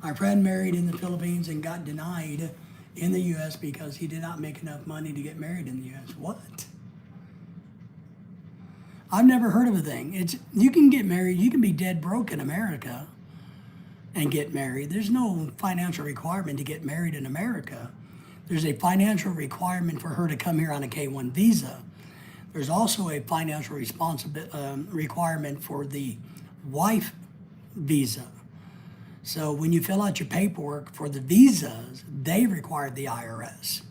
My friend married in the Philippines and got denied in the U.S. because he did not make enough money to get married in the U.S. What? I've never heard of a thing. You can get married, you can be dead broke in America and get married. There's no financial requirement to get married in America. There's a financial requirement for her to come here on a K-1 visa. There's also a financial requirement for the wife visa. So when you fill out your paperwork for the visas, they require the IRS.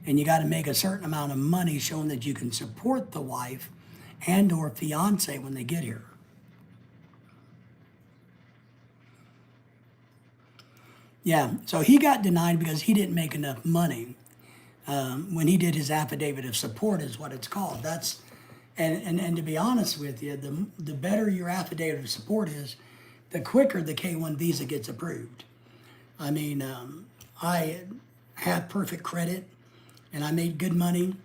And you got to make a certain amount of money showing that you can support the wife and or fiance when they get here. Yeah, so he got denied because he didn't make enough money. When he did his affidavit of support is what it's called. And to be honest with you, the better your affidavit of support is, the quicker the K-1 visa gets approved. I mean, I had perfect credit and I made good money,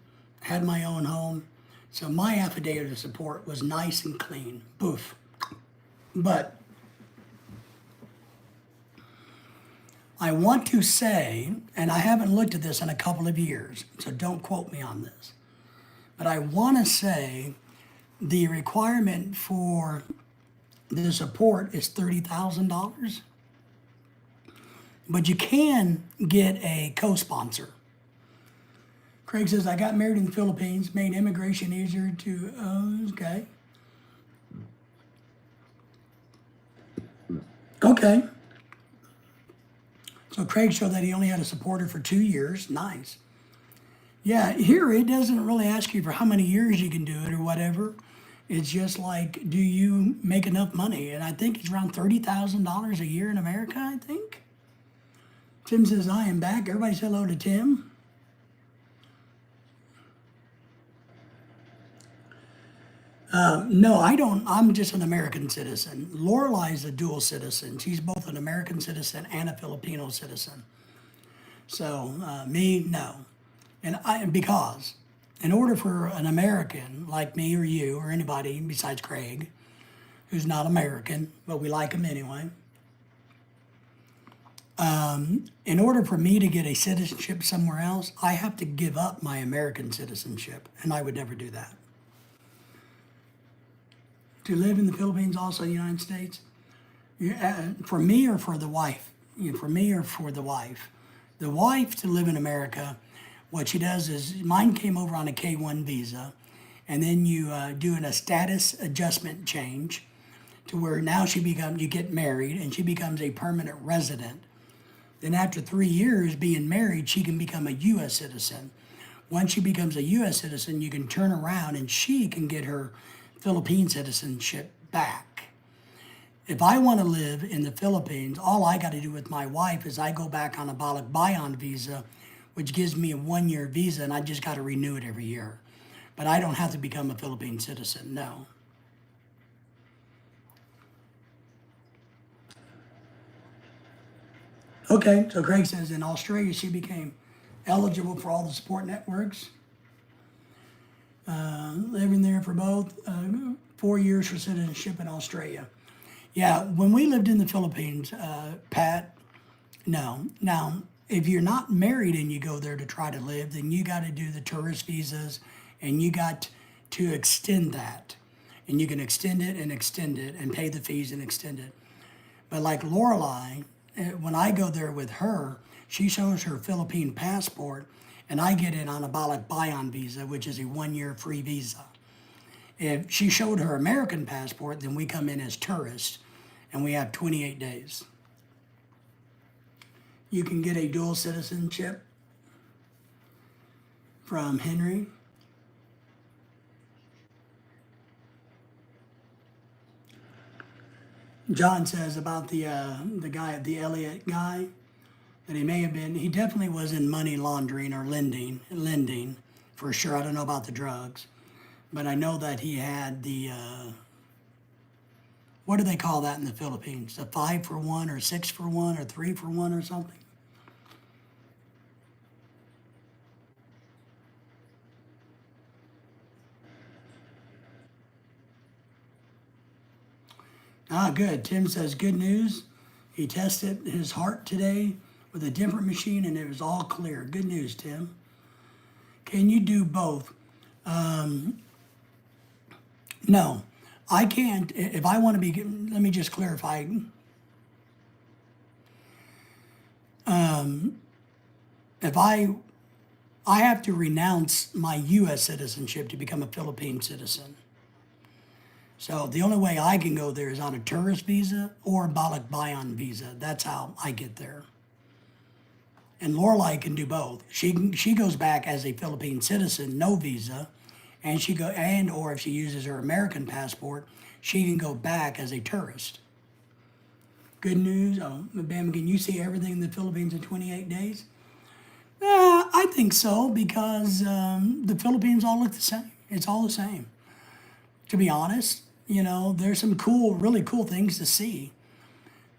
had my own home. So my affidavit of support was nice and clean, poof. But I want to say, and I haven't looked at this in a couple of years, so don't quote me on this, but I want to say the requirement for the support is $30,000, but you can get a co-sponsor. Craig says, I got married in the Philippines, made immigration easier to, okay. Okay. So Craig showed that he only had a supporter for 2 years. Nice. Yeah, here it doesn't really ask you for how many years you can do it or whatever. It's just like, do you make enough money? And I think it's around $30,000 a year in America, I think. Tim says, I am back. Everybody say hello to Tim. No, I don't. I'm just an American citizen. Lorelai's a dual citizen. She's both an American citizen and a Filipino citizen. So me, no. Because in order for an American like me or you or anybody besides Craig, who's not American, but we like him anyway, in order for me to get a citizenship somewhere else, I have to give up my American citizenship, and I would never do that. To live in the Philippines, also the United States, for me or for the wife? For me or for the wife? The wife to live in America What she does is, mine came over on a K-1 visa, and then you do a status adjustment change to where now you get married and she becomes a permanent resident. Then after 3 years being married, she can become a U.S. citizen. Once she becomes a U.S. citizen, you can turn around and she can get her Philippine citizenship back. If I want to live in the Philippines, all I got to do with my wife is I go back on a balikbayan visa, which gives me a 1-year visa, and I just got to renew it every year. But I don't have to become a Philippine citizen, no. Okay, so Craig says in Australia she became eligible for all the support networks, living there for both 4 years for citizenship in Australia. Yeah, when we lived in the Philippines, Pat, no. Now, if you're not married and you go there to try to live, then you got to do the tourist visas and you got to extend that. And you can extend it and pay the fees and extend it. But like Lorelai, when I go there with her, she shows her Philippine passport and I get in on a balikbayan visa, which is a 1-year free visa. If she showed her American passport, then we come in as tourists and we have 28 days. You can get a dual citizenship from Henry. John says about the guy, the Elliott guy, that he definitely was in money laundering or lending for sure. I don't know about the drugs, but I know that he had the, what do they call that in the Philippines? The 5-for-1 or 6-for-1 or 3-for-1 or something? Ah, good. Tim says, good news. He tested his heart today with a different machine and it was all clear. Good news, Tim. Can you do both? No, I can't. If I want to be, let me just clarify. If I have to renounce my U.S. citizenship to become a Philippine citizen. So the only way I can go there is on a tourist visa or a balikbayan visa. That's how I get there. And Lorelai can do both. She goes back as a Philippine citizen, no visa, or if she uses her American passport, she can go back as a tourist. Good news. Oh, Bam, can you see everything in the Philippines in 28 days? I think so because the Philippines all look the same. It's all the same. To be honest, there's some really cool things to see.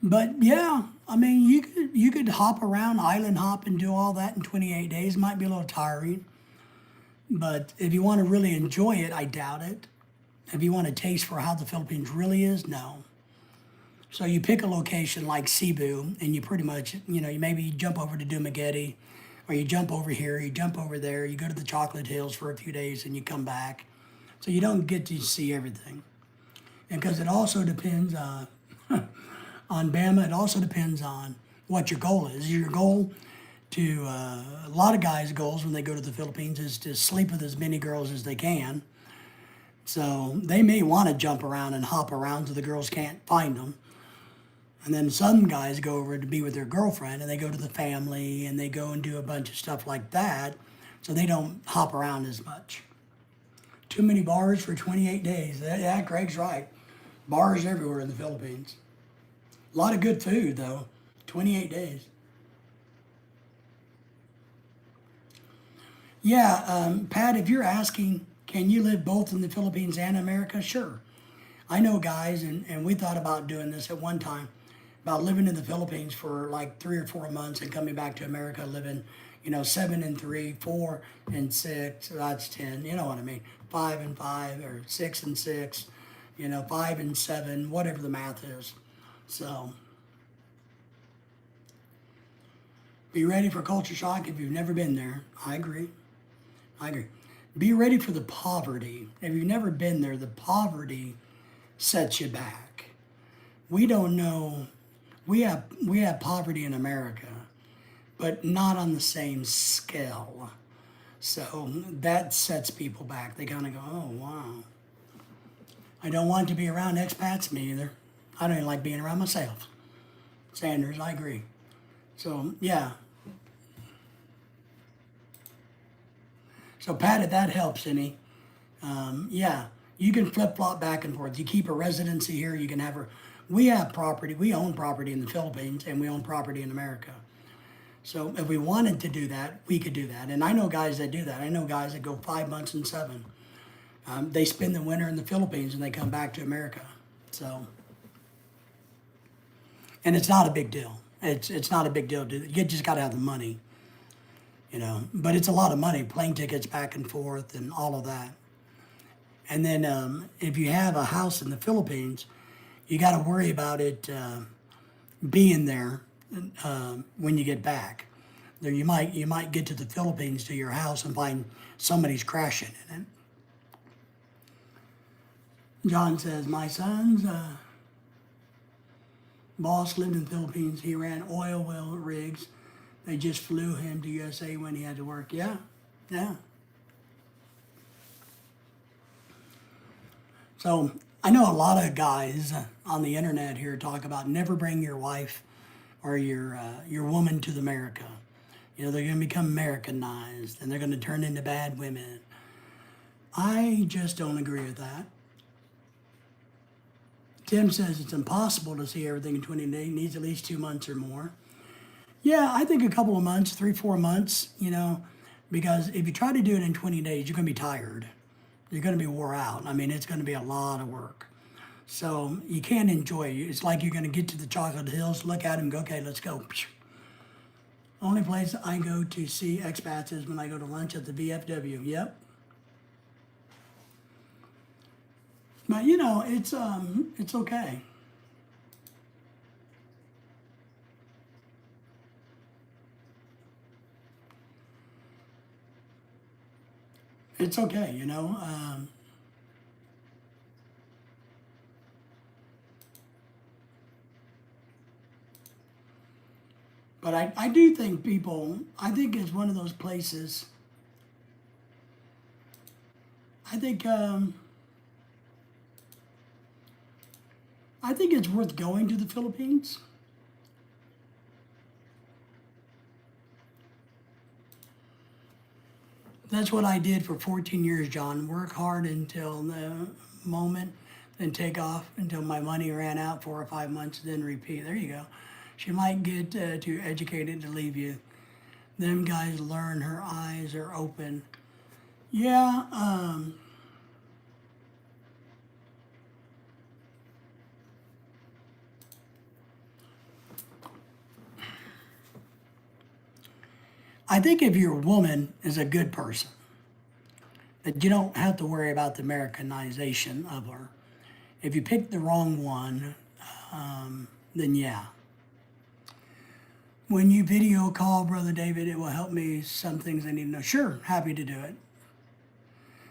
But yeah, I mean, you could hop around, island hop, and do all that in 28 days. Might be a little tiring, but if you want to really enjoy it, I doubt it. If you want a taste for how the Philippines really is, no. So you pick a location like Cebu, and you pretty much, you maybe jump over to Dumaguete, or you jump over here, you jump over there, you go to the Chocolate Hills for a few days, and you come back. So you don't get to see everything, and because it also depends on Bama, it also depends on what your goal is. Your goal a lot of guys' goals when they go to the Philippines is to sleep with as many girls as they can. So they may want to jump around and hop around so the girls can't find them. And then some guys go over to be with their girlfriend and they go to the family and they go and do a bunch of stuff like that. So they don't hop around as much. Too many bars for 28 days. Yeah, Craig's right. Bars everywhere in the Philippines. A lot of good food, though. 28 days. Yeah, Pat, if you're asking, can you live both in the Philippines and America? Sure. I know guys, and we thought about doing this at one time, about living in the Philippines for like 3 or 4 months and coming back to America, living, 7 and 3, 4 and 6, that's 10, you know what I mean, 5 and 5, or 6 and 6, 5 and 7, whatever the math is. So, be ready for culture shock if you've never been there. I agree. Be ready for the poverty. If you've never been there, the poverty sets you back. We don't know. We have poverty in America, but not on the same scale. So that sets people back. They kind of go, oh, wow. I don't want to be around expats, me either. I don't even like being around myself. Sanders, I agree. So, yeah. So, Pat, if that helps any, yeah, you can flip-flop back and forth. You keep a residency here, you can have a... We have property, we own property in the Philippines, and we own property in America. So if we wanted to do that, we could do that. And I know guys that do that. I know guys that go 5 months and 7. They spend the winter in the Philippines and they come back to America. So, and it's not a big deal. It's not a big deal. You just got to have the money, you know. But it's a lot of money, plane tickets back and forth and all of that. And then if you have a house in the Philippines, you got to worry about it being there when you get back. There you might get to the Philippines to your house and find somebody's crashing in it. John says, my son's boss lived in the Philippines. He ran oil well rigs. They just flew him to USA when he had to work. Yeah, yeah. So I know a lot of guys on the internet here talk about never bring your wife or your woman to America. You know, they're going to become Americanized and they're going to turn into bad women. I just don't agree with that. Tim says it's impossible to see everything in 20 days. It needs at least 2 months or more. Yeah, I think a couple of months, 3-4 months, you know, because if you try to do it in 20 days, you're going to be tired. You're going to be wore out. I mean, it's going to be a lot of work. So you can't enjoy it. It's like you're going to get to the Chocolate Hills, look at them, go, okay, let's go. Only place I go to see expats is when I go to lunch at the VFW. Yep. But you know, it's okay. It's okay, you know. But I do think I think it's one of those places, I think it's worth going to the Philippines. That's what I did for 14 years, John. Work hard until the moment, then take off until my money ran out, 4 or 5 months, then repeat. There you go. She might get too educated to leave you. Them guys learn, her eyes are open. Yeah, I think if your woman is a good person, that you don't have to worry about the Americanization of her. If you pick the wrong one, then yeah. When you video call, Brother David, it will help me some things I need to know. Sure, happy to do it.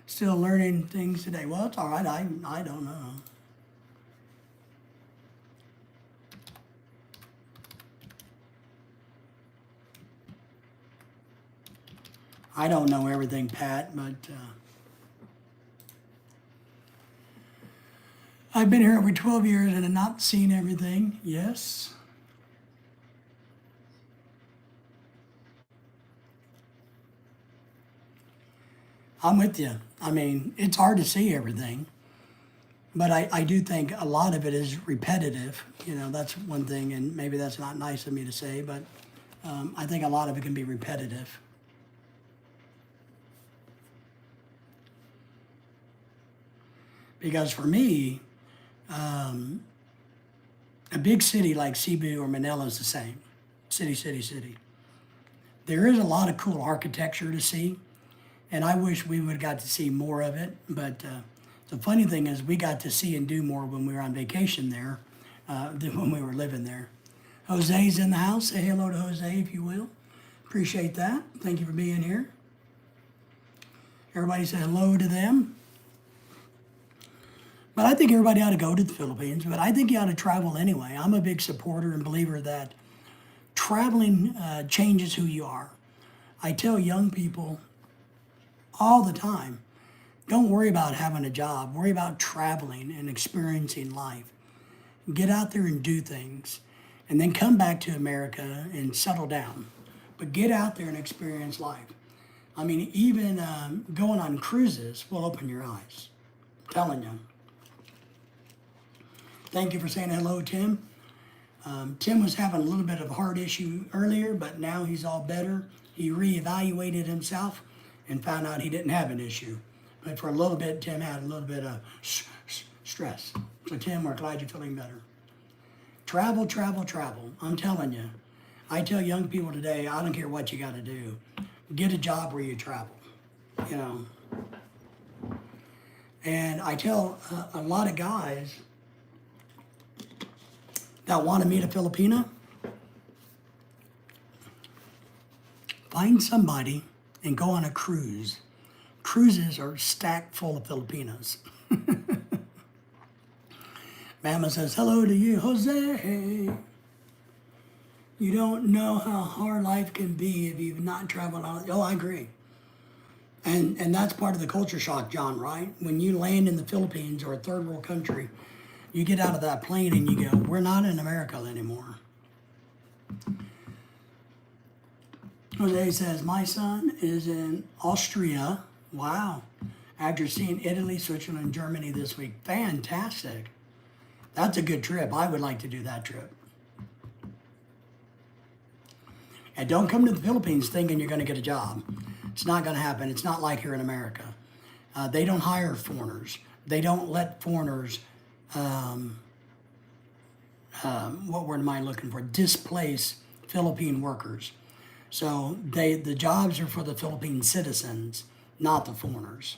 Still learning things today. Well, it's all right. I don't know. I don't know everything, Pat, but I've been here over 12 years and have not seen everything. Yes. I'm with you. I mean, it's hard to see everything, but I do think a lot of it is repetitive. You know, that's one thing, and maybe that's not nice of me to say, but I think a lot of it can be repetitive. Because for me, a big city like Cebu or Manila is the same. City. There is a lot of cool architecture to see, and I wish we would have got to see more of it. But the funny thing is, we got to see and do more when we were on vacation there than when we were living there. Jose's in the house. Say hello to Jose, if you will. Appreciate that. Thank you for being here. Everybody say hello to them. But I think everybody ought to go to the Philippines, but I think you ought to travel anyway. I'm a big supporter and believer that traveling changes who you are. I tell young people, all the time. Don't worry about having a job. Worry about traveling and experiencing life. Get out there and do things, and then come back to America and settle down. But get out there and experience life. I mean, even going on cruises will open your eyes. I'm telling you. Thank you for saying hello, Tim. Tim was having a little bit of a heart issue earlier, but now he's all better. He reevaluated himself and found out he didn't have an issue. But for a little bit, Tim had a little bit of stress. So Tim, we're glad you're feeling better. Travel, travel, travel. I'm telling you. I tell young people today, I don't care what you got to do. Get a job where you travel, you know. And I tell a lot of guys that want to meet a Filipina, find somebody and go on a cruise. Cruises are stacked full of Filipinos. Mama says, hello to you, Jose. You don't know how hard life can be if you've not traveled out. Oh, I agree. And that's part of the culture shock, John, right? When you land in the Philippines or a third world country, you get out of that plane and you go, we're not in America anymore. Jose says, my son is in Austria. Wow. After seeing Italy, Switzerland, and Germany this week. Fantastic. That's a good trip. I would like to do that trip. And don't come to the Philippines thinking you're going to get a job. It's not going to happen. It's not like here in America. They don't hire foreigners. They don't let foreigners, what word am I looking for? Displace Philippine workers. So the jobs are for the Philippine citizens, not the foreigners.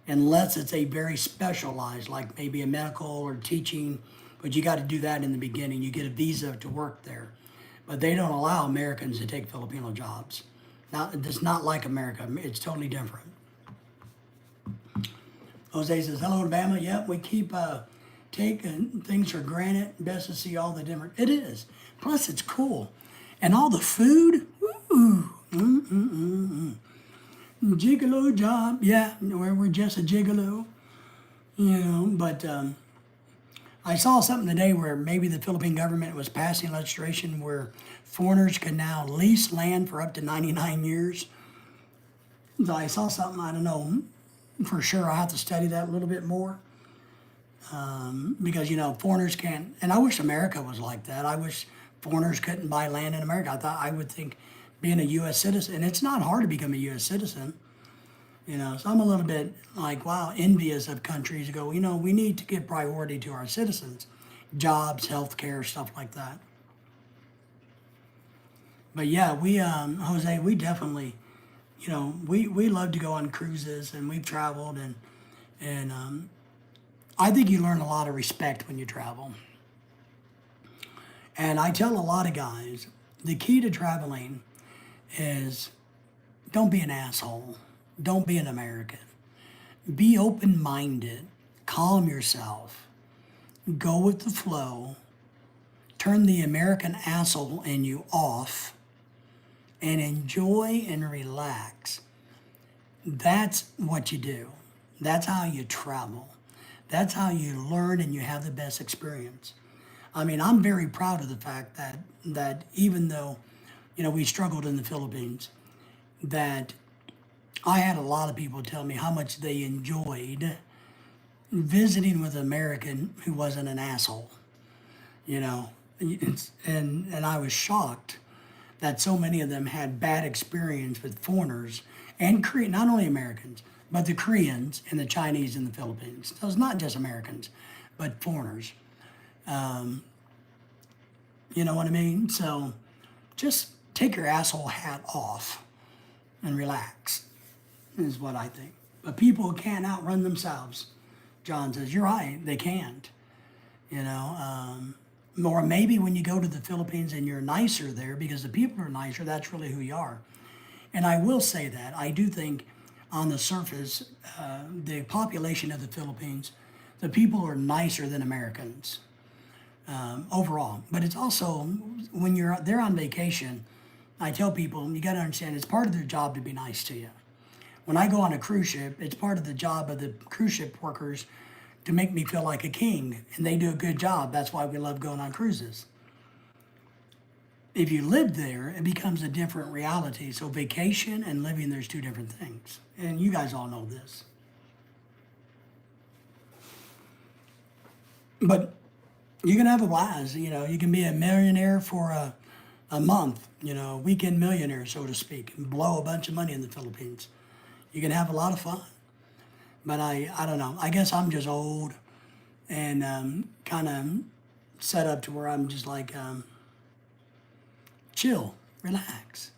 Unless it's a very specialized, like maybe a medical or teaching, but you got to do that in the beginning. You get a visa to work there. But they don't allow Americans to take Filipino jobs. Now, it's not like America. It's totally different. Jose says, hello, Alabama. Yep, we keep taking things for granted. Best to see all the different. It is. Plus, it's cool. And all the food. Gigolo job. Yeah, we're just a gigolo. You know, but I saw something today where maybe the Philippine government was passing legislation where foreigners can now lease land for up to 99 years. So I saw something, I don't know, for sure I have to study that a little bit more. Because, you know, foreigners can't, and I wish America was like that. I wish foreigners couldn't buy land in America. I would think being a U.S. citizen, and it's not hard to become a U.S. citizen. You know, so I'm a little bit like, wow, envious of countries who go, you know, we need to give priority to our citizens, jobs, health care, stuff like that. But yeah, we, Jose, we definitely, you know, we love to go on cruises and we've traveled and I think you learn a lot of respect when you travel. And I tell a lot of guys, the key to traveling is don't be an asshole. Don't be an American. Be open-minded. Calm yourself. Go with the flow. Turn the American asshole in you off and enjoy and relax. That's what you do. That's how you travel. That's how you learn and you have the best experience. I mean, I'm very proud of the fact that even though, you know, we struggled in the Philippines, that I had a lot of people tell me how much they enjoyed visiting with an American who wasn't an asshole, you know, and I was shocked that so many of them had bad experience with foreigners and not only Americans, but the Koreans and the Chinese in the Philippines. So it's not just Americans, but foreigners. You know what I mean? So just take your asshole hat off and relax, is what I think. But people can't outrun themselves. John says, you're right, they can't. You know, or maybe when you go to the Philippines and you're nicer there because the people are nicer, that's really who you are. And I will say that. I do think on the surface, the population of the Philippines, the people are nicer than Americans overall. But it's also, when you're there on vacation, I tell people, you got to understand, it's part of their job to be nice to you. When I go on a cruise ship, it's part of the job of the cruise ship workers to make me feel like a king, and they do a good job. That's why we love going on cruises. If you live there, it becomes a different reality. So vacation and living, there's two different things. And you guys all know this. But you can have a blast. You can be a millionaire for a month, weekend millionaire, so to speak, and blow a bunch of money in the Philippines. You can have a lot of fun. But I don't know. I guess I'm just old and kind of set up to where I'm just like, chill, relax.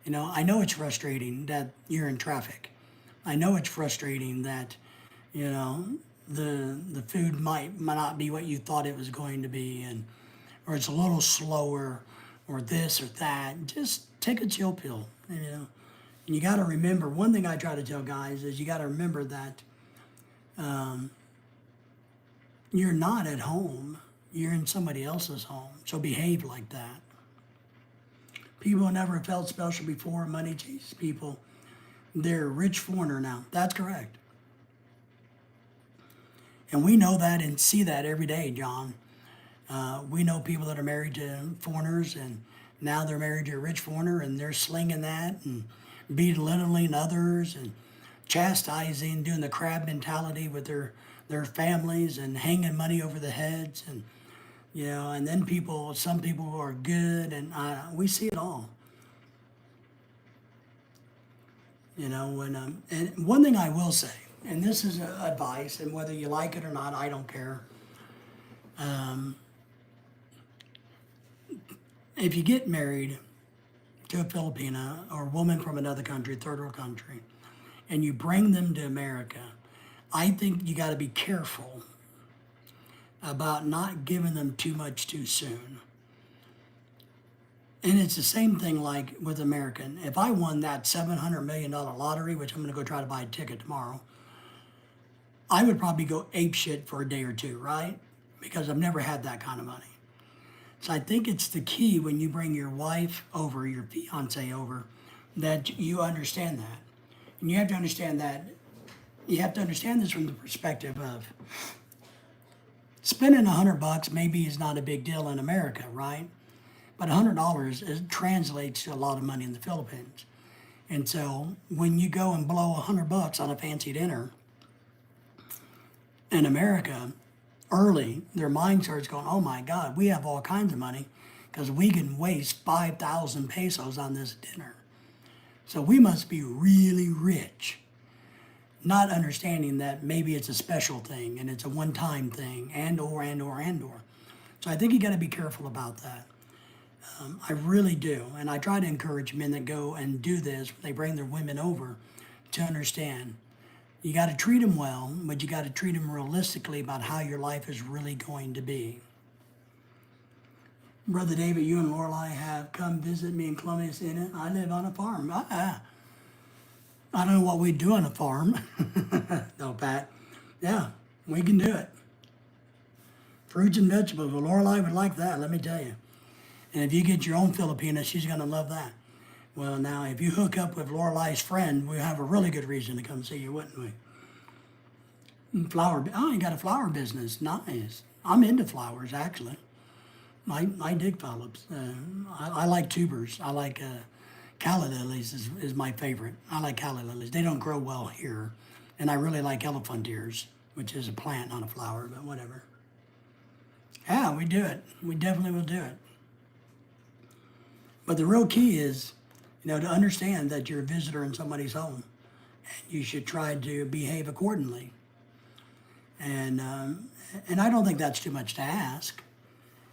I know it's frustrating that you're in traffic. I know it's frustrating that, the food might not be what you thought it was going to be, or it's a little slower, or this or that. Just take a chill pill, And you got to remember, one thing I try to tell guys is you got to remember that you're not at home. You're in somebody else's home. So behave like that. People who never felt special before, money chases people. They're a rich foreigner now. That's correct. And we know that and see that every day, John. We know people that are married to foreigners, and now they're married to a rich foreigner, and they're slinging that and belittling others and chastising, doing the crab mentality with their families and hanging money over the heads. And then some people are good, and we see it all. And one thing I will say, and this is advice, and whether you like it or not, I don't care. If you get married to a Filipina or a woman from another country, third world country, and you bring them to America, I think you got to be careful about not giving them too much too soon. And it's the same thing like with American. If I won that $700 million lottery, which I'm going to go try to buy a ticket tomorrow, I would probably go ape shit for a day or two, right? Because I've never had that kind of money. So I think it's the key when you bring your wife over, your fiance over, that you understand that. And you have to understand this from the perspective of spending $100 maybe is not a big deal in America, right? But $100 translates to a lot of money in the Philippines. And so when you go and blow $100 on a fancy dinner in America, early, their mind starts going, oh my God, we have all kinds of money because we can waste 5,000 pesos on this dinner. So we must be really rich, not understanding that maybe it's a special thing and it's a one-time thing, and or. So I think you got to be careful about that. I really do. And I try to encourage men that go and do this, when they bring their women over, to understand. You got to treat them well, but you got to treat them realistically about how your life is really going to be. Brother David, you and Lorelei have come visit me in Columbus, in it. I live on a farm. I don't know what we do on a farm. No, Pat. Yeah, we can do it. Fruits and vegetables. Well, Lorelei would like that, let me tell you. And if you get your own Filipina, she's going to love that. Well, now, if you hook up with Lorelei's friend, we have a really good reason to come see you, wouldn't we? You got a flower business. Nice. I'm into flowers, actually. I dig tulips. I like tubers. I like calla lilies is my favorite. I like calla lilies. They don't grow well here. And I really like elephant ears, which is a plant, not a flower, but whatever. Yeah, we do it. We definitely will do it. But the real key is, to understand that you're a visitor in somebody's home, and you should try to behave accordingly. And I don't think that's too much to ask.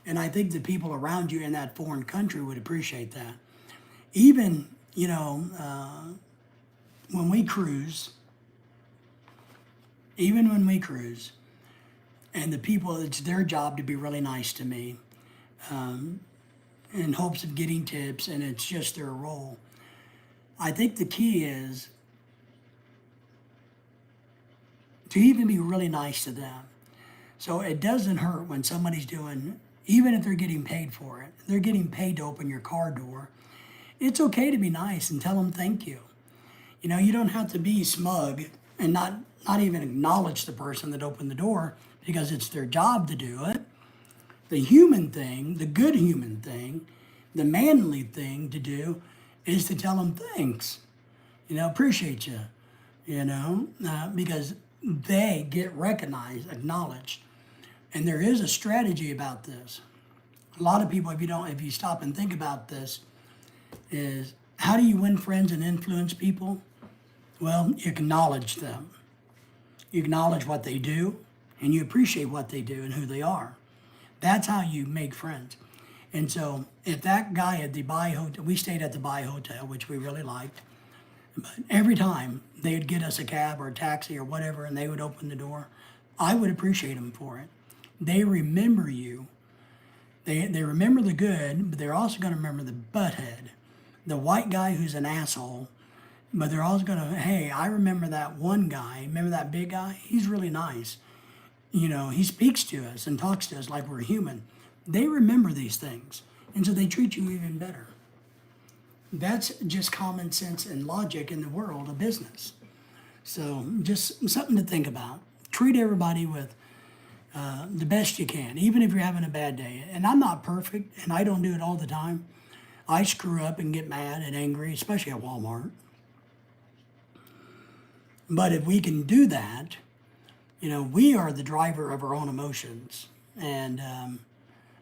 And I think the people around you in that foreign country would appreciate that. Even, when we cruise, and the people, it's their job to be really nice to me, in hopes of getting tips, and it's just their role. I think the key is to even be really nice to them. So it doesn't hurt when somebody's doing, even if they're getting paid for it, they're getting paid to open your car door. It's okay to be nice and tell them thank you. You know, you don't have to be smug and not even acknowledge the person that opened the door because it's their job to do it. The human thing, the good human thing, the manly thing to do is to tell them thanks. You know, appreciate you, because they get recognized, acknowledged. And there is a strategy about this. A lot of people, if you stop and think about this, is how do you win friends and influence people? Well, you acknowledge them. You acknowledge what they do, and you appreciate what they do and who they are. That's how you make friends. And so if that guy at the Bay Hotel, we stayed at the Bay Hotel, which we really liked, but every time they would get us a cab or a taxi or whatever, and they would open the door, I would appreciate them for it. They remember you. They remember the good, but they're also going to remember the butthead, the white guy who's an asshole. But they're also going to, hey, I remember that one guy. Remember that big guy? He's really nice. You know, he speaks to us and talks to us like we're human. They remember these things, and so they treat you even better. That's just common sense and logic in the world of business. So just something to think about. Treat everybody with the best you can, even if you're having a bad day. And I'm not perfect, and I don't do it all the time. I screw up and get mad and angry, especially at Walmart. But if we can do that, you know, we are the driver of our own emotions. And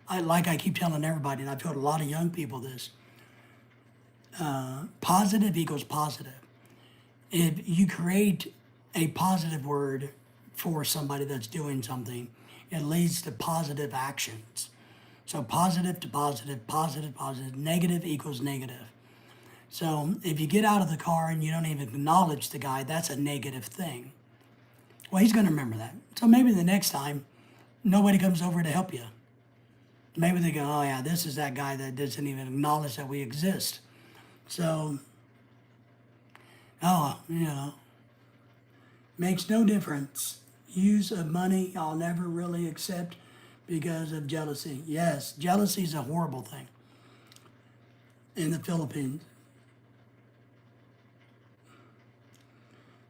I keep telling everybody, and I've told a lot of young people this, positive equals positive. If you create a positive word for somebody that's doing something, it leads to positive actions. So positive to positive, positive, positive, negative equals negative. So if you get out of the car and you don't even acknowledge the guy, that's a negative thing. Well, he's going to remember that. So maybe the next time, nobody comes over to help you. Maybe they go, oh yeah, this is that guy that doesn't even acknowledge that we exist. So, makes no difference. Use of money I'll never really accept because of jealousy. Yes, jealousy is a horrible thing in the Philippines.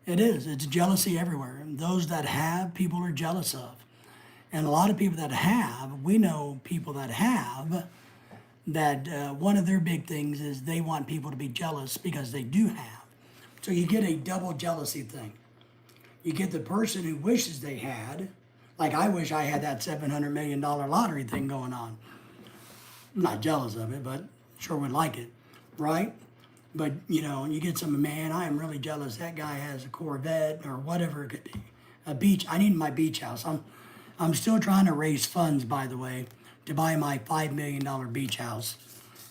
It is. It's jealousy everywhere. And those that have, people are jealous of. And a lot of people that have, we know people that have, that one of their big things is they want people to be jealous because they do have. So you get a double jealousy thing. You get the person who wishes they had, like I wish I had that $700 million lottery thing going on. I'm not jealous of it, but sure would like it, right? But, you get some, man, I am really jealous. That guy has a Corvette or whatever it could be. A beach. I need my beach house. I'm still trying to raise funds, by the way, to buy my $5 million beach house.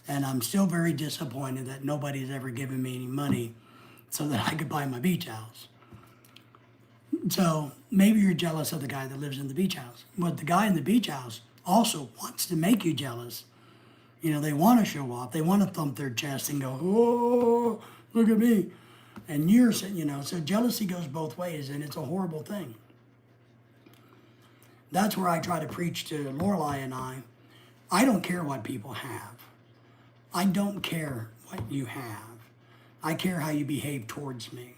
And I'm still very disappointed that nobody's ever given me any money so that I could buy my beach house. So maybe you're jealous of the guy that lives in the beach house. But the guy in the beach house also wants to make you jealous. They want to show off. They want to thump their chest and go, oh, look at me. And you're, so jealousy goes both ways, and it's a horrible thing. That's where I try to preach to Lorelei and I. I don't care what people have. I don't care what you have. I care how you behave towards me.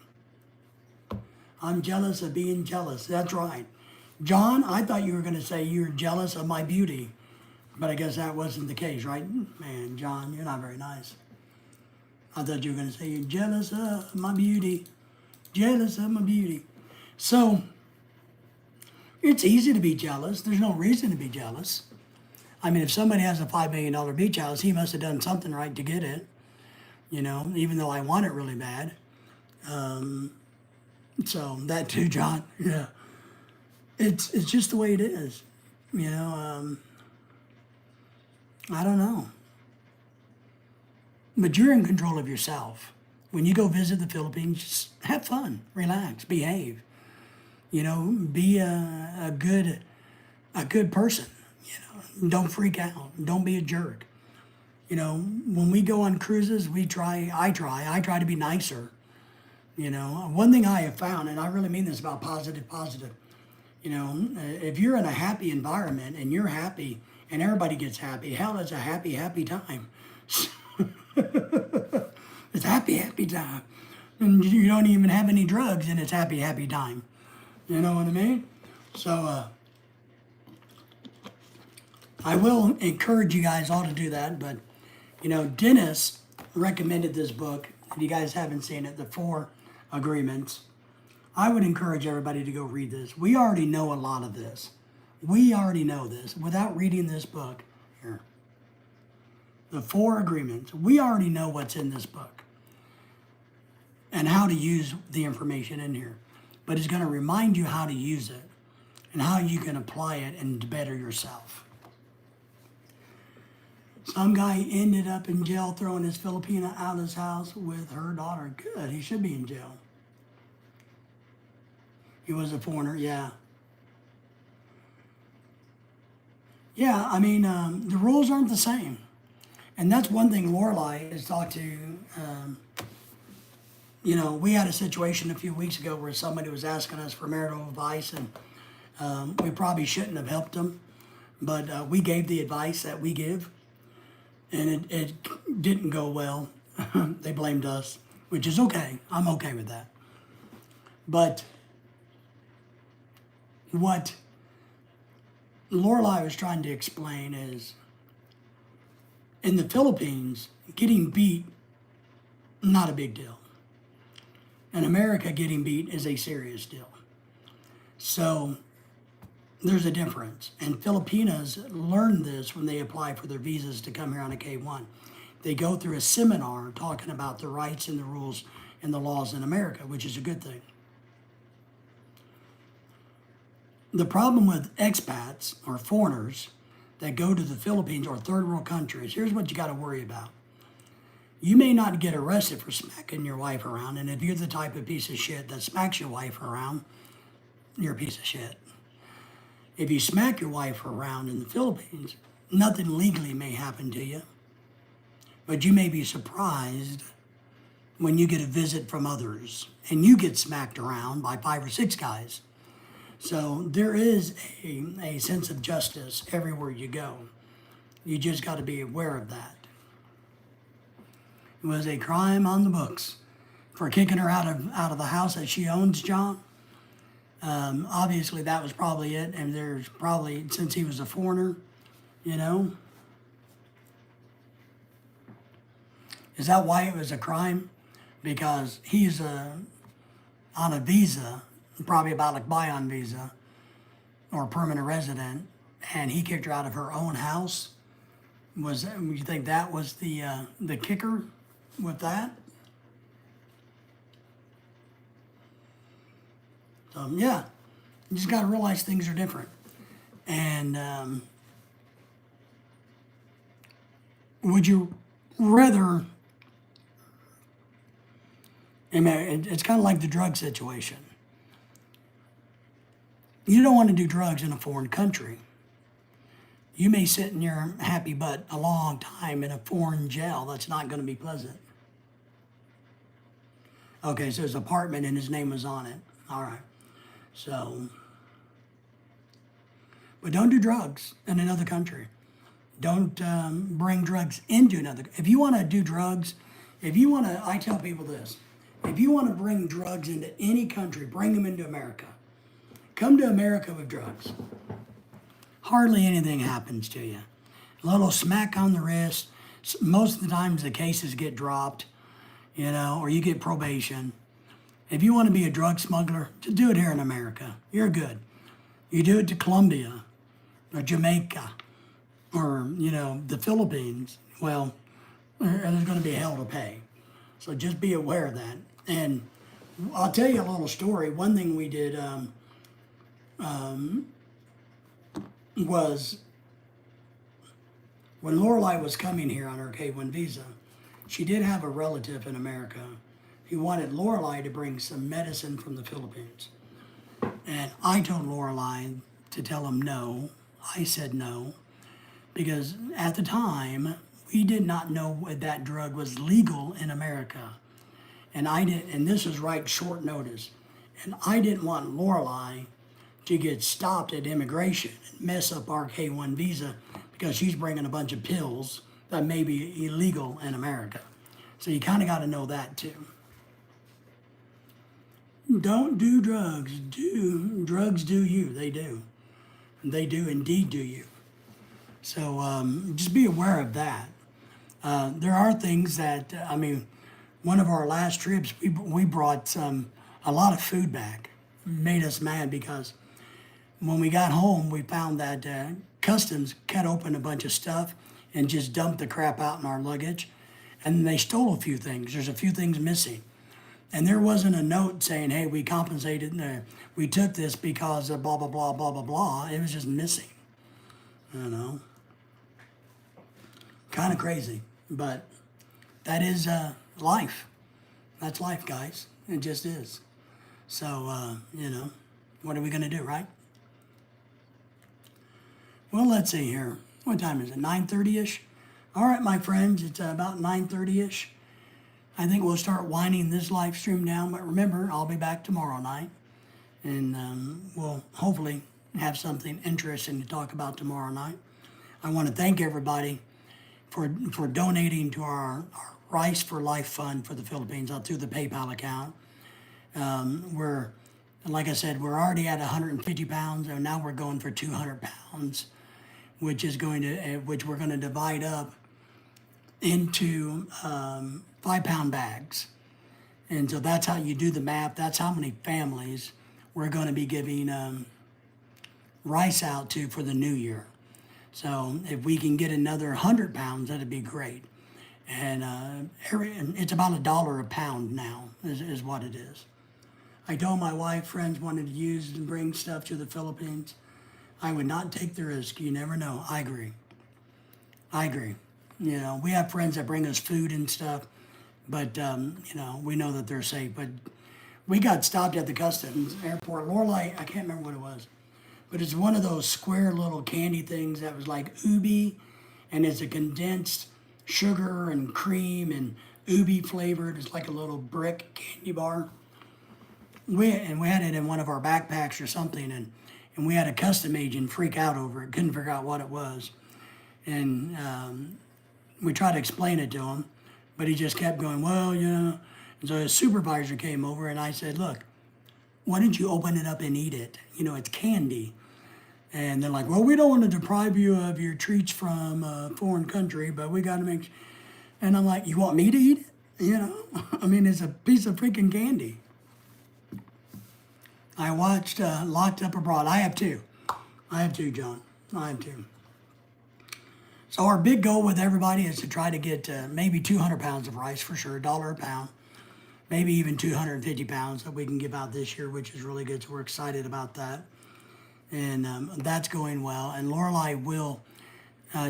I'm jealous of being jealous. That's right. John, I thought you were going to say you're jealous of my beauty. But I guess that wasn't the case, right? Man, John, you're not very nice. I thought you were going to say you're jealous of my beauty. Jealous of my beauty. So, it's easy to be jealous. There's no reason to be jealous. I mean, if somebody has a $5 million beach house, he must have done something right to get it. Even though I want it really bad. So, that too, John. Yeah. It's just the way it is. I don't know. But you're in control of yourself. When you go visit the Philippines, just have fun, relax, behave. Be a good person. Don't freak out. Don't be a jerk. When we go on cruises, I try to be nicer. One thing I have found, and I really mean this about positive. If you're in a happy environment and you're happy, and everybody gets happy. Hell, it's a happy time. It's a happy time. and you don't even have any drugs, and it's happy, happy time. You know what I mean? So I will encourage you guys all to do that. But Dennis recommended this book. If you guys haven't seen it, The Four Agreements, I would encourage everybody to go read this. We already know a lot of this. We already know this without reading this book. Here, The Four Agreements. We already know what's in this book and how to use the information in here. But it's going to remind you how to use it and how you can apply it and better yourself. Some guy ended up in jail throwing his Filipina out of his house with her daughter. Good, he should be in jail. He was a foreigner, yeah. Yeah, I mean, the rules aren't the same. And that's one thing Lorelai has talked to. We had a situation a few weeks ago where somebody was asking us for marital advice, and we probably shouldn't have helped them, but we gave the advice that we give, and it didn't go well. They blamed us, which is okay. I'm okay with that. But what Lorelai was trying to explain is, in the Philippines, getting beat, not a big deal. In America, getting beat is a serious deal. So there's a difference. And Filipinas learn this when they apply for their visas to come here on a K-1. They go through a seminar talking about the rights and the rules and the laws in America, which is a good thing. The problem with expats or foreigners that go to the Philippines or third world countries, here's what you got to worry about. You may not get arrested for smacking your wife around, and if you're the type of piece of shit that smacks your wife around, you're a piece of shit. If you smack your wife around in the Philippines, nothing legally may happen to you, but you may be surprised when you get a visit from others and you get smacked around by 5 or 6 guys. So there is a sense of justice everywhere you go. You just got to be aware of that. It was a crime on the books for kicking her out of the house that she owns, John. Obviously, that was probably it. And there's probably, since he was a foreigner, Is that why it was a crime? Because he's on a visa, probably about like buy-on visa or permanent resident, and he kicked her out of her own house. You think that was the kicker with that? So yeah, you just got to realize things are different. And would you rather? I mean, it's kind of like the drug situation. You don't want to do drugs in a foreign country. You may sit in your happy butt a long time in a foreign jail. That's not going to be pleasant. Okay, so his apartment and his name was on it. All right. So, but don't do drugs in another country. Don't bring drugs into another. If you want to do drugs, I tell people this. If you want to bring drugs into any country, bring them into America. Come to America with drugs. Hardly anything happens to you. A little smack on the wrist. Most of the times the cases get dropped, or you get probation. If you want to be a drug smuggler, just do it here in America. You're good. You do it to Colombia or Jamaica or, the Philippines, well, there's going to be hell to pay. So just be aware of that. And I'll tell you a little story. One thing we did was when Lorelai was coming here on her K-1 visa, she did have a relative in America. He wanted Lorelai to bring some medicine from the Philippines. And I told Lorelai to tell him no. I said no, because at the time, we did not know that drug was legal in America. And this was right short notice. And I didn't want Lorelai to get stopped at immigration and mess up our K-1 visa because she's bringing a bunch of pills that may be illegal in America. So you kind of got to know that too. Don't do drugs. Drugs do you. They do. They do indeed do you. So just be aware of that. There are things that, one of our last trips, we brought a lot of food back. Made us mad because when we got home, we found that customs cut open a bunch of stuff and just dumped the crap out in our luggage. And they stole a few things. There's a few things missing. And there wasn't a note saying, hey, we compensated, we took this because of blah, blah, blah, blah, blah, blah. It was just missing, you know. Kind of crazy, but that is life. That's life, guys. It just is. So, what are we going to do, right? Well, let's see here. What time is it? 9:30-ish? All right, my friends, it's about 9:30-ish. I think we'll start winding this live stream down, but remember, I'll be back tomorrow night, and we'll hopefully have something interesting to talk about tomorrow night. I want to thank everybody for donating to our Rice for Life Fund for the Philippines through the PayPal account. Like I said, we're already at 150 pounds, and now we're going for 200 pounds, which we're going to divide up into 5-pound bags. And so that's how you do the math. That's how many families we're going to be giving rice out to for the new year. So if we can get another 100 pounds, that'd be great. And it's about $1 a pound now is what it is. I told my wife friends wanted to use and bring stuff to the Philippines. I would not take the risk. You never know. I agree. You know, we have friends that bring us food and stuff, but, we know that they're safe. But we got stopped at the customs airport. Lorelei, I can't remember what it was, but it's one of those square little candy things that was like ubi, and it's a condensed sugar and cream and ubi flavored. It's like a little brick candy bar. We had it in one of our backpacks or something, and we had a custom agent freak out over it, couldn't figure out what it was. And we tried to explain it to him, but he just kept going, well, And so his supervisor came over, and I said, look, why don't you open it up and eat it? It's candy. And they're like, well, we don't want to deprive you of your treats from a foreign country, but we got to make. And I'm like, you want me to eat it? It's a piece of freaking candy. I watched Locked Up Abroad. I have two, John. I have two. So our big goal with everybody is to try to get maybe 200 pounds of rice for sure, $1 a pound, maybe even 250 pounds that we can give out this year, which is really good. So we're excited about that. And that's going well. And Lorelei will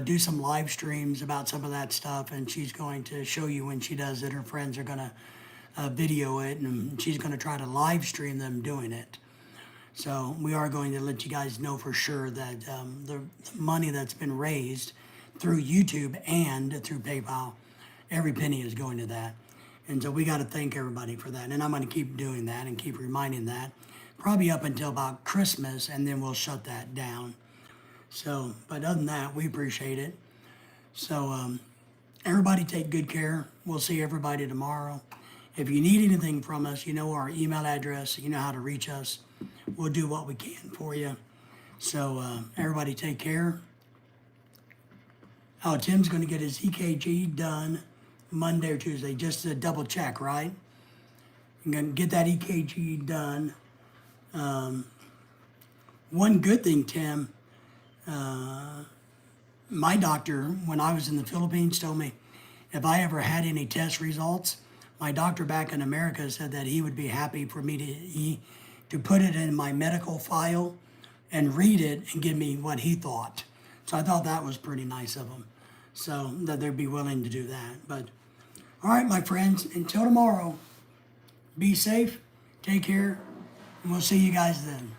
do some live streams about some of that stuff, and she's going to show you when she does it. Her friends are going to video it, and she's going to try to live stream them doing it. So we are going to let you guys know for sure that the money that's been raised through YouTube and through PayPal, every penny is going to that. And so we got to thank everybody for that. And I'm going to keep doing that and keep reminding that, probably up until about Christmas, and then we'll shut that down. So, but other than that, we appreciate it. So everybody take good care. We'll see everybody tomorrow. If you need anything from us, you know our email address, you know how to reach us. We'll do what we can for you. So everybody take care. Oh, Tim's going to get his EKG done Monday or Tuesday, just to double check, right? I'm going to get that EKG done. One good thing, Tim, my doctor, when I was in the Philippines, told me if I ever had any test results, my doctor back in America said that he would be happy for me to put it in my medical file and read it and give me what he thought. So I thought that was pretty nice of him. So that they'd be willing to do that. But all right, my friends, until tomorrow, be safe, take care, and we'll see you guys then.